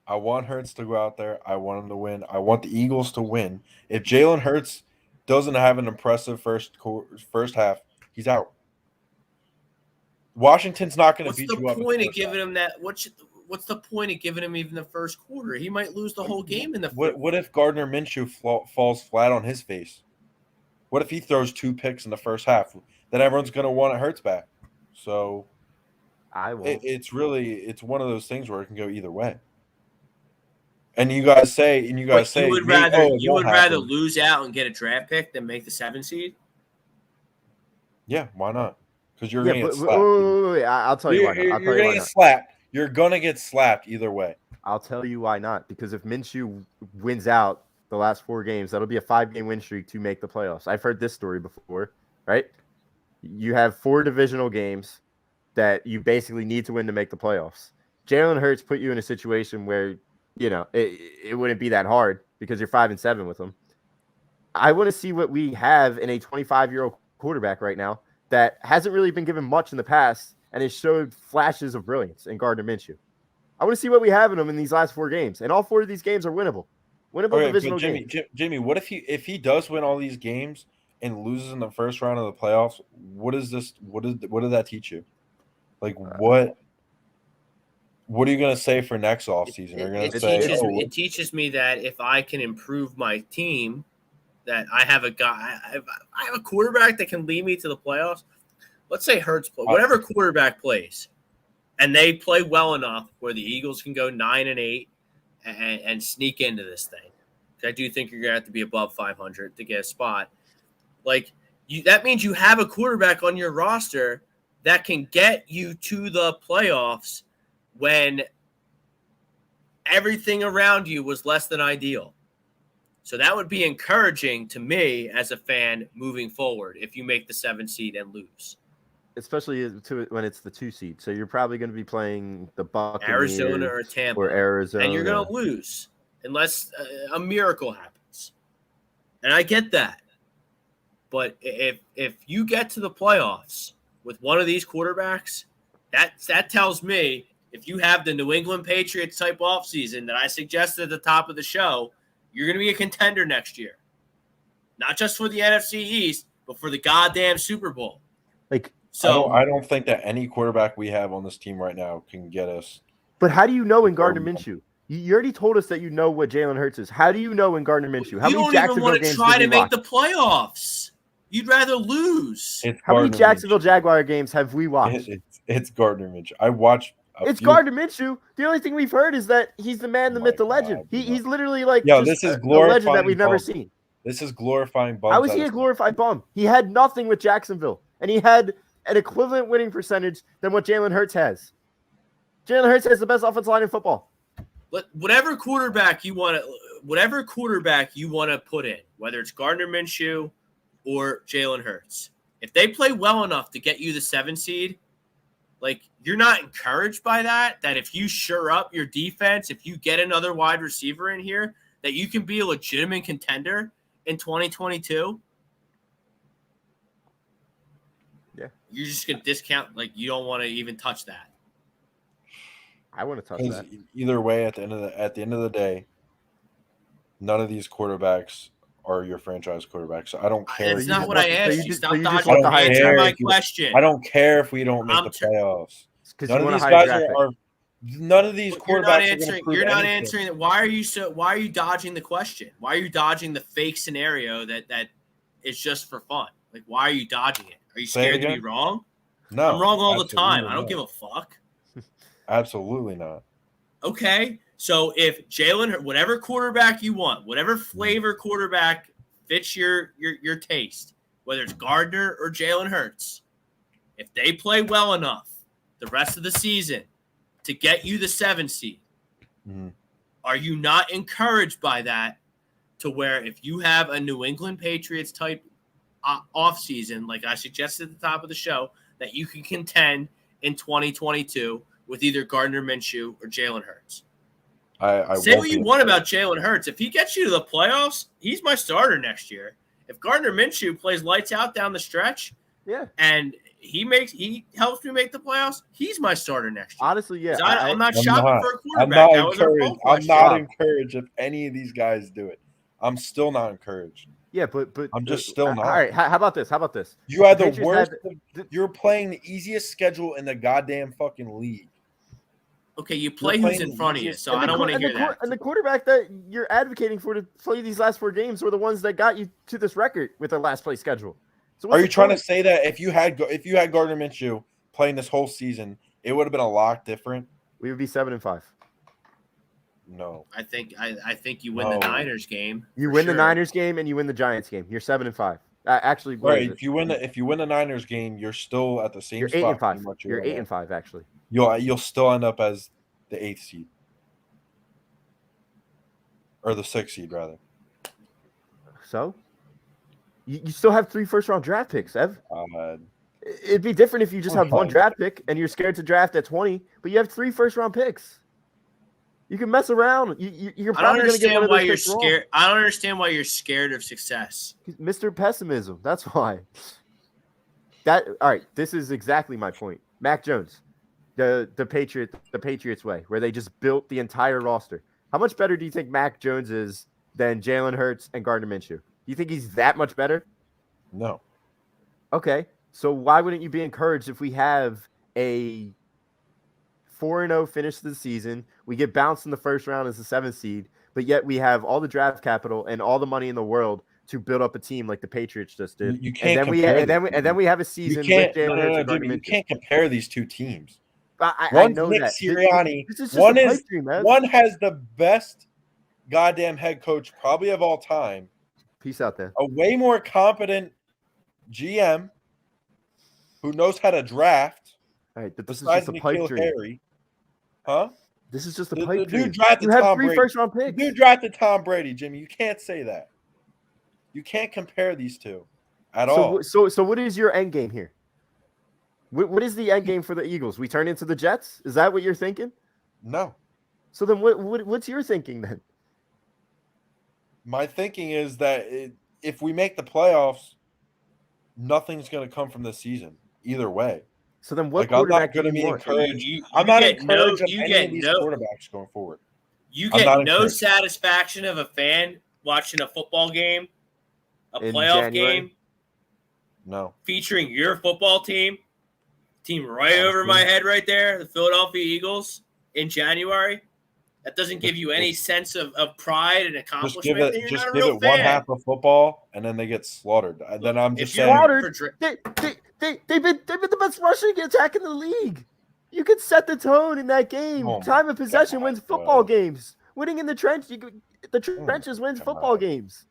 I want Hurts to go out there. I want him to win. I want the Eagles to win. If Jalen Hurts doesn't have an impressive first half, he's out. Washington's not going to beat you up. What's the point of giving him that? What's the point of giving him even the first quarter? He might lose the whole game in the first. What if Gardner Minshew falls flat on his face? What if he throws 2 picks in the first half? Then everyone's going to want it Hurts back. So it's one of those things where it can go either way. And you guys say, you would rather lose out and get a draft pick than make the 7 seed? Yeah, why not? Because you're going to get slapped. Wait. I'll tell you why not. You're going to get slapped. You're going to get slapped either way. I'll tell you why not. Because if Minshew wins out the last 4 games, that'll be a 5-game win streak to make the playoffs. I've heard this story before, right? You have 4 divisional games that you basically need to win to make the playoffs. Jalen Hurts put you in a situation where it wouldn't be that hard because you're 5-7 with him. I want to see what we have in a 25-year-old quarterback right now that hasn't really been given much in the past and has showed flashes of brilliance in Gardner Minshew. I want to see what we have in him in these last 4 games, and all 4 of these games are winnable. Divisional games. Jimmy, what if he does win all these games and loses in the first round of the playoffs? What is this? What did that teach you? Like what? What are you going to say for next offseason? You're going to say it teaches me that if I can improve my team, that I have a quarterback that can lead me to the playoffs. Let's say Hurts play, whatever quarterback plays, and they play well enough where the Eagles can go 9-8 and sneak into this thing. I do think you're going to have to be above 500 to get a spot. That means you have a quarterback on your roster that can get you to the playoffs when everything around you was less than ideal. So that would be encouraging to me as a fan moving forward if you make the 7 seed and lose. Especially when it's the 2 seed. So you're probably going to be playing the Buccaneers, Arizona or Tampa. Or Arizona. And you're going to lose unless a miracle happens. And I get that. But if you get to the playoffs with one of these quarterbacks, that tells me if you have the New England Patriots type offseason that I suggested at the top of the show, you're going to be a contender next year. Not just for the NFC East, but for the goddamn Super Bowl. So I don't think that any quarterback we have on this team right now can get us. But how do you know in Gardner Minshew? You already told us that you know what Jalen Hurts is. How do you know in Gardner Minshew? How you many don't Jacksonville even want to games try did we to make watch? the playoffs. You'd rather lose. How many Jacksonville Jaguar games have we watched? It's Gardner Minshew. I watched. Gardner Minshew. The only thing we've heard is that he's the man, the myth, the legend. He's literally like this is a legend that we've never seen. This is glorifying bums. How is he a glorified bum? He had nothing with Jacksonville, and he had an equivalent winning percentage than what Jalen Hurts has. Jalen Hurts has the best offensive line in football. Whatever quarterback you want to put in, whether it's Gardner Minshew or Jalen Hurts, if they play well enough to get you the 7 seed, like, you're not encouraged by that if if you shore up your defense, if you get another wide receiver in here, that you can be a legitimate contender in 2022. Yeah. You're just going to discount, like, you don't want to even touch that. I want to touch that. Either way, at the end of the day, none of these quarterbacks are your franchise quarterbacks. So I don't care. It's not what I asked you. Stop dodging my question. I don't care if we don't make the playoffs. None of these guys are. None of these quarterbacks. You're not answering it. Why are you dodging the question? Why are you dodging the fake scenario that is just for fun? Like, why are you dodging it? Are you scared to be wrong? No, I'm wrong all the time. I don't give a fuck. Absolutely not. Okay, so if Jalen, whatever quarterback you want, whatever flavor quarterback fits your taste, whether it's Gardner or Jalen Hurts, if they play well enough the rest of the season to get you the 7 seed, are you not encouraged by that to where if you have a New England Patriots type offseason, like I suggested at the top of the show, that you can contend in 2022 with either Gardner Minshew or Jalen Hurts? Say what you want about Jalen Hurts. If he gets you to the playoffs, he's my starter next year. If Gardner Minshew plays lights out down the stretch, and he helps me make the playoffs, he's my starter next year. Honestly, yeah. I'm not shopping for a quarterback. I'm not encouraged if any of these guys do it. I'm still not encouraged. Yeah, but I'm just still not. All right, how about this? You had the worst. You're playing the easiest schedule in the goddamn fucking league. Okay, you play who's in front of you, so I don't want to hear that. And the quarterback that you're advocating for to play these last 4 games were the ones that got you to this record with their last place schedule. So are you trying to say that if you had Gardner Minshew playing this whole season, it would have been a lot different? We would be 7-5. No, I think you win the Niners game. You win the Niners game and you win the Giants game. You're 7-5. Actually, right. If you win the Niners game, you're still at the same you're spot. 8-5. You're 8-5 actually. You'll still end up as the 8th seed or the 6th seed rather. So you still have 3 first-round draft picks, Ev. It'd be different if you just have 1 draft pick and you're scared to draft at 20, but you have 3 first-round picks. You can mess around. You're probably going to get one of those picks wrong. I don't understand why you're scared of success. Mr. Pessimism. That's why. All right. This is exactly my point. Mac Jones, the Patriots way, where they just built the entire roster. How much better do you think Mac Jones is than Jalen Hurts and Gardner Minshew? Do you think he's that much better? No. Okay. So why wouldn't you be encouraged if we have a 4-0 finish to the season? We get bounced in the first round as the 7th seed, but yet we have all the draft capital and all the money in the world to build up a team like the Patriots just did. You can't and then we have a season with Jalen Hurts and Gardner Minshew. You can't compare these 2 teams. I know Nick that. Sirianni. One has the best goddamn head coach probably of all time. Peace out there. A way more competent GM who knows how to draft. All right, but this is just a pipe dream. Harry. Huh? This is just a pipe dream. Dude drafted you have Tom 3 Brady. first-round picks. Dude drafted Tom Brady, Jimmy. You can't say that. You can't compare these 2 at all. So what is your end game here? What is the end game for the Eagles? We turn into the Jets? Is that what you're thinking? No. So then what's your thinking then? My thinking is that if we make the playoffs, nothing's going to come from this season either way. So then what I'm not going to be encouraged. I'm not encouraged of any of these quarterbacks going forward. You get no satisfaction of a fan watching a football game, a playoff game, no, featuring your football team team right over my head right there, the Philadelphia Eagles in January. That doesn't give you any sense of pride and accomplishment. Just give it one half of football, and then they get slaughtered. Then I'm just saying. Slaughtered. They've been the best rushing attack in the league. You could set the tone in that game. Time of possession wins football games. Winning in the trench, the trenches wins football games.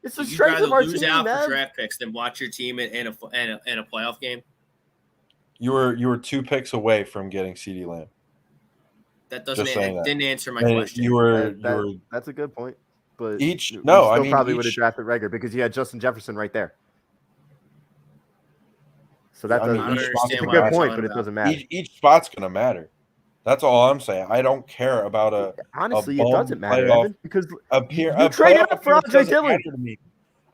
It's the strength of our team, lose out man. for draft picks than watch your team in a playoff game. You were 2 picks away from getting CeeDee Lamb. That didn't answer my question. That's a good point. But probably would have drafted Reagor because you had Justin Jefferson right there. So that's a good point, but it doesn't matter. Each spot's gonna matter. That's all I'm saying. I don't care about honestly, it doesn't matter, Evan, because you traded up for Andre Dillard.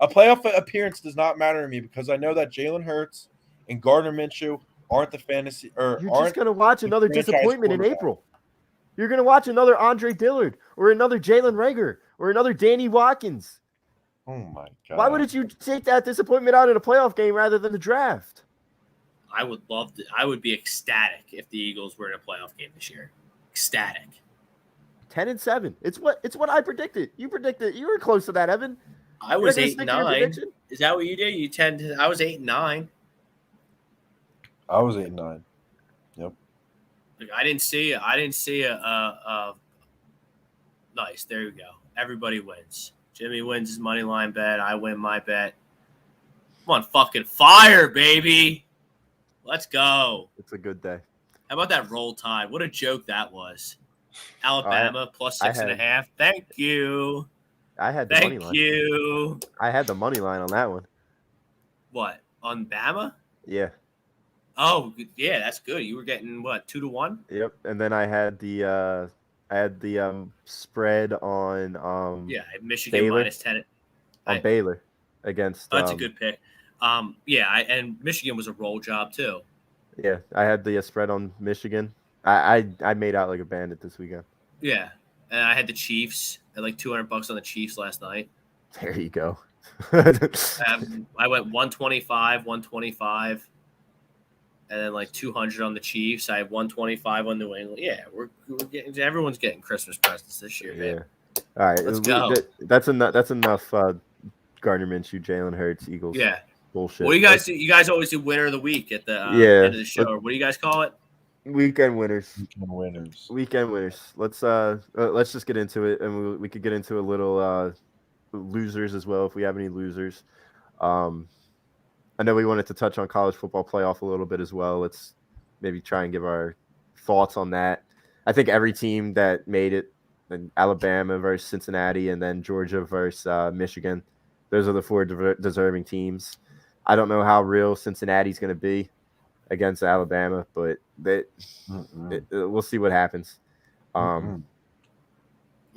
A playoff appearance does not matter to me because I know that Jalen Hurts and Gardner Minshew aren't the fantasy. You're just gonna watch another disappointment in April. You're gonna watch another Andre Dillard or another Jalen Reagor or another Danny Watkins. Oh my God! Why wouldn't you take that disappointment out in a playoff game rather than the draft? I would love to. I would be ecstatic if the Eagles were in a playoff game this year. Ecstatic. 10-7. It's what I predicted. You predicted. You were close to that, Evan. I was 8-9. Is that what you did? I was 8-9. I was 8-9. Yep. Like, I didn't see a nice. There you go. Everybody wins. Jimmy wins his money line bet. I win my bet. Come on, fucking fire, baby. Let's go. It's a good day. How about that roll tide? What a joke that was. Alabama plus 6.5. Thank you. I had the money line. Thank you. I had the money line on that one. What? On Bama? Yeah. Oh, yeah, that's good. You were getting what, 2-1? Yep. And then I had the spread on Michigan Baylor, minus 10 on Baylor against that's a good pick. And Michigan was a roll job too. Yeah, I had the spread on Michigan. I made out like a bandit this weekend. Yeah, and I had the Chiefs. I had like $200 on the Chiefs last night. There you go. I went 125, and then like 200 on the Chiefs. I had 125 on New England. Yeah, we're getting. Everyone's getting Christmas presents this year, man. Yeah. All right, let's go. That's enough. Gardner Minshew, Jalen Hurts, Eagles. Yeah. Bullshit. What do you guys do? You guys always do winner of the week at the end of the show. What do you guys call it? Weekend winners. Weekend winners. Let's just get into it, and we could get into a little losers as well if we have any losers. I know we wanted to touch on college football playoff a little bit as well. Let's maybe try and give our thoughts on that. I think every team that made it, and Alabama versus Cincinnati, and then Georgia versus Michigan, those are the 4 deserving teams. I don't know how real Cincinnati's going to be against Alabama, but we'll see what happens. Yeah,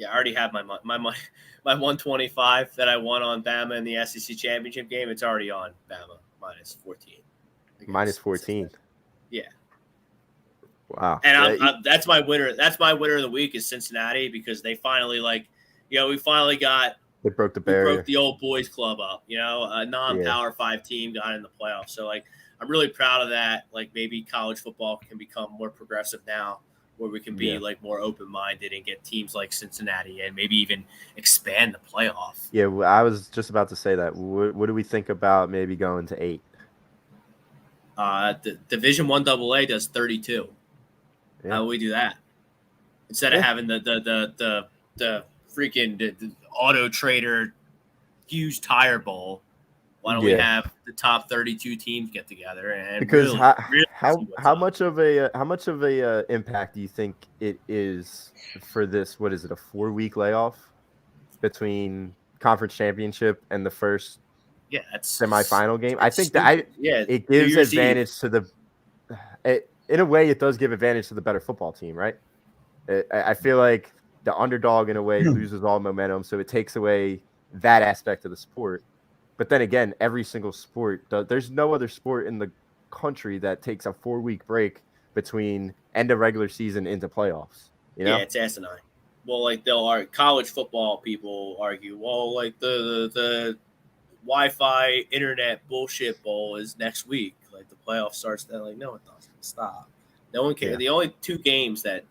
I already have my 125 that I won on Bama in the SEC championship game. It's already on Bama minus 14. Minus 14. Yeah. Wow. And that's my winner. That's my winner of the week is Cincinnati because they finally we finally got. They broke the barrier. Broke the old boys club up. A non-Power 5 team got in the playoffs. So I'm really proud of that. Maybe college football can become more progressive now, where we can be more open-minded and get teams like Cincinnati and maybe even expand the playoff. Yeah, I was just about to say that. What do we think about maybe going to 8? The Division I AA does 32. Yeah. How do we do that? Instead of having the freaking the Auto Trader huge tire bowl, why don't we have the top 32 teams get together and because how much of a impact do you think it is for this? What is it, a 4-week layoff between conference championship and the first semifinal game? I think it gives advantage to in a way it does give advantage to the better football team, right? I feel like the underdog in a way loses all momentum, so it takes away that aspect of the sport. But then again, every single sport there's no other sport in the country that takes a 4-week break between end of regular season into playoffs. Yeah, it's asinine. Well, college football people argue, the Wi-Fi internet bullshit bowl is next week. Like the playoff starts, they're like, no, it doesn't. Stop. No one cares. Yeah. The only two games that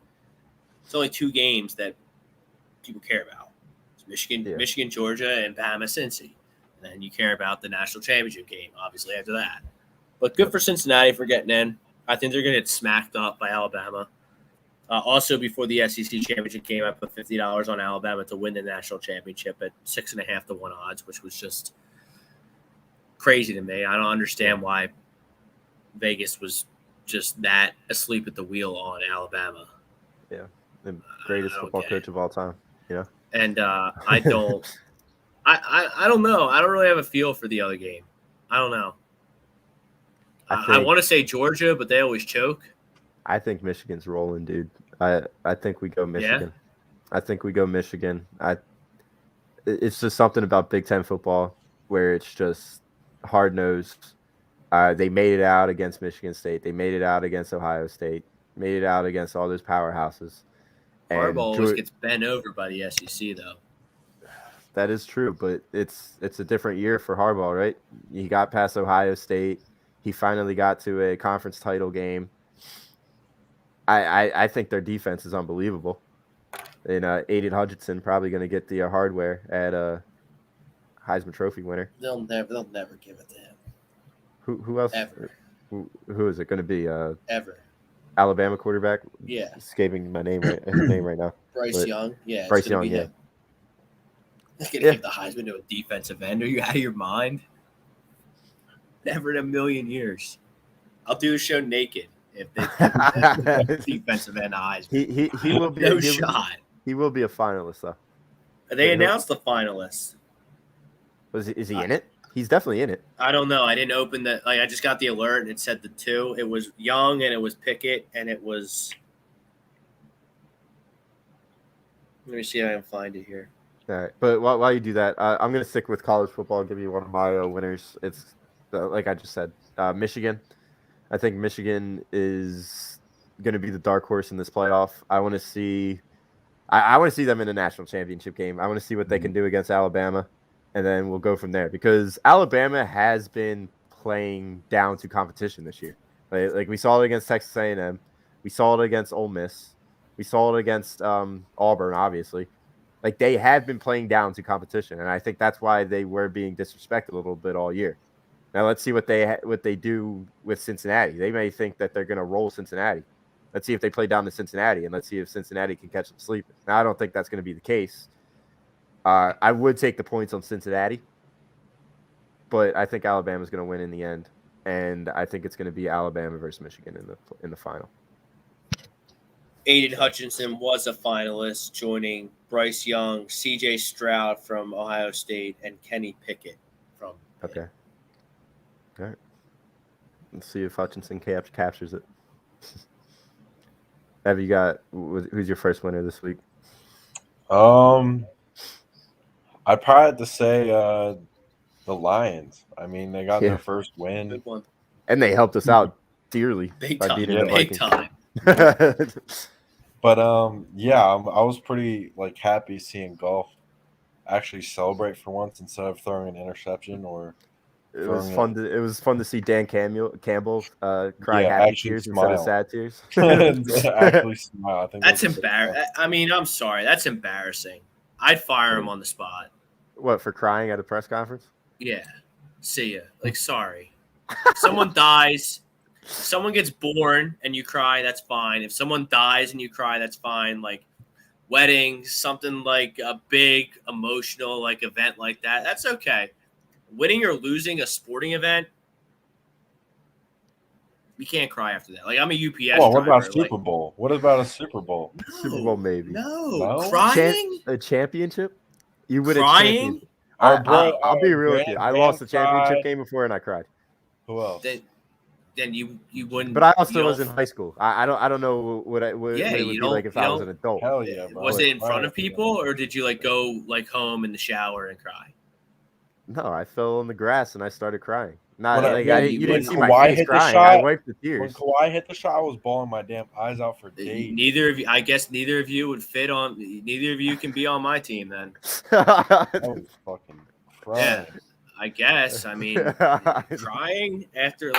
people care about. It's Michigan, Georgia, and Bama, Cincy. And then you care about the national championship game, obviously, after that. But good for Cincinnati for getting in. I think they're going to get smacked up by Alabama. Also, before the SEC championship game, I put $50 on Alabama to win the national championship at 6.5 to 1 odds, which was just crazy to me. I don't understand why Vegas was just that asleep at the wheel on Alabama. Yeah, the greatest football coach of all time. And I don't know. I don't really have a feel for the other game. I don't know. I want to say Georgia, but they always choke. I think Michigan's rolling, dude. I think we go Michigan. Yeah? I think we go Michigan. It's just something about Big Ten football where it's just hard-nosed. They made it out against Michigan State. They made it out against Ohio State. Made it out against all those powerhouses. Harbaugh always gets bent over by the SEC, though. That is true, but it's a different year for Harbaugh, right? He got past Ohio State. He finally got to a conference title game. I think their defense is unbelievable. And Aiden Hutchinson probably going to get the hardware at a Heisman Trophy winner. They'll never give it to him. Who else? Ever. Who is it going to be? Ever. Alabama quarterback? Yeah. Escaping my name right now. Bryce Young. Yeah. Bryce Young, yeah. They're going to give the Heisman to a defensive end. Are you out of your mind? Never in a million years. I'll do a show naked if they give defensive end Heisman. He will be no shot. He will be a finalist, though. They announced the finalists. Is he in it? He's definitely in it. I don't know. I didn't open the – I just got the alert, and it said the two. It was Young, and it was Pickett, and it was – let me see if I can find it here. All right. But while you do that, I'm going to stick with college football and give you one of my winners. It's, like I just said, Michigan. I think Michigan is going to be the dark horse in this playoff. I want to see them in a national championship game. I want to see what they can do against Alabama. And then we'll go from there because Alabama has been playing down to competition this year. Like we saw it against Texas A&M. We saw it against Ole Miss. We saw it against Auburn, obviously. Like they have been playing down to competition, and I think that's why they were being disrespected a little bit all year. Now let's see what they do with Cincinnati. They may think that they're going to roll Cincinnati. Let's see if they play down to Cincinnati, and let's see if Cincinnati can catch them sleeping. Now I don't think that's going to be the case. I would take the points on Cincinnati, but I think Alabama's going to win in the end, and I think it's going to be Alabama versus Michigan in the final. Aiden Hutchinson was a finalist, joining Bryce Young, C.J. Stroud from Ohio State, and Kenny Pickett from. Okay. All right. Let's see if Hutchinson captures it. Have you got who's your first winner this week? I'd probably have to say the Lions. I mean, they got their first win. Good one. And they helped us out dearly big by time. beating the Big Vikings. time. But I was pretty happy seeing Goff actually celebrate for once instead of throwing an interception or. It was fun to see Dan Campbell cry happy tears instead of sad tears. Actually smile. I think that's embarrassing. I mean, I'm sorry. That's embarrassing. I'd fire him on the spot. What, for crying at a press conference? Yeah. See ya. Sorry. Someone dies. Someone gets born and you cry, that's fine. If someone dies and you cry, that's fine. Weddings, something like a big emotional event like that, that's okay. Winning or losing a sporting event, you can't cry after that. I'm a UPS driver. What about Super Bowl? What about a Super Bowl? No, Super Bowl, maybe. No. Crying? A championship? You would crying? I'll be real with you. I lost the championship game before and I cried. Who else? Then you wouldn't. But I also was in high school. I don't know what it would be like if I was an adult. Hell yeah, bro. Was it in front of people or did you go home in the shower and cry? No, I fell on the grass and I started crying. You didn't see my face crying. I wiped the tears. When Kawhi hit the shot, I was bawling my damn eyes out for days. Neither of you, I guess, neither of you would fit on. Neither of you can be on my team then. I was fucking crying. Yeah, I guess. I mean, crying after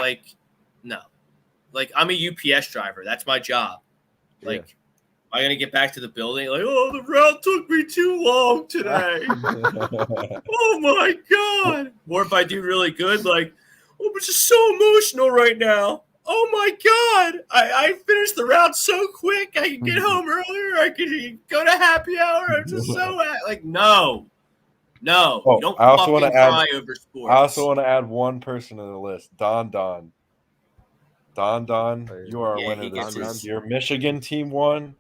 No. Like, I'm a UPS driver. That's my job. Like, am I going to get back to the building? Like, oh, the route took me too long today. Oh, my God. Or if I do really good, like, oh, I'm just so emotional right now. Oh, my God. I finished the route so quick. I could get home earlier. I could go to happy hour. I'm just so like, no. No. Oh, you don't I also fucking want to add. cry over sports. I also want to add one person to the list. Don. You are a winner this week. Your Michigan team won,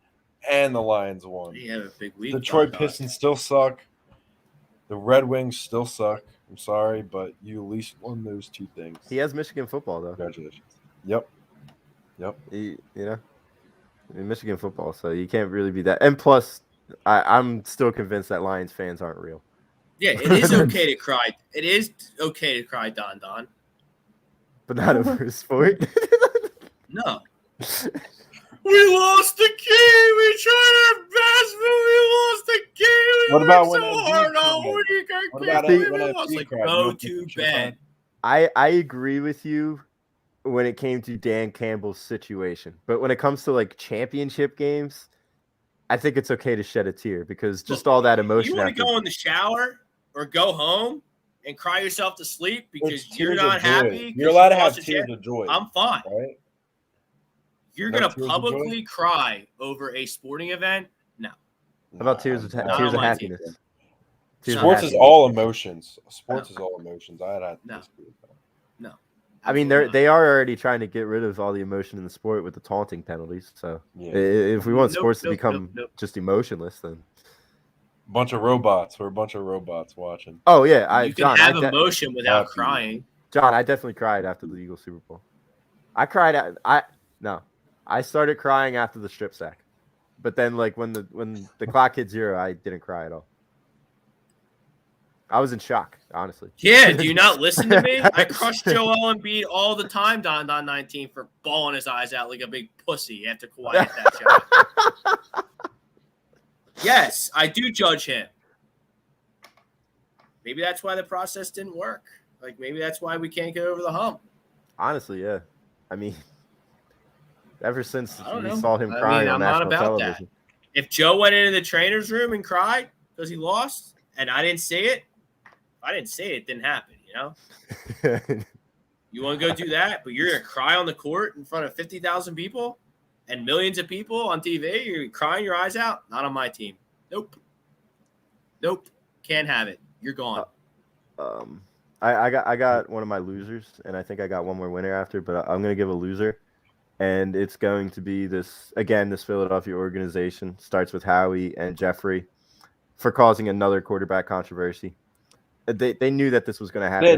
and the Lions won. You have a big week. Detroit Pistons still suck. The Red Wings still suck. I'm sorry, but you at least won those two things. He has Michigan football, though. Congratulations. Yep. Michigan football, so you can't really be that. And plus, I'm still convinced that Lions fans aren't real. Yeah, it is okay to cry. It is okay to cry, Don. But not over a sport. No. We lost the game. We tried our best, but we lost the game. What about when so hard go to bed. I agree with you when it came to Dan Campbell's situation, but when it comes to like championship games, I think it's okay to shed a tear because just all that emotion. You want to go in the shower or go home and cry yourself to sleep because you're not happy. You're allowed to have tears of joy. I'm fine. Right? You're going to publicly cry over a sporting event? No. How about tears of happiness? Sports is all emotions. Sports is all emotions. No. I mean, they are already trying to get rid of all the emotion in the sport with the taunting penalties. So if we want sports to become just emotionless, then bunch of robots. We're a bunch of robots watching. Oh yeah, you can have emotion without crying. John, I definitely cried after the Eagles Super Bowl. I started crying after the strip sack, but then like when the clock hit 0, I didn't cry at all. I was in shock, honestly. Yeah, do you not listen to me? I crushed Joel Embiid all the time, Don 19, for bawling his eyes out like a big pussy after Kawhi hit that shot. Yes, I do judge him. Maybe that's why the process didn't work. Like, maybe that's why we can't get over the hump. Honestly, yeah. I mean, ever since we saw him crying on national television. That. If Joe went into the trainer's room and cried because he lost and I didn't see it, it didn't happen, you know? You want to go do that, but you're going to cry on the court in front of 50,000 people and millions of people on TV? You're crying your eyes out? Not on my team. Nope. Can't have it. You're gone. I got one of my losers, and I think I got one more winner after, but I'm going to give a loser. And it's going to be this Philadelphia organization starts with Howie and Jeffrey for causing another quarterback controversy. They knew that this was going to happen. They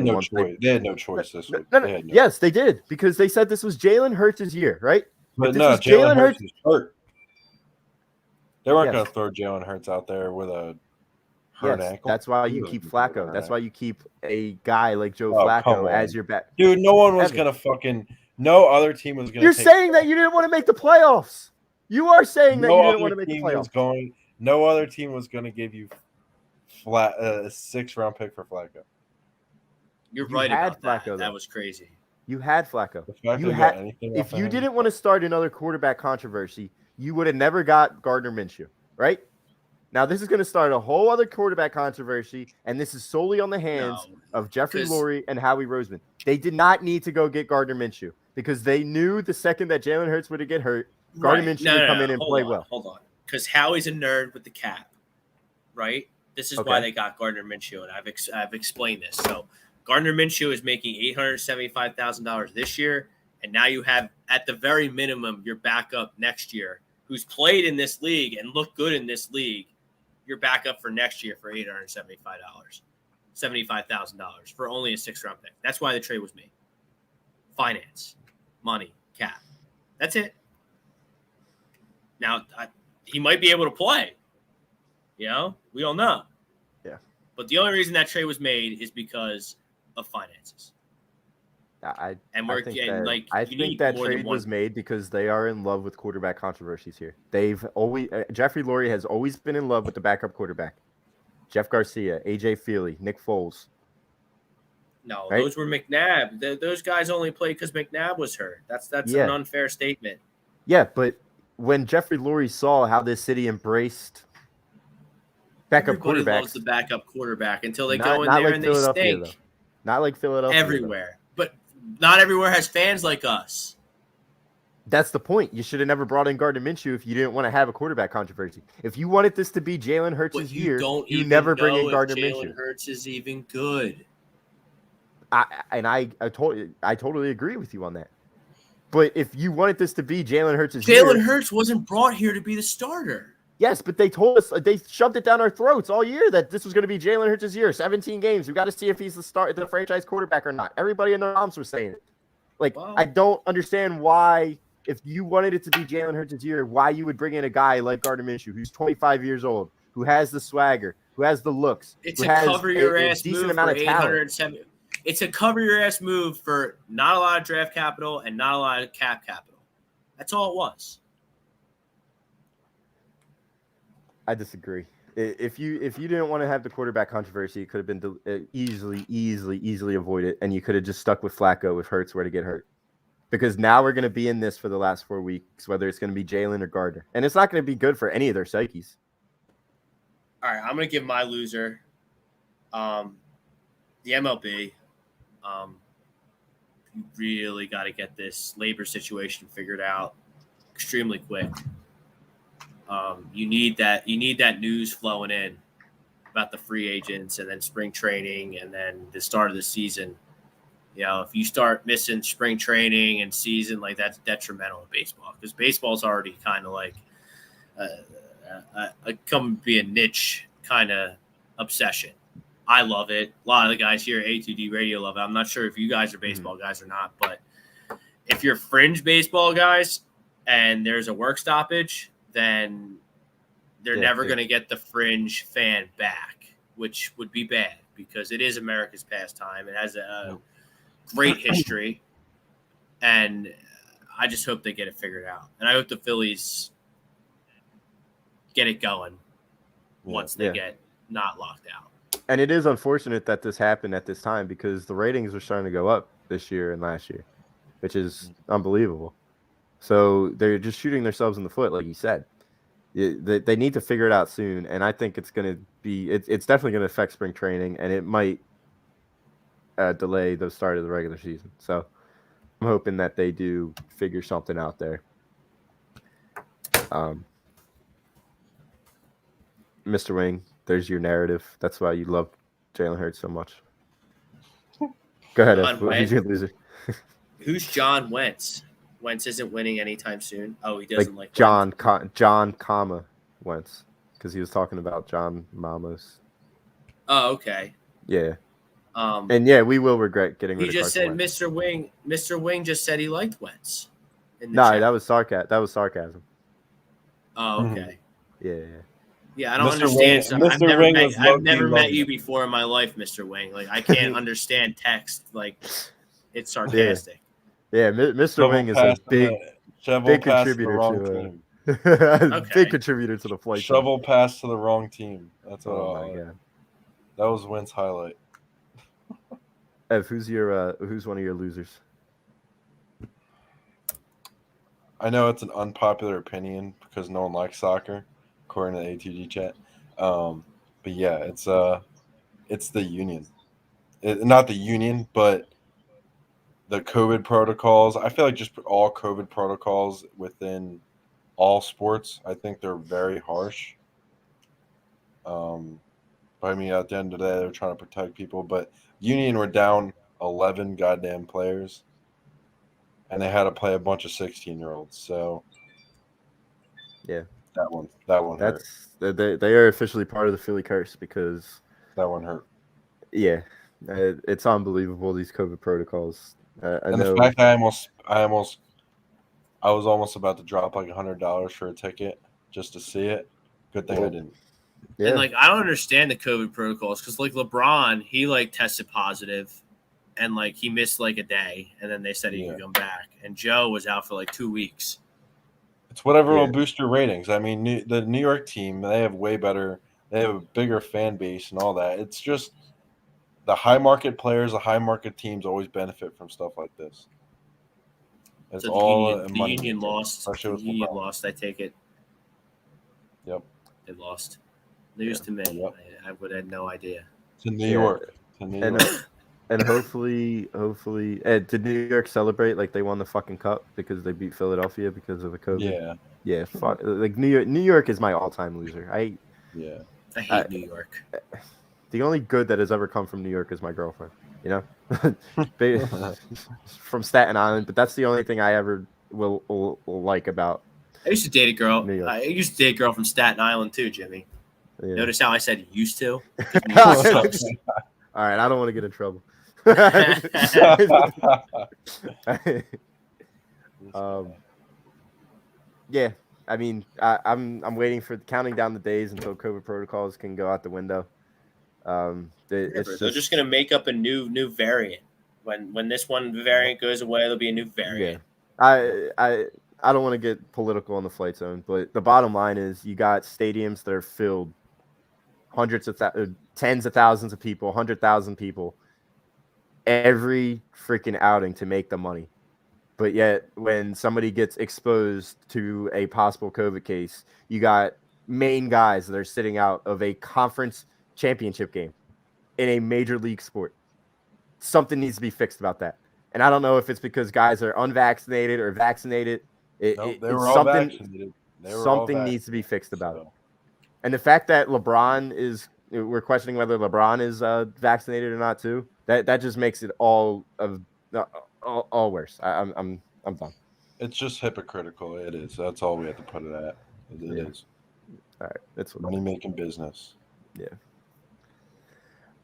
had no choice this week. Yes, they did, because they said this was Jalen Hurts' year, right? But no, Jalen Hurts is hurt. They weren't going to throw Jalen Hurts out there with a hurt ankle. That's why you keep Flacco. That's why you keep a guy like Joe Flacco as your back. Dude, no one was going to fucking – no other team was going to – You're saying that you didn't want to make the playoffs. You are saying that you didn't want to make the playoffs. No other team was going to give you a 6th-round pick for Flacco. You're right about that. Flacco, that was crazy. You had Flacco. If you didn't want to start another quarterback controversy, you would have never got Gardner Minshew, right? Now, this is going to start a whole other quarterback controversy, and this is solely on the hands of Jeffrey Lurie and Howie Roseman. They did not need to go get Gardner Minshew because they knew the second that Jalen Hurts would get hurt, Gardner Minshew would come in and play well. Hold on. Because Howie's a nerd with the cap, right? This is why they got Gardner Minshew, and I've explained this. So Gardner Minshew is making $875,000 this year, and now you have, at the very minimum, your backup next year, who's played in this league and looked good in this league. Your backup for next year for $75,000 for only a 6th-round pick. That's why the trade was made. Finance, money, cap. That's it. Now, he might be able to play. You know, we don't know. Yeah. But the only reason that trade was made is because of finances. I think that trade was made because they are in love with quarterback controversies here. Jeffrey Lurie has always been in love with the backup quarterback. Jeff Garcia, AJ Feely, Nick Foles. No, right? those were McNabb. Those guys only played because McNabb was hurt. That's an unfair statement. Yeah, but when Jeffrey Lurie saw how this city embraced backup Everybody quarterbacks, loves the backup quarterback until they not go in like there and they Philadelphia, stink. though. Not like Philadelphia. Everywhere. But not everywhere has fans like us. That's the point. You should have never brought in Gardner Minshew if you didn't want to have a quarterback controversy. If you wanted this to be Jalen Hurts' year, you never bring in Gardner Minshew. Jalen Hurts is even good. I totally agree with you on that. But if you wanted this to be Jalen Hurts' Jalen Hurts wasn't brought here to be the starter. Yes, but they told us, they shoved it down our throats all year that this was going to be Jalen Hurts' year. 17 games. We got to see if he's the franchise quarterback or not. Everybody in their moms was saying it. Like, I don't understand why, if you wanted it to be Jalen Hurts' year, why you would bring in a guy like Gardner Minshew, who's 25 years old, who has the swagger, who has the looks, it's a cover your ass move for 870. It's a cover your ass move for not a lot of draft capital and not a lot of cap capital. That's all it was. I disagree. If you didn't want to have the quarterback controversy, it could have been easily avoided, and you could have just stuck with Flacco if Hurts were to get hurt. Because now we're going to be in this for the last 4 weeks, whether it's going to be Jalen or Gardner, and it's not going to be good for any of their psyches. All right, I'm going to give my loser, the MLB. You really got to get this labor situation figured out extremely quick. You need that news flowing in about the free agents and then spring training and then the start of the season. You know, if you start missing spring training and season, like that's detrimental to baseball because baseball's already kind of like come be a niche kind of obsession. I love it. A lot of the guys here at A2D Radio love it. I'm not sure if you guys are baseball guys or not, but if you're fringe baseball guys and there's a work stoppage, then they're never going to get the fringe fan back, which would be bad because it is America's pastime. It has a great history, and I just hope they get it figured out. And I hope the Phillies get it going once they get not locked out. And it is unfortunate that this happened at this time because the ratings are starting to go up this year and last year, which is unbelievable. So they're just shooting themselves in the foot, like you said. They need to figure it out soon, and I think it's going to be it's definitely going to affect spring training, and it might delay the start of the regular season. So I'm hoping that they do figure something out there. Mr. Wing, there's your narrative. That's why you love Jalen Hurts so much. Go ahead. Who's your loser? Who's John Wentz? Wentz isn't winning anytime soon. Oh, he doesn't like John, comma Wentz, because he was talking about John Mamos. Oh, okay. Yeah. And yeah, we will regret getting rid of. He just said Wentz. Mr. Wing. Mr. Wing just said he liked Wentz. No, that was sarcasm. Oh, okay. Yeah. Yeah, I don't understand. So I've never met you before in my life, Mr. Wing. Like I can't understand text. Like it's sarcastic. Yeah, Mr. Wing is a big contributor to big contributor to the Phlite. Shovel pass to the wrong team. That's what. Oh my god, that was Wynn's highlight. Ev, who's one of your losers? I know it's an unpopular opinion because no one likes soccer, according to the ATG chat. But yeah, it's the union, not the union, but the COVID protocols. I feel like just all COVID protocols within all sports, I think they're very harsh. But I mean, at the end of the day, they're trying to protect people. But Union were down 11 goddamn players, and they had to play a bunch of 16-year-olds. So yeah, that one hurt. They are officially part of the Philly curse because that one hurt. Yeah, it's unbelievable, these COVID protocols. The fact that I was almost about to drop like $100 for a ticket just to see it. Good thing I didn't. Yeah. And like I don't understand the COVID protocols because like LeBron, he like tested positive, and like he missed like a day, and then they said he could come back. And Joe was out for like 2 weeks. It's whatever will boost your ratings. I mean, the New York team, they have a bigger fan base and all that. It's just the high market players, the high market teams always benefit from stuff like this. It's So all the money. Union lost. Especially The with Union LeBron. lost. I take it. Yep. They lost. News to me. Yep. I would have no idea. To New York. To New York. And hopefully, did New York celebrate like they won the fucking cup because they beat Philadelphia because of the COVID? Yeah. Fuck. Like New York is my all-time loser. I hate New York. The only good that has ever come from New York is my girlfriend. You know, from Staten Island. But that's the only thing I ever will like about. I used to date a girl. New York. I used to date a girl from Staten Island too, Jimmy. Yeah. Notice how I said used to? All right, I don't want to get in trouble. Yeah, I mean, I'm waiting for counting down the days until COVID protocols can go out the window. They're just gonna make up a new variant. When this one variant goes away, there'll be a new variant. Yeah, I don't want to get political on the Phlite Zone, but the bottom line is you got stadiums that are filled tens of thousands of people, 100,000 people every freaking outing to make the money. But yet when somebody gets exposed to a possible COVID case, you got main guys that are sitting out of a conference championship game in a major league sport. Something needs to be fixed about that. And I don't know if it's because guys are unvaccinated or vaccinated. They were all vaccinated. Something needs to be fixed about it. And the fact that we're questioning whether LeBron is vaccinated or not too. That just makes it all worse. I'm done. It's just hypocritical. It is. That's all we have to put it at. It is. All right. That's what money making business. Yeah.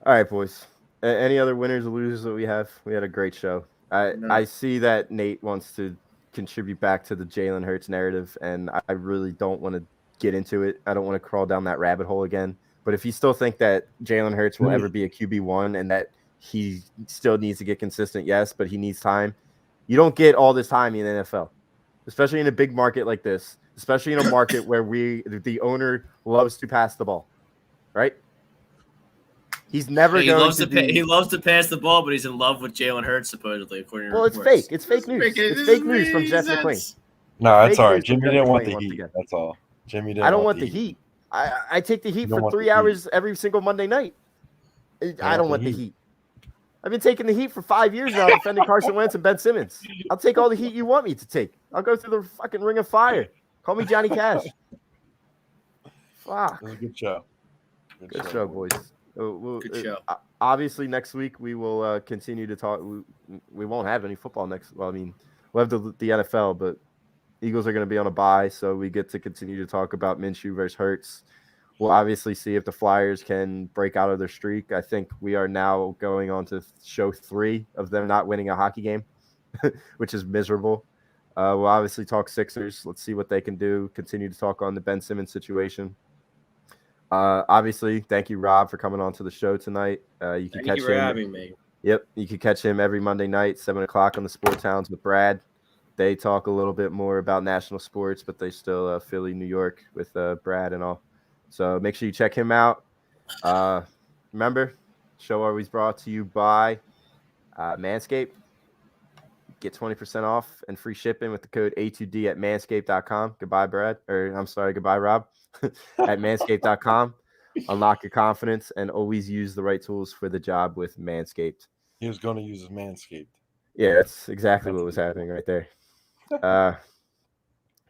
All right, boys. Any other winners or losers that we have? We had a great show. I see that Nate wants to contribute back to the Jalen Hurts narrative, and I really don't want to get into it. I don't want to crawl down that rabbit hole again. But if you still think that Jalen Hurts will ever be a QB1 and that he still needs to get consistent, yes, but he needs time. You don't get all this time in the NFL, especially in a big market like this, especially in a market where the owner loves to pass the ball, right? He's never he loves to pass the ball, but he's in love with Jalen Hurts, supposedly, according to reports. Fake. It's fake news. It's fake news from Jeff McQueen. No, that's all right. Jimmy didn't want the heat. That's all. Jimmy didn't. I don't want the heat. I take the heat for 3 hours every single Monday night. I don't want the heat. I've been taking the heat for 5 years now, defending Carson Wentz and Ben Simmons. I'll take all the heat you want me to take. I'll go through the fucking ring of fire. Call me Johnny Cash. Fuck. It was a good show. Good show, boys. Good show. Obviously, next week we will continue to talk. We won't have any football next. Well, I mean, we'll have the NFL, but Eagles are going to be on a bye, so we get to continue to talk about Minshew versus Hurts. We'll obviously see if the Flyers can break out of their streak. I think we are now going on to show 3 of them not winning a hockey game, which is miserable. We'll obviously talk Sixers. Let's see what they can do. Continue to talk on the Ben Simmons situation. Obviously, thank you, Rob, for coming on to the show tonight. Thank you for having me. Yep, you can catch him every Monday night, 7 o'clock on the Sports Hounds with Brad. They talk a little bit more about national sports, but they still Philly, New York with Brad and all. So make sure you check him out. Remember, show always brought to you by Manscaped. Get 20% off and free shipping with the code A2D at manscaped.com. Goodbye, Brad. Goodbye, Rob. At manscaped.com. Unlock your confidence and always use the right tools for the job with Manscaped. He was going to use his Manscaped. Yeah, that's exactly what was happening right there.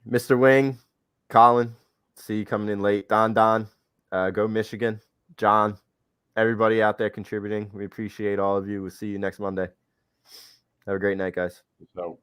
Mr. Wing, Colin, see you coming in late. Don, go Michigan. John, everybody out there contributing. We appreciate all of you. We'll see you next Monday. Have a great night, guys. So.